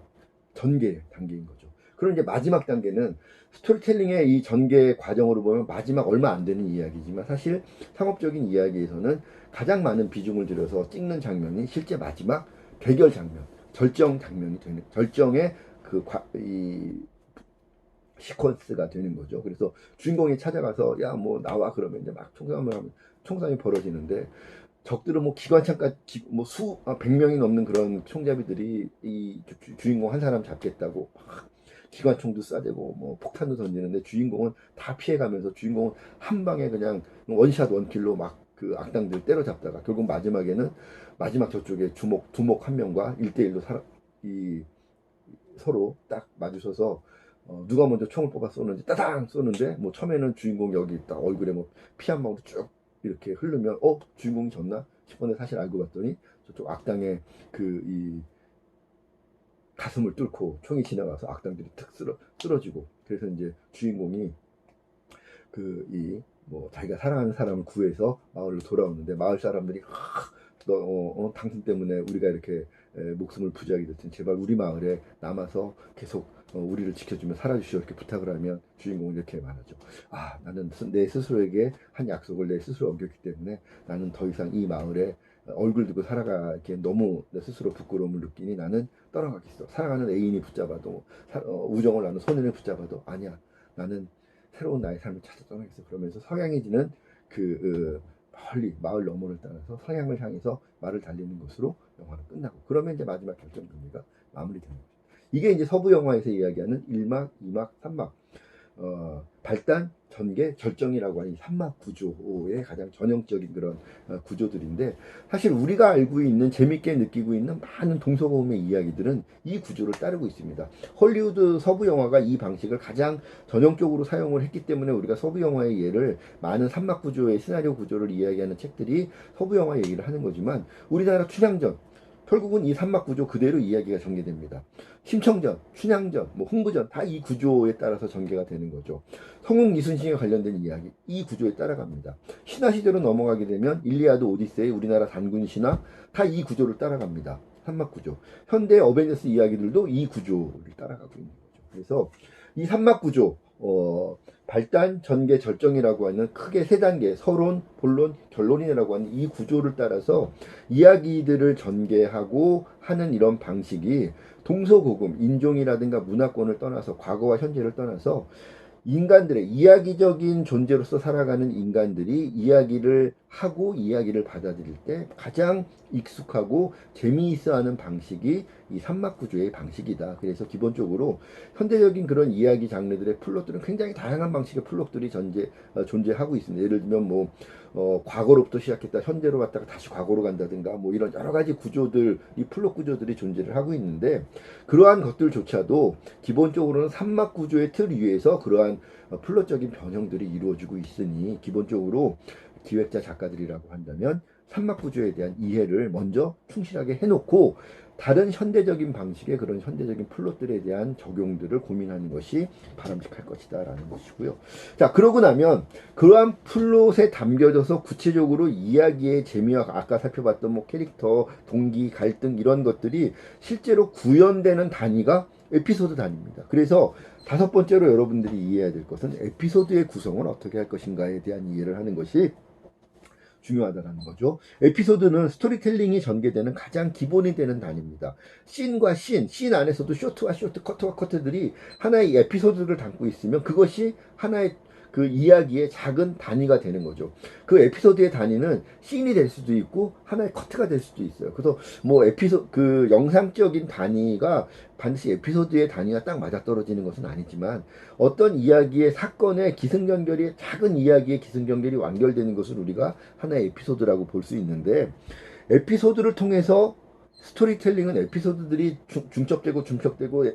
전개 단계인 거죠. 그럼 이제 마지막 단계는 스토리텔링의 이 전개 과정으로 보면 마지막 얼마 안 되는 이야기지만 사실 상업적인 이야기에서는 가장 많은 비중을 들여서 찍는 장면이 실제 마지막 대결 장면, 절정 장면이 되는, 절정의 이 시퀀스가 되는 거죠. 그래서 주인공이 찾아가서 야 뭐 나와 그러면 이제 막 총싸움을 하면 총싸움이 벌어지는데 적들은 뭐 기관창까지 뭐 100명이 넘는 그런 총잡이들이 이 주인공 한 사람 잡겠다고 막 기관총도 쏴대고 뭐 폭탄도 던지는데 주인공은 다 피해가면서 주인공은 한 방에 그냥 원샷 원킬로 막 그 악당들 때려잡다가 결국 마지막에는 마지막 저쪽에 두목 한 명과 1대1로 서로 딱 마주서서 누가 먼저 총을 뽑아 쏘는지 따당 쏘는데 뭐 처음에는 주인공 여기 딱 얼굴에 뭐 피 한 방울 쭉 이렇게 흐르면 주인공이 졌나 싶었는데 사실 알고 봤더니 저쪽 악당의 이 가슴을 뚫고 총이 지나가서 악당들이 탁 쓰러지고 그래서 이제 주인공이 뭐 자기가 사랑하는 사람을 구해서 마을로 돌아오는데 마을 사람들이 너 당신 때문에 우리가 이렇게 목숨을 부지하게 됐으니 제발 우리 마을에 남아서 계속 우리를 지켜주며 살아주시오 이렇게 부탁을 하면 주인공은 이렇게 말하죠. 나는 내 스스로에게 한 약속을 내 스스로 어겼기 때문에 나는 더 이상 이 마을에 얼굴 들고 살아가기에 너무 내 스스로 부끄러움을 느끼니 나는 떠나가겠어. 사랑하는 애인이 붙잡아도 우정을 나눈 소년이 붙잡아도 아니야. 나는 새로운 나의 삶을 찾아 떠나겠어. 그러면서 서양해지는 멀리 마을 너머를 따라서 서양을 향해서 말을 달리는 것으로 영화는 끝나고 그러면 이제 마지막 결정전개가 마무리되는 거죠. 이게 이제 서부 영화에서 이야기하는 1막, 2막, 3막 발단, 전개, 절정이라고 하는 이 3막 구조의 가장 전형적인 그런 구조들인데 사실 우리가 알고 있는 재밌게 느끼고 있는 많은 동서고음의 이야기들은 이 구조를 따르고 있습니다. 헐리우드 서부 영화가 이 방식을 가장 전형적으로 사용을 했기 때문에 우리가 서부 영화의 예를 많은 3막 구조의 시나리오 구조를 이야기하는 책들이 서부 영화 얘기를 하는 거지만 우리나라 춘향전 결국은 이 3막 구조 그대로 이야기가 전개됩니다. 심청전, 춘향전, 뭐 흥부전 다 이 구조에 따라서 전개가 되는 거죠. 성웅 이순신과 관련된 이야기 이 구조에 따라갑니다. 신화 시대로 넘어가게 되면 일리아드 오디세이 우리나라 단군 신화 다 이 구조를 따라갑니다. 3막 구조. 현대 어벤져스 이야기들도 이 구조를 따라가고 있는 거죠. 그래서 이 3막 구조 발단, 전개, 절정이라고 하는 크게 세 단계 서론, 본론, 결론이라고 하는 이 구조를 따라서 이야기들을 전개하고 하는 이런 방식이 동서고금, 인종이라든가 문화권을 떠나서 과거와 현재를 떠나서 인간들의 이야기적인 존재로서 살아가는 인간들이 이야기를 하고 이야기를 받아들일 때 가장 익숙하고 재미있어하는 방식이 이 삼막구조의 방식이다. 그래서 기본적으로 현대적인 그런 이야기 장르들의 플롯들은 굉장히 다양한 방식의 플롯들이 존재하고 있습니다. 예를 들면 뭐 과거로부터 시작했다 현재로 갔다가 다시 과거로 간다든가 뭐 이런 여러 가지 구조들, 이 플롯 구조들이 존재를 하고 있는데 그러한 것들조차도 기본적으로는 삼막 구조의 틀 위에서 그러한 플롯적인 변형들이 이루어지고 있으니 기본적으로 기획자 작가들이라고 한다면 삼막 구조에 대한 이해를 먼저 충실하게 해놓고 다른 현대적인 방식의 그런 현대적인 플롯들에 대한 적용들을 고민하는 것이 바람직할 것이다 라는 것이고요. 자, 그러고 나면 그러한 플롯에 담겨져서 구체적으로 이야기의 재미와 아까 살펴봤던 뭐 캐릭터, 동기, 갈등 이런 것들이 실제로 구현되는 단위가 에피소드 단위입니다. 그래서 다섯 번째로 여러분들이 이해해야 될 것은 에피소드의 구성을 어떻게 할 것인가에 대한 이해를 하는 것이 중요하다는 거죠. 에피소드는 스토리텔링이 전개되는 가장 기본이 되는 단위입니다. 씬과 씬 안에서도 쇼트와 쇼트, 커트와 커트들이 하나의 에피소드를 담고 있으면 그것이 하나의 그 이야기의 작은 단위가 되는 거죠. 그 에피소드의 단위는 씬이 될 수도 있고 하나의 커트가 될 수도 있어요. 그래서 뭐 그 영상적인 단위가 반드시 에피소드의 단위가 딱 맞아떨어지는 것은 아니지만 어떤 이야기의 사건의 기승전결이 작은 이야기의 기승전결이 완결되는 것을 우리가 하나의 에피소드라고 볼 수 있는데 에피소드를 통해서 스토리텔링은 에피소드들이 중첩되고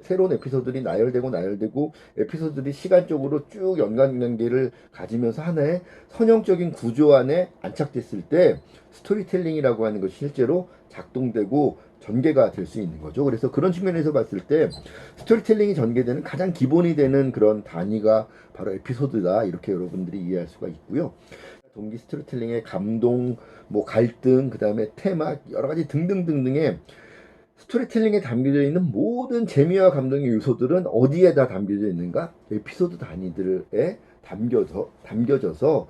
새로운 에피소드들이 나열되고 에피소드들이 시간적으로 쭉 연관관계를 가지면서 하나의 선형적인 구조 안에 안착됐을 때 스토리텔링이라고 하는 것이 실제로 작동되고 전개가 될 수 있는 거죠. 그래서 그런 측면에서 봤을 때 스토리텔링이 전개되는 가장 기본이 되는 그런 단위가 바로 에피소드다, 이렇게 여러분들이 이해할 수가 있고요. 동기 스토리텔링의 감동, 뭐 갈등, 그 다음에 테마, 여러 가지 등등등등의 스토리텔링에 담겨져 있는 모든 재미와 감동의 요소들은 어디에다 담겨져 있는가? 에피소드 단위들에 담겨져서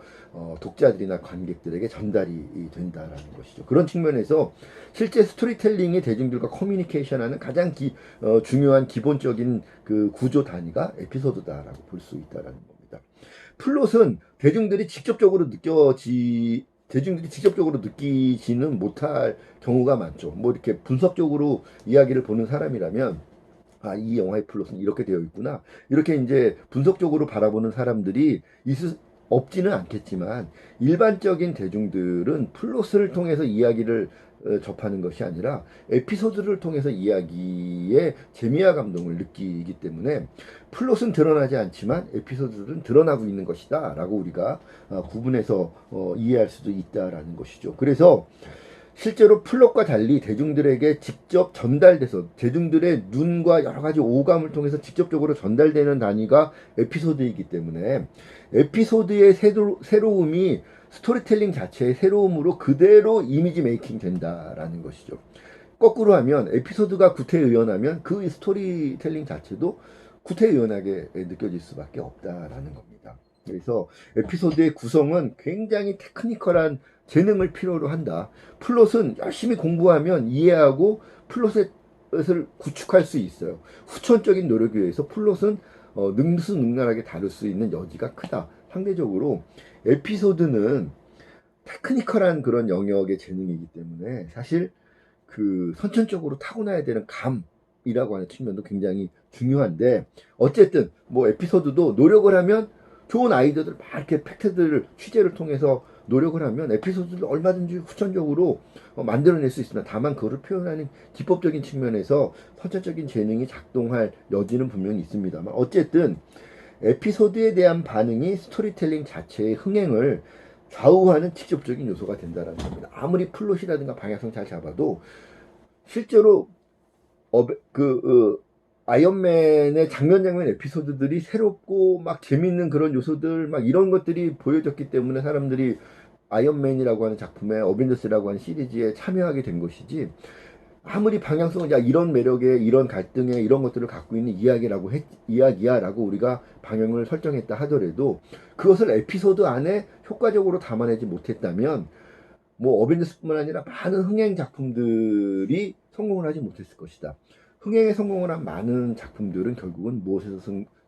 독자들이나 관객들에게 전달이 된다라는 것이죠. 그런 측면에서 실제 스토리텔링이 대중들과 커뮤니케이션하는 가장 중요한 기본적인 그 구조 단위가 에피소드다라고 볼 수 있다라는 겁니다. 플롯은 대중들이 직접적으로 느끼지는 못할 경우가 많죠. 뭐 이렇게 분석적으로 이야기를 보는 사람이라면 아, 이 영화의 플롯은 이렇게 되어 있구나, 이렇게 이제 분석적으로 바라보는 사람들이 없지는 않겠지만 일반적인 대중들은 플롯을 통해서 이야기를 접하는 것이 아니라 에피소드를 통해서 이야기의 재미와 감동을 느끼기 때문에 플롯은 드러나지 않지만 에피소드들은 드러나고 있는 것이다 라고 우리가 구분해서 이해할 수도 있다라는 것이죠. 그래서 실제로 플롯과 달리 대중들에게 직접 전달돼서 대중들의 눈과 여러 가지 오감을 통해서 직접적으로 전달되는 단위가 에피소드이기 때문에 에피소드의 새로움이 스토리텔링 자체의 새로움으로 그대로 이미지 메이킹 된다라는 것이죠. 거꾸로 하면 에피소드가 구태의연하면 그 스토리텔링 자체도 구태의연하게 느껴질 수밖에 없다라는 겁니다. 그래서 에피소드의 구성은 굉장히 테크니컬한 재능을 필요로 한다. 플롯은 열심히 공부하면 이해하고 플롯을 구축할 수 있어요. 후천적인 노력에 의해서 플롯은 능수능란하게 다룰 수 있는 여지가 크다. 상대적으로 에피소드는 테크니컬한 그런 영역의 재능이기 때문에 사실 그 선천적으로 타고나야 되는 감이라고 하는 측면도 굉장히 중요한데, 어쨌든 뭐 에피소드도 노력을 하면 좋은 아이디어들 막 이렇게 팩트들을 취재를 통해서 노력을 하면 에피소드를 얼마든지 후천적으로 만들어낼 수 있습니다. 다만 그거를 표현하는 기법적인 측면에서 선천적인 재능이 작동할 여지는 분명히 있습니다만, 어쨌든 에피소드에 대한 반응이 스토리텔링 자체의 흥행을 좌우하는 직접적인 요소가 된다는 겁니다. 아무리 플롯이라든가 방향성 잘 잡아도 실제로 아이언맨의 장면 에피소드들이 새롭고 막 재밌는 그런 요소들 막 이런 것들이 보여졌기 때문에 사람들이 아이언맨이라고 하는 작품에 어벤져스라고 하는 시리즈에 참여하게 된 것이지, 아무리 방향성은 야 이런 매력에 이런 갈등에 이런 것들을 갖고 있는 이야기야라고 우리가 방향을 설정했다 하더라도 그것을 에피소드 안에 효과적으로 담아내지 못했다면 뭐 어벤져스뿐만 아니라 많은 흥행 작품들이 성공을 하지 못했을 것이다. 흥행에 성공을 한 많은 작품들은 결국은 무엇에서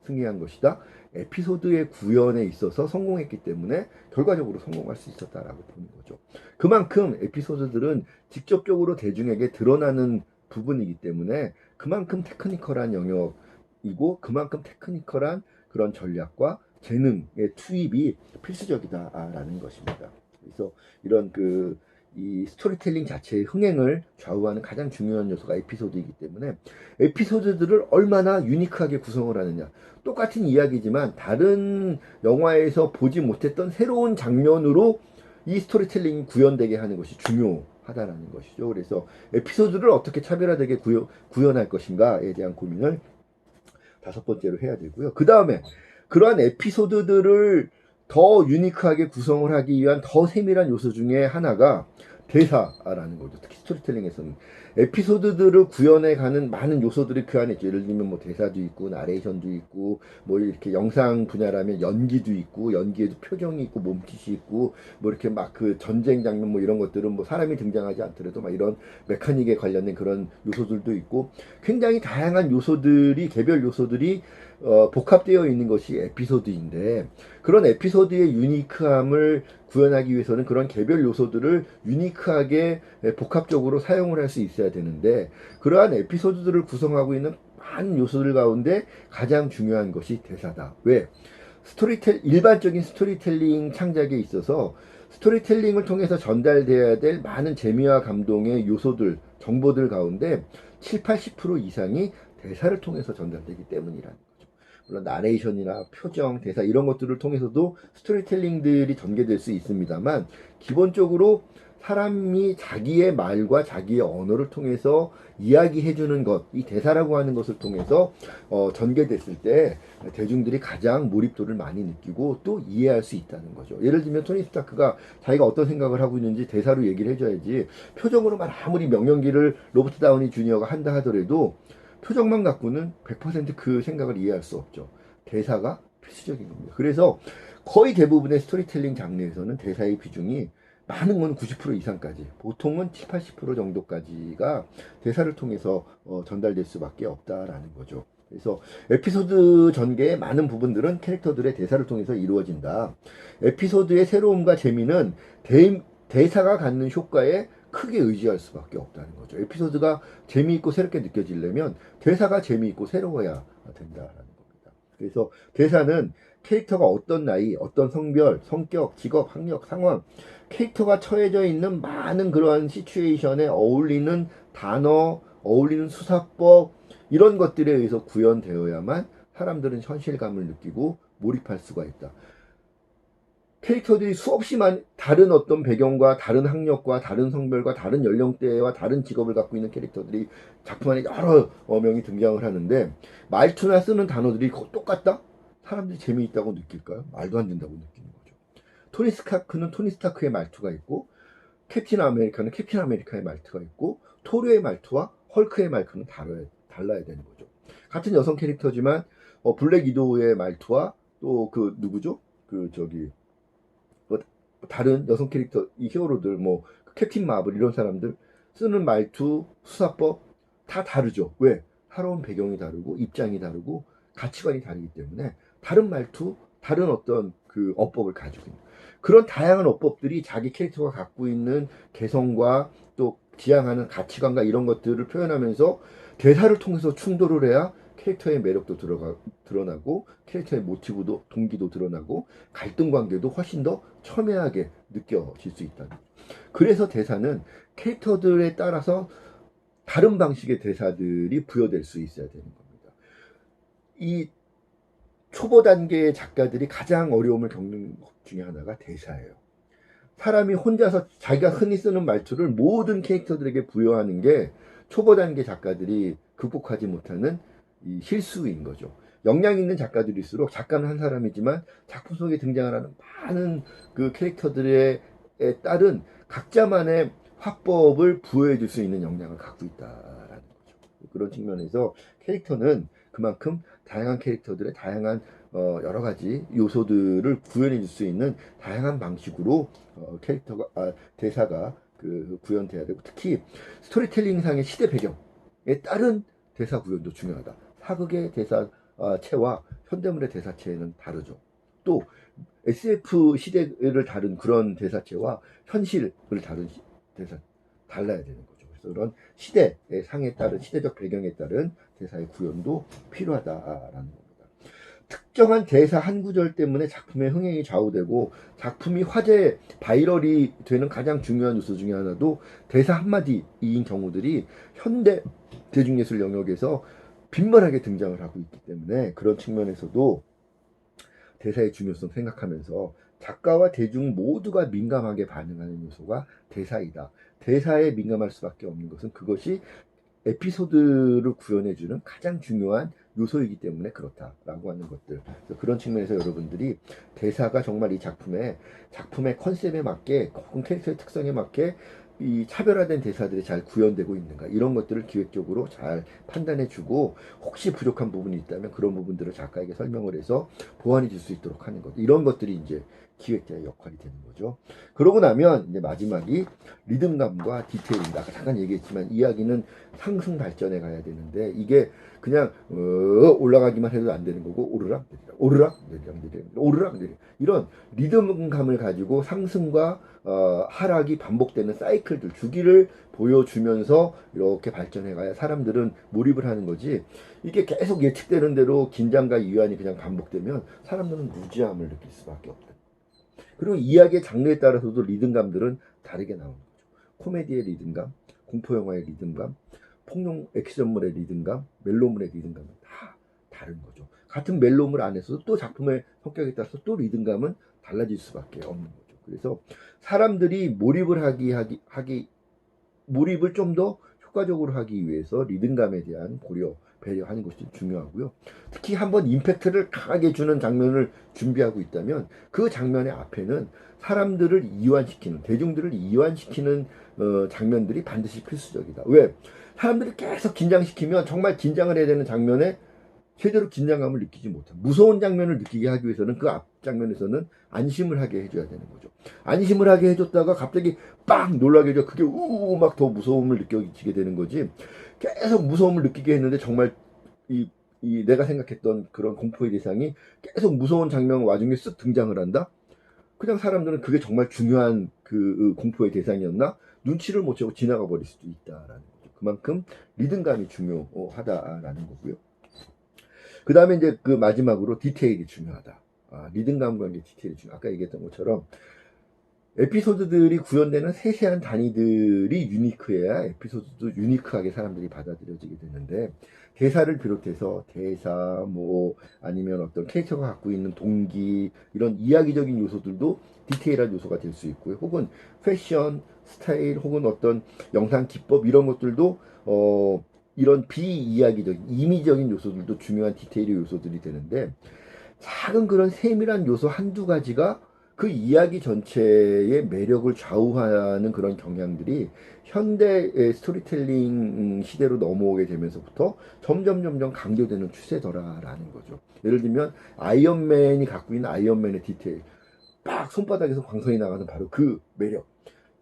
승리한 것이다? 에피소드의 구현에 있어서 성공했기 때문에 결과적으로 성공할 수 있었다라고 보는 거죠. 그만큼 에피소드들은 직접적으로 대중에게 드러나는 부분이기 때문에 그만큼 테크니컬한 영역이고 그만큼 테크니컬한 그런 전략과 재능의 투입이 필수적이다라는 것입니다. 그래서 이런 이 스토리텔링 자체의 흥행을 좌우하는 가장 중요한 요소가 에피소드이기 때문에 에피소드들을 얼마나 유니크하게 구성을 하느냐, 똑같은 이야기지만 다른 영화에서 보지 못했던 새로운 장면으로 이 스토리텔링이 구현되게 하는 것이 중요하다는 것이죠. 그래서 에피소드를 어떻게 차별화되게 구현할 것인가에 대한 고민을 5번째로 해야 되고요. 그 다음에 그러한 에피소드들을 더 유니크하게 구성을 하기 위한 더 세밀한 요소 중에 하나가 대사라는 거죠. 특히 스토리텔링에서는 에피소드들을 구현해가는 많은 요소들이 그 안에 있죠. 예를 들면 뭐 대사도 있고 나레이션도 있고 뭐 이렇게 영상 분야라면 연기도 있고 연기에도 표정이 있고 몸짓이 있고 뭐 이렇게 막 그 전쟁 장면 뭐 이런 것들은 뭐 사람이 등장하지 않더라도 막 이런 메카닉에 관련된 그런 요소들도 있고 굉장히 다양한 요소들이 개별 요소들이 복합되어 있는 것이 에피소드인데 그런 에피소드의 유니크함을 구현하기 위해서는 그런 개별 요소들을 유니크하게 복합적으로 사용을 할 수 있어야 되는데 그러한 에피소드들을 구성하고 있는 많은 요소들 가운데 가장 중요한 것이 대사다. 왜? 일반적인 스토리텔링 창작에 있어서 스토리텔링을 통해서 전달되어야 될 많은 재미와 감동의 요소들, 정보들 가운데 7, 80% 이상이 대사를 통해서 전달되기 때문이라는 거죠. 물론 나레이션이나 표정, 대사 이런 것들을 통해서도 스토리텔링들이 전개될 수 있습니다만 기본적으로 사람이 자기의 말과 자기의 언어를 통해서 이야기해주는 것, 이 대사라고 하는 것을 통해서 전개됐을 때 대중들이 가장 몰입도를 많이 느끼고 또 이해할 수 있다는 거죠. 예를 들면 토니 스타크가 자기가 어떤 생각을 하고 있는지 대사로 얘기를 해줘야지 표정으로만 아무리 명령기를 로버트 다우니 주니어가 한다 하더라도 표정만 갖고는 100%그 생각을 이해할 수 없죠. 대사가 필수적인 겁니다. 그래서 거의 대부분의 스토리텔링 장르에서는 대사의 비중이 많은 건 90% 이상까지, 보통은 7, 80% 정도까지가 대사를 통해서 전달될 수밖에 없다라는 거죠. 그래서 에피소드 전개의 많은 부분들은 캐릭터들의 대사를 통해서 이루어진다. 에피소드의 새로움과 재미는 대사가 갖는 효과에 크게 의지할 수밖에 없다는 거죠. 에피소드가 재미있고 새롭게 느껴지려면 대사가 재미있고 새로워야 된다라는 겁니다. 그래서 대사는 캐릭터가 어떤 나이, 어떤 성별, 성격, 직업, 학력, 상황, 캐릭터가 처해져 있는 많은 그러한 시츄에이션에 어울리는 단어, 어울리는 수사법 이런 것들에 의해서 구현되어야만 사람들은 현실감을 느끼고 몰입할 수가 있다. 캐릭터들이 수없이 다른 어떤 배경과 다른 학력과 다른 성별과 다른 연령대와 다른 직업을 갖고 있는 캐릭터들이 작품 안에 여러 명이 등장을 하는데 말투나 쓰는 단어들이 똑같다? 사람들이 재미있다고 느낄까요? 말도 안 된다고 느끼는 거죠. 토니 스타크는 토니 스타크의 말투가 있고 캡틴 아메리카는 캡틴 아메리카의 말투가 있고 토르의 말투와 헐크의 말투는 달라야 되는 거죠. 같은 여성 캐릭터지만 블랙 위도우의 말투와 또 그 누구죠? 그 저기 다른 여성 캐릭터 이 히어로들 뭐 캡틴 마블 이런 사람들 쓰는 말투 수사법 다 다르죠. 왜? 살아온 배경이 다르고 입장이 다르고 가치관이 다르기 때문에 다른 말투 다른 어떤 그 어법을 가지고 있는 그런 다양한 어법들이 자기 캐릭터가 갖고 있는 개성과 또 지향하는 가치관과 이런 것들을 표현하면서 대사를 통해서 충돌을 해야 캐릭터의 매력도 드러나고 캐릭터의 모티브도 동기도 드러나고 갈등 관계도 훨씬 더 첨예하게 느껴질 수 있다. 그래서 대사는 캐릭터들에 따라서 다른 방식의 대사들이 부여될 수 있어야 되는 겁니다. 이 초보 단계의 작가들이 가장 어려움을 겪는 것 중에 하나가 대사예요. 사람이 혼자서 자기가 흔히 쓰는 말투를 모든 캐릭터들에게 부여하는 게 초보 단계 작가들이 극복하지 못하는 이 실수인 거죠. 역량 있는 작가들일수록 작가는 한 사람이지만 작품 속에 등장을 하는 많은 그 캐릭터들에 따른 각자만의 화법을 부여해 줄 수 있는 역량을 갖고 있다라는 거죠. 그런 측면에서 캐릭터는 그만큼 다양한 캐릭터들의 다양한 여러 가지 요소들을 구현해 줄 수 있는 다양한 방식으로 대사가 구현돼야 되고 특히 스토리텔링상의 시대 배경에 따른 대사 구현도 중요하다. 사극의 대사체와 현대물의 대사체는 다르죠. 또 SF 시대를 다룬 그런 대사체와 현실을 다룬 대사 달라야 되는 거죠. 그래서 그런 시대의 상에 따른 시대적 배경에 따른 대사의 구현도 필요하다라는 겁니다. 특정한 대사 한 구절 때문에 작품의 흥행이 좌우되고 작품이 화제 바이럴이 되는 가장 중요한 요소 중에 하나도 대사 한마디인 경우들이 현대 대중예술 영역에서 빈번하게 등장을 하고 있기 때문에 그런 측면에서도 대사의 중요성 생각하면서 작가와 대중 모두가 민감하게 반응하는 요소가 대사이다. 대사에 민감할 수밖에 없는 것은 그것이 에피소드를 구현해주는 가장 중요한 요소이기 때문에 그렇다라고 하는 것들. 그런 측면에서 여러분들이 대사가 정말 이 작품의 컨셉에 맞게 혹은 캐릭터의 특성에 맞게 이 차별화된 대사들이 잘 구현되고 있는가 이런 것들을 기획적으로 잘 판단해주고 혹시 부족한 부분이 있다면 그런 부분들을 작가에게 설명을 해서 보완해 줄 수 있도록 하는 것 이런 것들이 이제 기획자의 역할이 되는 거죠. 그러고 나면 이제 마지막이 리듬감과 디테일입니다. 아까 잠깐 얘기했지만 이야기는 상승 발전해 가야 되는데 이게 그냥 올라가기만 해도 안 되는 거고 오르락 내리락 오르락 내리락 내리락 오르락 내리락 이런 리듬감을 가지고 상승과 하락이 반복되는 사이클들 주기를 보여주면서 이렇게 발전해 가야 사람들은 몰입을 하는 거지 이게 계속 예측되는 대로 긴장과 이완이 그냥 반복되면 사람들은 무지함을 느낄 수밖에 없다. 그리고 이야기의 장르에 따라서도 리듬감들은 다르게 나오는 거죠. 코미디의 리듬감, 공포영화의 리듬감, 폭력 액션물의 리듬감, 멜로물의 리듬감은 다 다른 거죠. 같은 멜로물 안에서도 또 작품의 성격에 따라서 또 리듬감은 달라질 수밖에 없는 거죠. 그래서 사람들이 몰입을 좀 더 효과적으로 하기 위해서 리듬감에 대한 고려, 배려하는 것이 중요하고요. 특히 한번 임팩트를 강하게 주는 장면을 준비하고 있다면 그 장면의 앞에는 사람들을 이완시키는, 대중들을 이완시키는 장면들이 반드시 필수적이다. 왜? 사람들이 계속 긴장시키면 정말 긴장을 해야 되는 장면에 제대로 긴장감을 느끼지 못한 무서운 장면을 느끼게 하기 위해서는 그 앞 장면에서는 안심을 하게 해줘야 되는 거죠. 안심을 하게 해줬다가 갑자기 빵 놀라게 해줘 그게 우우 막 더 무서움을 느껴지게 되는 거지. 계속 무서움을 느끼게 했는데 정말 이 내가 생각했던 그런 공포의 대상이 계속 무서운 장면 와중에 쓱 등장을 한다. 그냥 사람들은 그게 정말 중요한 그 공포의 대상이었나 눈치를 못 채고 지나가 버릴 수도 있다라는 거죠. 그만큼 리듬감이 중요하다라는 거고요. 그 다음에 이제 그 마지막으로 디테일이 중요하다. 리듬감과 디테일이 중요. 아까 얘기했던 것처럼 에피소드들이 구현되는 세세한 단위들이 유니크해야 에피소드도 유니크하게 사람들이 받아들여지게 되는데 대사를 비롯해서 대사 뭐 아니면 어떤 캐릭터가 갖고 있는 동기 이런 이야기적인 요소들도 디테일한 요소가 될 수 있고요. 혹은 패션, 스타일 혹은 어떤 영상 기법 이런 것들도 이런 비이야기적인 임의적인 요소들도 중요한 디테일의 요소들이 되는데 작은 그런 세밀한 요소 한두 가지가 그 이야기 전체의 매력을 좌우하는 그런 경향들이 현대 스토리텔링 시대로 넘어오게 되면서부터 점점 강조되는 추세더라라는 거죠. 예를 들면 아이언맨이 갖고 있는 아이언맨의 디테일 빡 손바닥에서 광선이 나가는 바로 그 매력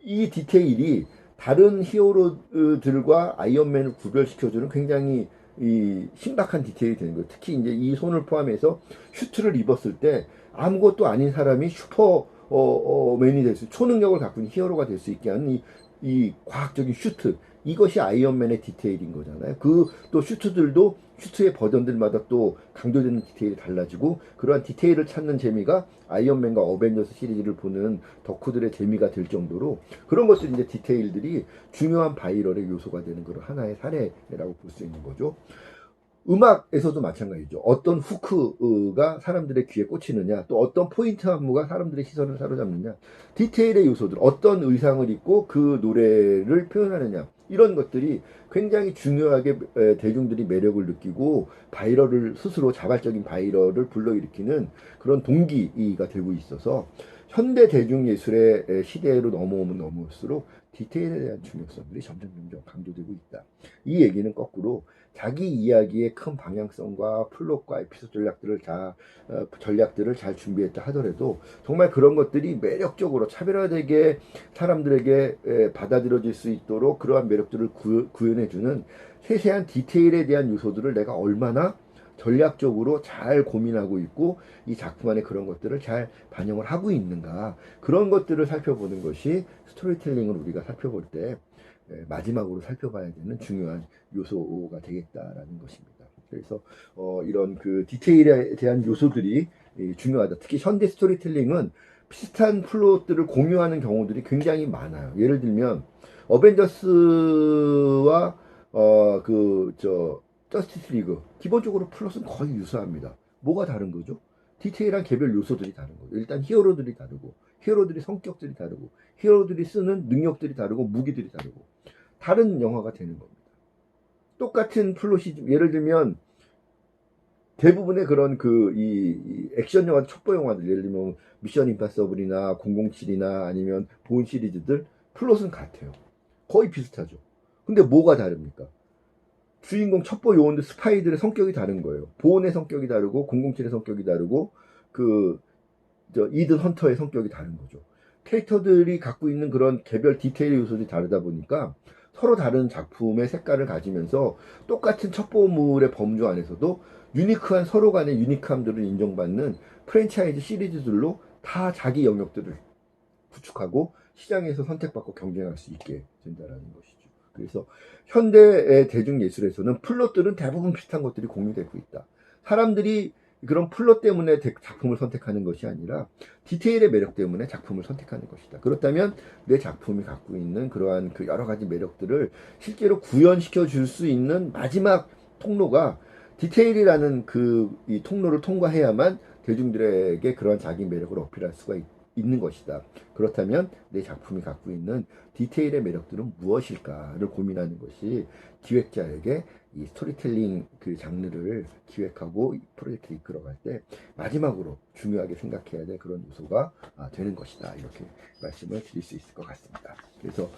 이 디테일이 다른 히어로들과 아이언맨을 구별시켜주는 굉장히 이 신박한 디테일이 되는 거예요. 특히 이제 이 손을 포함해서 슈트를 입었을 때 아무것도 아닌 사람이 슈퍼맨이 될 수, 초능력을 갖고 있는 히어로가 될 수 있게 하는 이 과학적인 슈트. 이것이 아이언맨의 디테일인 거잖아요. 그 또 슈트들도 슈트의 버전들마다 또 강조되는 디테일이 달라지고 그러한 디테일을 찾는 재미가 아이언맨과 어벤져스 시리즈를 보는 덕후들의 재미가 될 정도로 그런 것들이 이제 디테일들이 중요한 바이럴의 요소가 되는 그런 하나의 사례라고 볼 수 있는 거죠. 음악에서도 마찬가지죠. 어떤 후크가 사람들의 귀에 꽂히느냐, 또 어떤 포인트 안무가 사람들의 시선을 사로잡느냐, 디테일의 요소들, 어떤 의상을 입고 그 노래를 표현하느냐, 이런 것들이 굉장히 중요하게 대중들이 매력을 느끼고 바이럴을 스스로 자발적인 바이럴을 불러일으키는 그런 동기가 되고 있어서 현대 대중예술의 시대로 넘어올수록 디테일에 대한 중요성들이 점점 강조되고 있다. 이 얘기는 거꾸로 자기 이야기의 큰 방향성과 플롯과 에피소드 전략들을 잘 준비했다 하더라도 정말 그런 것들이 매력적으로 차별화되게 사람들에게 받아들여질 수 있도록 그러한 매력들을 구현해주는 세세한 디테일에 대한 요소들을 내가 얼마나 전략적으로 잘 고민하고 있고 이 작품 안에 그런 것들을 잘 반영을 하고 있는가 그런 것들을 살펴보는 것이 스토리텔링을 우리가 살펴볼 때 마지막으로 살펴봐야 되는 중요한 요소가 되겠다라는 것입니다. 그래서 이런 그 디테일에 대한 요소들이 중요하다. 특히 현대 스토리텔링은 비슷한 플롯들을 공유하는 경우들이 굉장히 많아요. 예를 들면 어벤져스와 저스티스 리그 기본적으로 플롯은 거의 유사합니다. 뭐가 다른 거죠? 디테일한 개별 요소들이 다른 거죠. 일단 히어로들이 다르고 히어로들의 성격들이 다르고 히어로들이 쓰는 능력들이 다르고 무기들이 다르고 다른 영화가 되는 겁니다. 똑같은 플롯이 예를 들면 대부분의 그런 이 액션 영화, 첩보 영화들 예를 들면 미션 임파서블이나 007이나 아니면 본 시리즈들 플롯은 같아요. 거의 비슷하죠. 근데 뭐가 다릅니까? 주인공 첩보 요원들 스파이들의 성격이 다른 거예요. 보온의 성격이 다르고 007의 성격이 다르고 이든 헌터의 성격이 다른 거죠. 캐릭터들이 갖고 있는 그런 개별 디테일 요소들이 다르다 보니까 서로 다른 작품의 색깔을 가지면서 똑같은 첩보물의 범주 안에서도 유니크한 서로 간의 유니크함들을 인정받는 프랜차이즈 시리즈들로 다 자기 영역들을 구축하고 시장에서 선택받고 경쟁할 수 있게 된다는 것이죠. 그래서 현대의 대중예술에서는 플롯들은 대부분 비슷한 것들이 공유되고 있다. 사람들이 그런 플롯 때문에 작품을 선택하는 것이 아니라 디테일의 매력 때문에 작품을 선택하는 것이다. 그렇다면 내 작품이 갖고 있는 그러한 그 여러 가지 매력들을 실제로 구현시켜 줄 수 있는 마지막 통로가 디테일이라는 이 통로를 통과해야만 대중들에게 그러한 자기 매력을 어필할 수가 있는 것이다. 그렇다면 내 작품이 갖고 있는 디테일의 매력들은 무엇일까를 고민하는 것이 기획자에게 이 스토리텔링 그 장르를 기획하고 프로젝트를 이끌어갈 때 마지막으로 중요하게 생각해야 될 그런 요소가 되는 것이다. 이렇게 말씀을 드릴 수 있을 것 같습니다. 그래서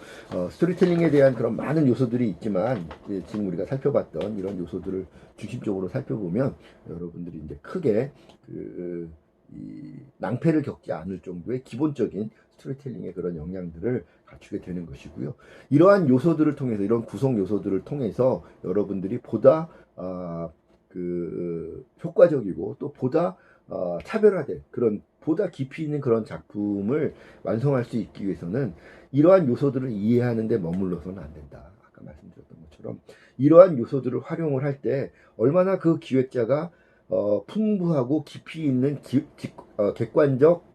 스토리텔링에 대한 그런 많은 요소들이 있지만 지금 우리가 살펴봤던 이런 요소들을 중심적으로 살펴보면 여러분들이 이제 크게 이 낭패를 겪지 않을 정도의 기본적인 스토리텔링의 그런 역량들을 갖추게 되는 것이고요. 이러한 요소들을 통해서 이런 구성 요소들을 통해서 여러분들이 보다 효과적이고 또 보다 차별화된 그런 보다 깊이 있는 그런 작품을 완성할 수 있기 위해서는 이러한 요소들을 이해하는 데 머물러서는 안 된다. 아까 말씀드렸던 것처럼 이러한 요소들을 활용을 할 때 얼마나 그 기획자가 풍부하고 깊이 있는 객관적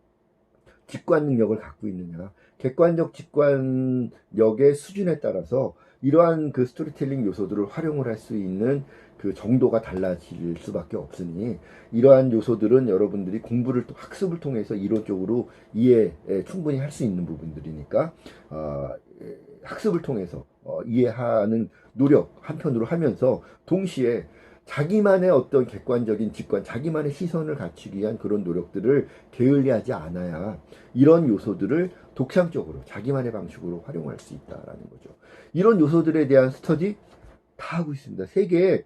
직관 능력을 갖고 있느냐. 객관적 직관력의 수준에 따라서 이러한 그 스토리텔링 요소들을 활용을 할 수 있는 그 정도가 달라질 수밖에 없으니 이러한 요소들은 여러분들이 학습을 통해서 이론적으로 이해 충분히 할 수 있는 부분들이니까 학습을 통해서 이해하는 노력 한편으로 하면서 동시에 자기만의 어떤 객관적인 직관, 자기만의 시선을 갖추기 위한 그런 노력들을 게을리하지 않아야 이런 요소들을 독창적으로 자기만의 방식으로 활용할 수 있다라는 거죠. 이런 요소들에 대한 스터디 다 하고 있습니다. 세계에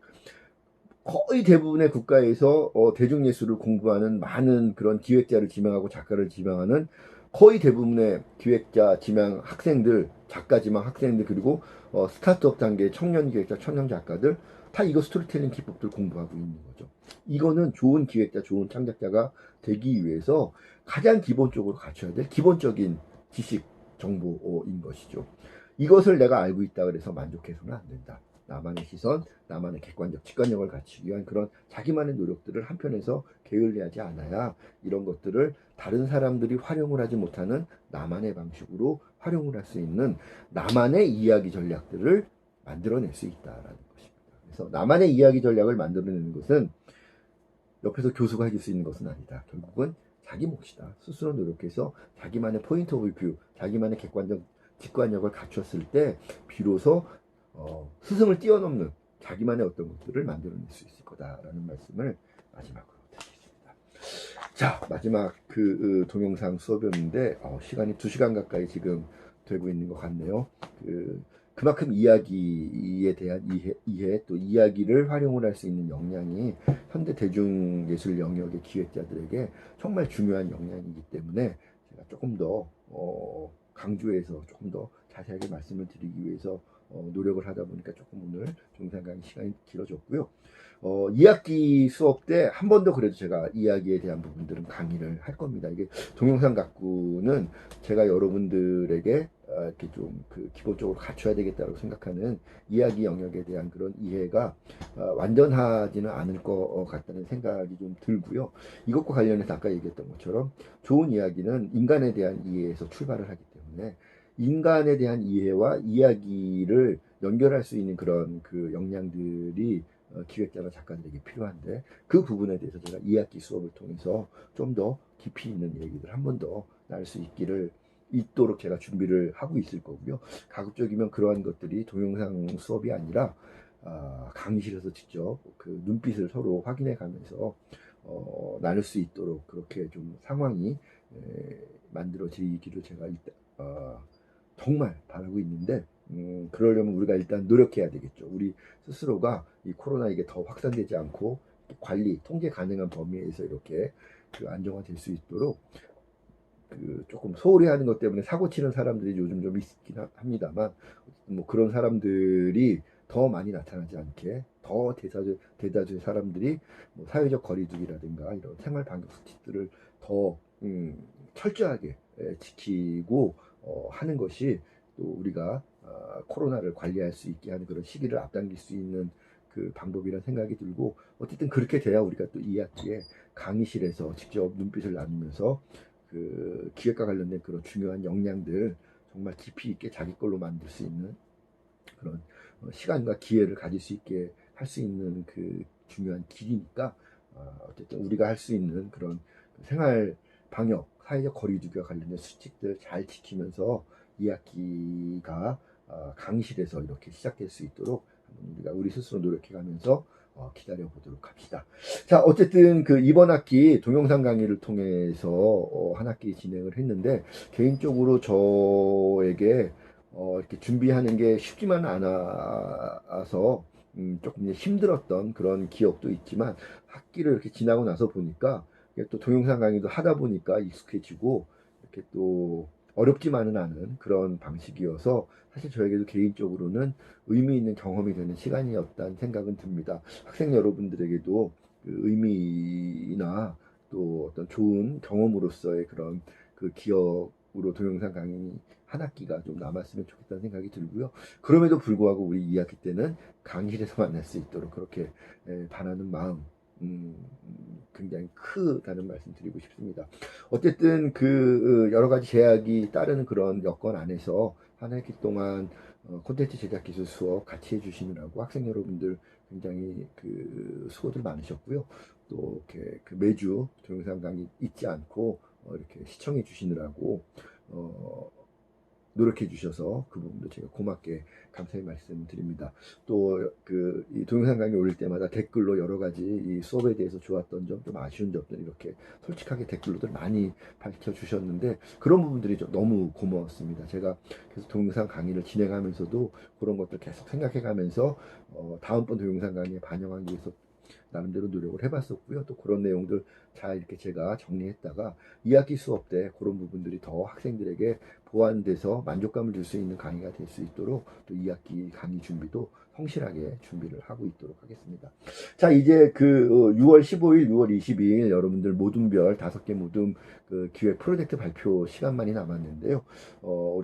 거의 대부분의 국가에서 대중예술을 공부하는 많은 그런 기획자를 지망하고 작가를 지망하는 거의 대부분의 기획자 지망 학생들, 작가 지망 학생들 그리고 스타트업 단계 청년 기획자, 청년 작가들 다 이거 스토리텔링 기법들 공부하고 있는 거죠. 이거는 좋은 기획자, 좋은 창작자가 되기 위해서 가장 기본적으로 갖춰야 될 기본적인 지식, 정보인 것이죠. 이것을 내가 알고 있다 그래서 만족해서는 안 된다. 나만의 시선, 나만의 객관적 직관력을 갖추기 위한 그런 자기만의 노력들을 한편에서 게을리하지 않아야 이런 것들을 다른 사람들이 활용을 하지 못하는 나만의 방식으로 활용을 할 수 있는 나만의 이야기 전략들을 만들어낼 수 있다라는 것입니다. 그래서 나만의 이야기 전략을 만들어내는 것은 옆에서 교수가 해줄 수 있는 것은 아니다. 결국은 자기 몫이다. 스스로 노력해서 자기만의 포인트 오브 뷰, 자기만의 객관적 직관력을 갖췄을 때 비로소 스승을 뛰어넘는 자기만의 어떤 것들을 만들어낼 수 있을 거다라는 말씀을 마지막으로 드리겠습니다. 자, 마지막 동영상 수업이었는데 시간이 2시간 가까이 지금 되고 있는 것 같네요. 그만큼 이야기에 대한 이해 또 이야기를 활용을 할 수 있는 역량이 현대 대중예술 영역의 기획자들에게 정말 중요한 역량이기 때문에 제가 조금 더 강조해서 조금 더 자세하게 말씀을 드리기 위해서 노력을 하다 보니까 조금 오늘 동영상 강의 시간이 길어졌고요. 2학기 수업 때 한 번 더 그래도 제가 이야기에 대한 부분들은 강의를 할 겁니다. 이게 동영상 가꾸는 제가 여러분들에게 이렇게 좀 기본적으로 갖춰야 되겠다고 생각하는 이야기 영역에 대한 그런 이해가 완전하지는 않을 것 같다는 생각이 좀 들고요. 이것과 관련해서 아까 얘기했던 것처럼 좋은 이야기는 인간에 대한 이해에서 출발을 하기 때문에 인간에 대한 이해와 이야기를 연결할 수 있는 그런 역량들이 기획자나 작가들에게 필요한데 그 부분에 대해서 제가 2학기 수업을 통해서 좀 더 깊이 있는 얘기들 한 번 더 나눌 수 있도록 제가 준비를 하고 있을 거고요. 가급적이면 그러한 것들이 동영상 수업이 아니라 강의실에서 직접 눈빛을 서로 확인해 가면서 나눌 수 있도록 그렇게 좀 상황이 만들어지기를 제가 정말 바라고 있는데 그러려면 우리가 일단 노력해야 되겠죠. 우리 스스로가 이 코로나 이게 더 확산되지 않고 관리, 통제 가능한 범위에서 이렇게 그 안정화될 수 있도록 그 조금 소홀히 하는 것 때문에 사고 치는 사람들이 요즘 좀 있긴 합니다만 뭐 그런 사람들이 더 많이 나타나지 않게 더 대다수의 사람들이 뭐 사회적 거리두기라든가 이런 생활 방역 수칙들을 더 철저하게 지키고 하는 것이 또 우리가 코로나를 관리할 수 있게 하는 그런 시기를 앞당길 수 있는 그 방법이라는 생각이 들고 어쨌든 그렇게 돼야 우리가 또 2학기에 강의실에서 직접 눈빛을 나누면서 그 기획과 관련된 그런 중요한 역량들 정말 깊이 있게 자기 걸로 만들 수 있는 그런 시간과 기회를 가질 수 있게 할 수 있는 그 중요한 길이니까 어쨌든 우리가 할 수 있는 그런 생활 방역, 사회적 거리두기와 관련된 수칙들 잘 지키면서 2학기가 강의실에서 이렇게 시작될 수 있도록 우리가 우리 스스로 노력해가면서 기다려 보도록 합시다. 자, 어쨌든 그 이번 학기 동영상 강의를 통해서 한 학기 진행을 했는데 개인적으로 저에게 이렇게 준비하는 게 쉽지만 않아서 조금 힘들었던 그런 기억도 있지만 학기를 이렇게 지나고 나서 보니까 또 동영상 강의도 하다 보니까 익숙해지고 이렇게 또 어렵지만은 않은 그런 방식이어서 사실 저에게도 개인적으로는 의미 있는 경험이 되는 시간이었다는 생각은 듭니다. 학생 여러분들에게도 그 의미나 또 어떤 좋은 경험으로서의 그런 그 기억으로 동영상 강의 한 학기가 좀 남았으면 좋겠다는 생각이 들고요. 그럼에도 불구하고 우리 2학기 때는 강의실에서 만날 수 있도록 그렇게 바라는 마음 굉장히 크다는 말씀 드리고 싶습니다. 어쨌든 그 여러 가지 제약이 따르는 그런 여건 안에서 한 학기 동안 콘텐츠 제작 기술 수업 같이 해주시느라고 학생 여러분들 굉장히 그 수고들 많으셨고요. 또 이렇게 그 매주 동영상 강의 잊지 않고 이렇게 시청해 주시느라고 노력해 주셔서 그 부분도 제가 고맙게 감사의 말씀드립니다. 또 그 이 동영상 강의 올릴 때마다 댓글로 여러 가지 이 수업에 대해서 좋았던 점, 좀 아쉬운 점들 이렇게 솔직하게 댓글로들 많이 밝혀 주셨는데 그런 부분들이 좀 너무 고마웠습니다. 제가 계속 동영상 강의를 진행하면서도 그런 것들 계속 생각해 가면서 다음번 동영상 강의에 반영하기 위해서 나름대로 노력을 해봤었고요. 또 그런 내용들 잘 이렇게 제가 정리했다가 2학기 수업 때 그런 부분들이 더 학생들에게 보완돼서 만족감을 줄 수 있는 강의가 될 수 있도록 또 2학기 강의 준비도 성실하게 준비를 하고 있도록 하겠습니다. 자, 이제 그 6월 15일, 6월 22일 여러분들 모둠별 5개 모둠 그 기획 프로젝트 발표 시간만이 남았는데요.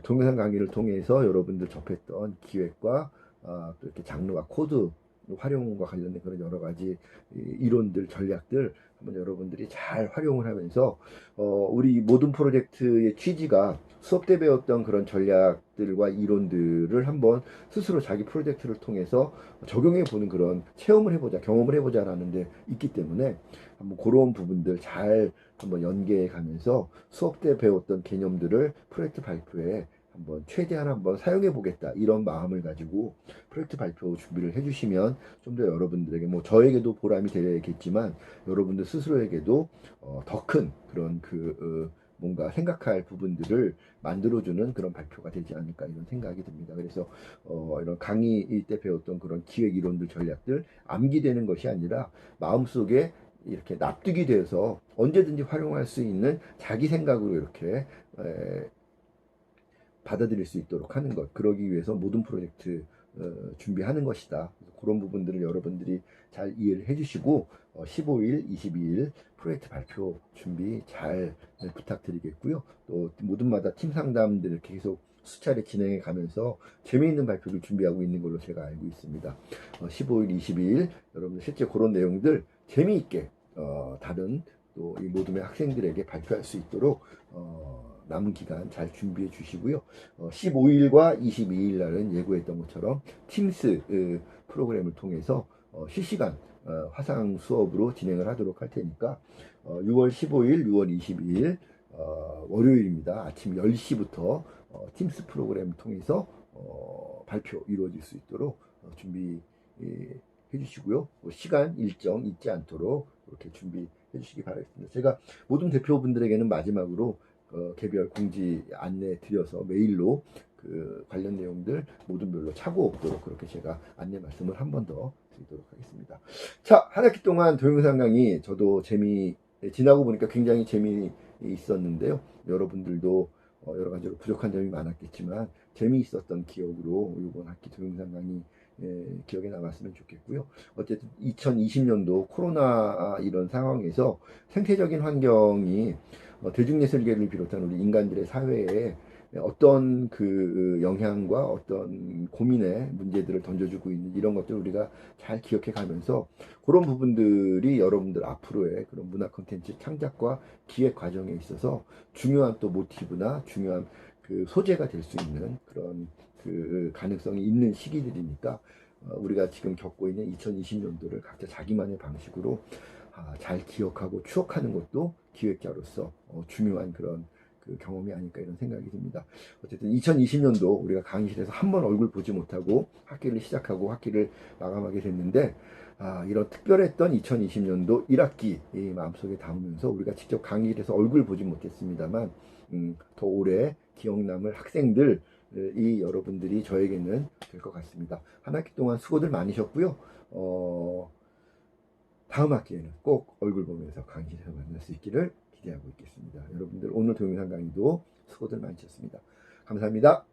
동영상 강의를 통해서 여러분들 접했던 기획과 또 이렇게 장르와 코드 활용과 관련된 그런 여러 가지 이론들, 전략들 한번 여러분들이 잘 활용을 하면서 우리 모든 프로젝트의 취지가 수업 때 배웠던 그런 전략들과 이론들을 한번 스스로 자기 프로젝트를 통해서 적용해 보는 그런 체험을 해보자, 경험을 해보자라는 데 있기 때문에 한번 그런 부분들 잘 한번 연계해 가면서 수업 때 배웠던 개념들을 프로젝트 발표에 한번 최대한 한번 사용해 보겠다 이런 마음을 가지고 프로젝트 발표 준비를 해주시면 좀 더 여러분들에게 뭐 저에게도 보람이 되겠지만 여러분들 스스로에게도 더 큰 그런 그 뭔가 생각할 부분들을 만들어주는 그런 발표가 되지 않을까 이런 생각이 듭니다. 그래서 이런 강의 때 배웠던 그런 기획 이론들 전략들 암기되는 것이 아니라 마음속에 이렇게 납득이 되어서 언제든지 활용할 수 있는 자기 생각으로 이렇게 받아들일 수 있도록 하는 것, 그러기 위해서 모든 프로젝트 준비하는 것이다. 그런 부분들을 여러분들이 잘 이해를 해주시고 15일, 22일 프로젝트 발표 준비 잘 부탁드리겠고요. 또 모든마다 팀 상담들 이렇게 계속 수차례 진행해 가면서 재미있는 발표를 준비하고 있는 걸로 제가 알고 있습니다. 15일, 22일 여러분들 실제 그런 내용들 재미있게 다른 또 이 모둠의 학생들에게 발표할 수 있도록 남은 기간 잘 준비해 주시고요. 15일과 22일 날은 예고했던 것처럼 팀스 프로그램을 통해서 실시간 화상 수업으로 진행을 하도록 할 테니까 6월 15일, 6월 22일 월요일입니다. 아침 10시부터 팀스 프로그램을 통해서 발표 이루어질 수 있도록 준비해 주시고요. 시간 일정 잊지 않도록 이렇게 준비해 주시기 바라겠습니다. 제가 모든 대표분들에게는 마지막으로 개별 공지 안내 드려서 메일로 그 관련 내용들 모든 별로 착오 없도록 그렇게 제가 안내 말씀을 한 번 더 드리도록 하겠습니다. 자, 한 학기 동안 동영상 강의 저도 지나고 보니까 굉장히 재미있었는데요. 여러분들도 여러 가지로 부족한 점이 많았겠지만 재미있었던 기억으로 이번 학기 동영상 강의 기억에 남았으면 좋겠고요. 어쨌든 2020년도 코로나 이런 상황에서 생태적인 환경이 대중예술계를 비롯한 우리 인간들의 사회에 어떤 그 영향과 어떤 고민의 문제들을 던져주고 있는 이런 것들을 우리가 잘 기억해 가면서 그런 부분들이 여러분들 앞으로의 그런 문화 콘텐츠 창작과 기획 과정에 있어서 중요한 또 모티브나 중요한 그 소재가 될 수 있는 그런 그 가능성이 있는 시기들이니까 우리가 지금 겪고 있는 2020년도를 각자 자기만의 방식으로 잘 기억하고 추억하는 것도 기획자로서 중요한 그런 그 경험이 아닐까 이런 생각이 듭니다. 어쨌든 2020년도 우리가 강의실에서 한 번 얼굴 보지 못하고 학기를 시작하고 학기를 마감하게 됐는데 이런 특별했던 2020년도 1학기 마음속에 담으면서 우리가 직접 강의실에서 얼굴 보지 못했습니다만 더 오래 기억 남을 학생들 이 여러분들이 저에게는 될 것 같습니다. 한 학기 동안 수고들 많으셨고요. 다음 학기에는 꼭 얼굴 보면서 강의실에서 만날 수 있기를 기대하고 있겠습니다. 여러분들 오늘 동영상 강의도 수고들 많으셨습니다. 감사합니다.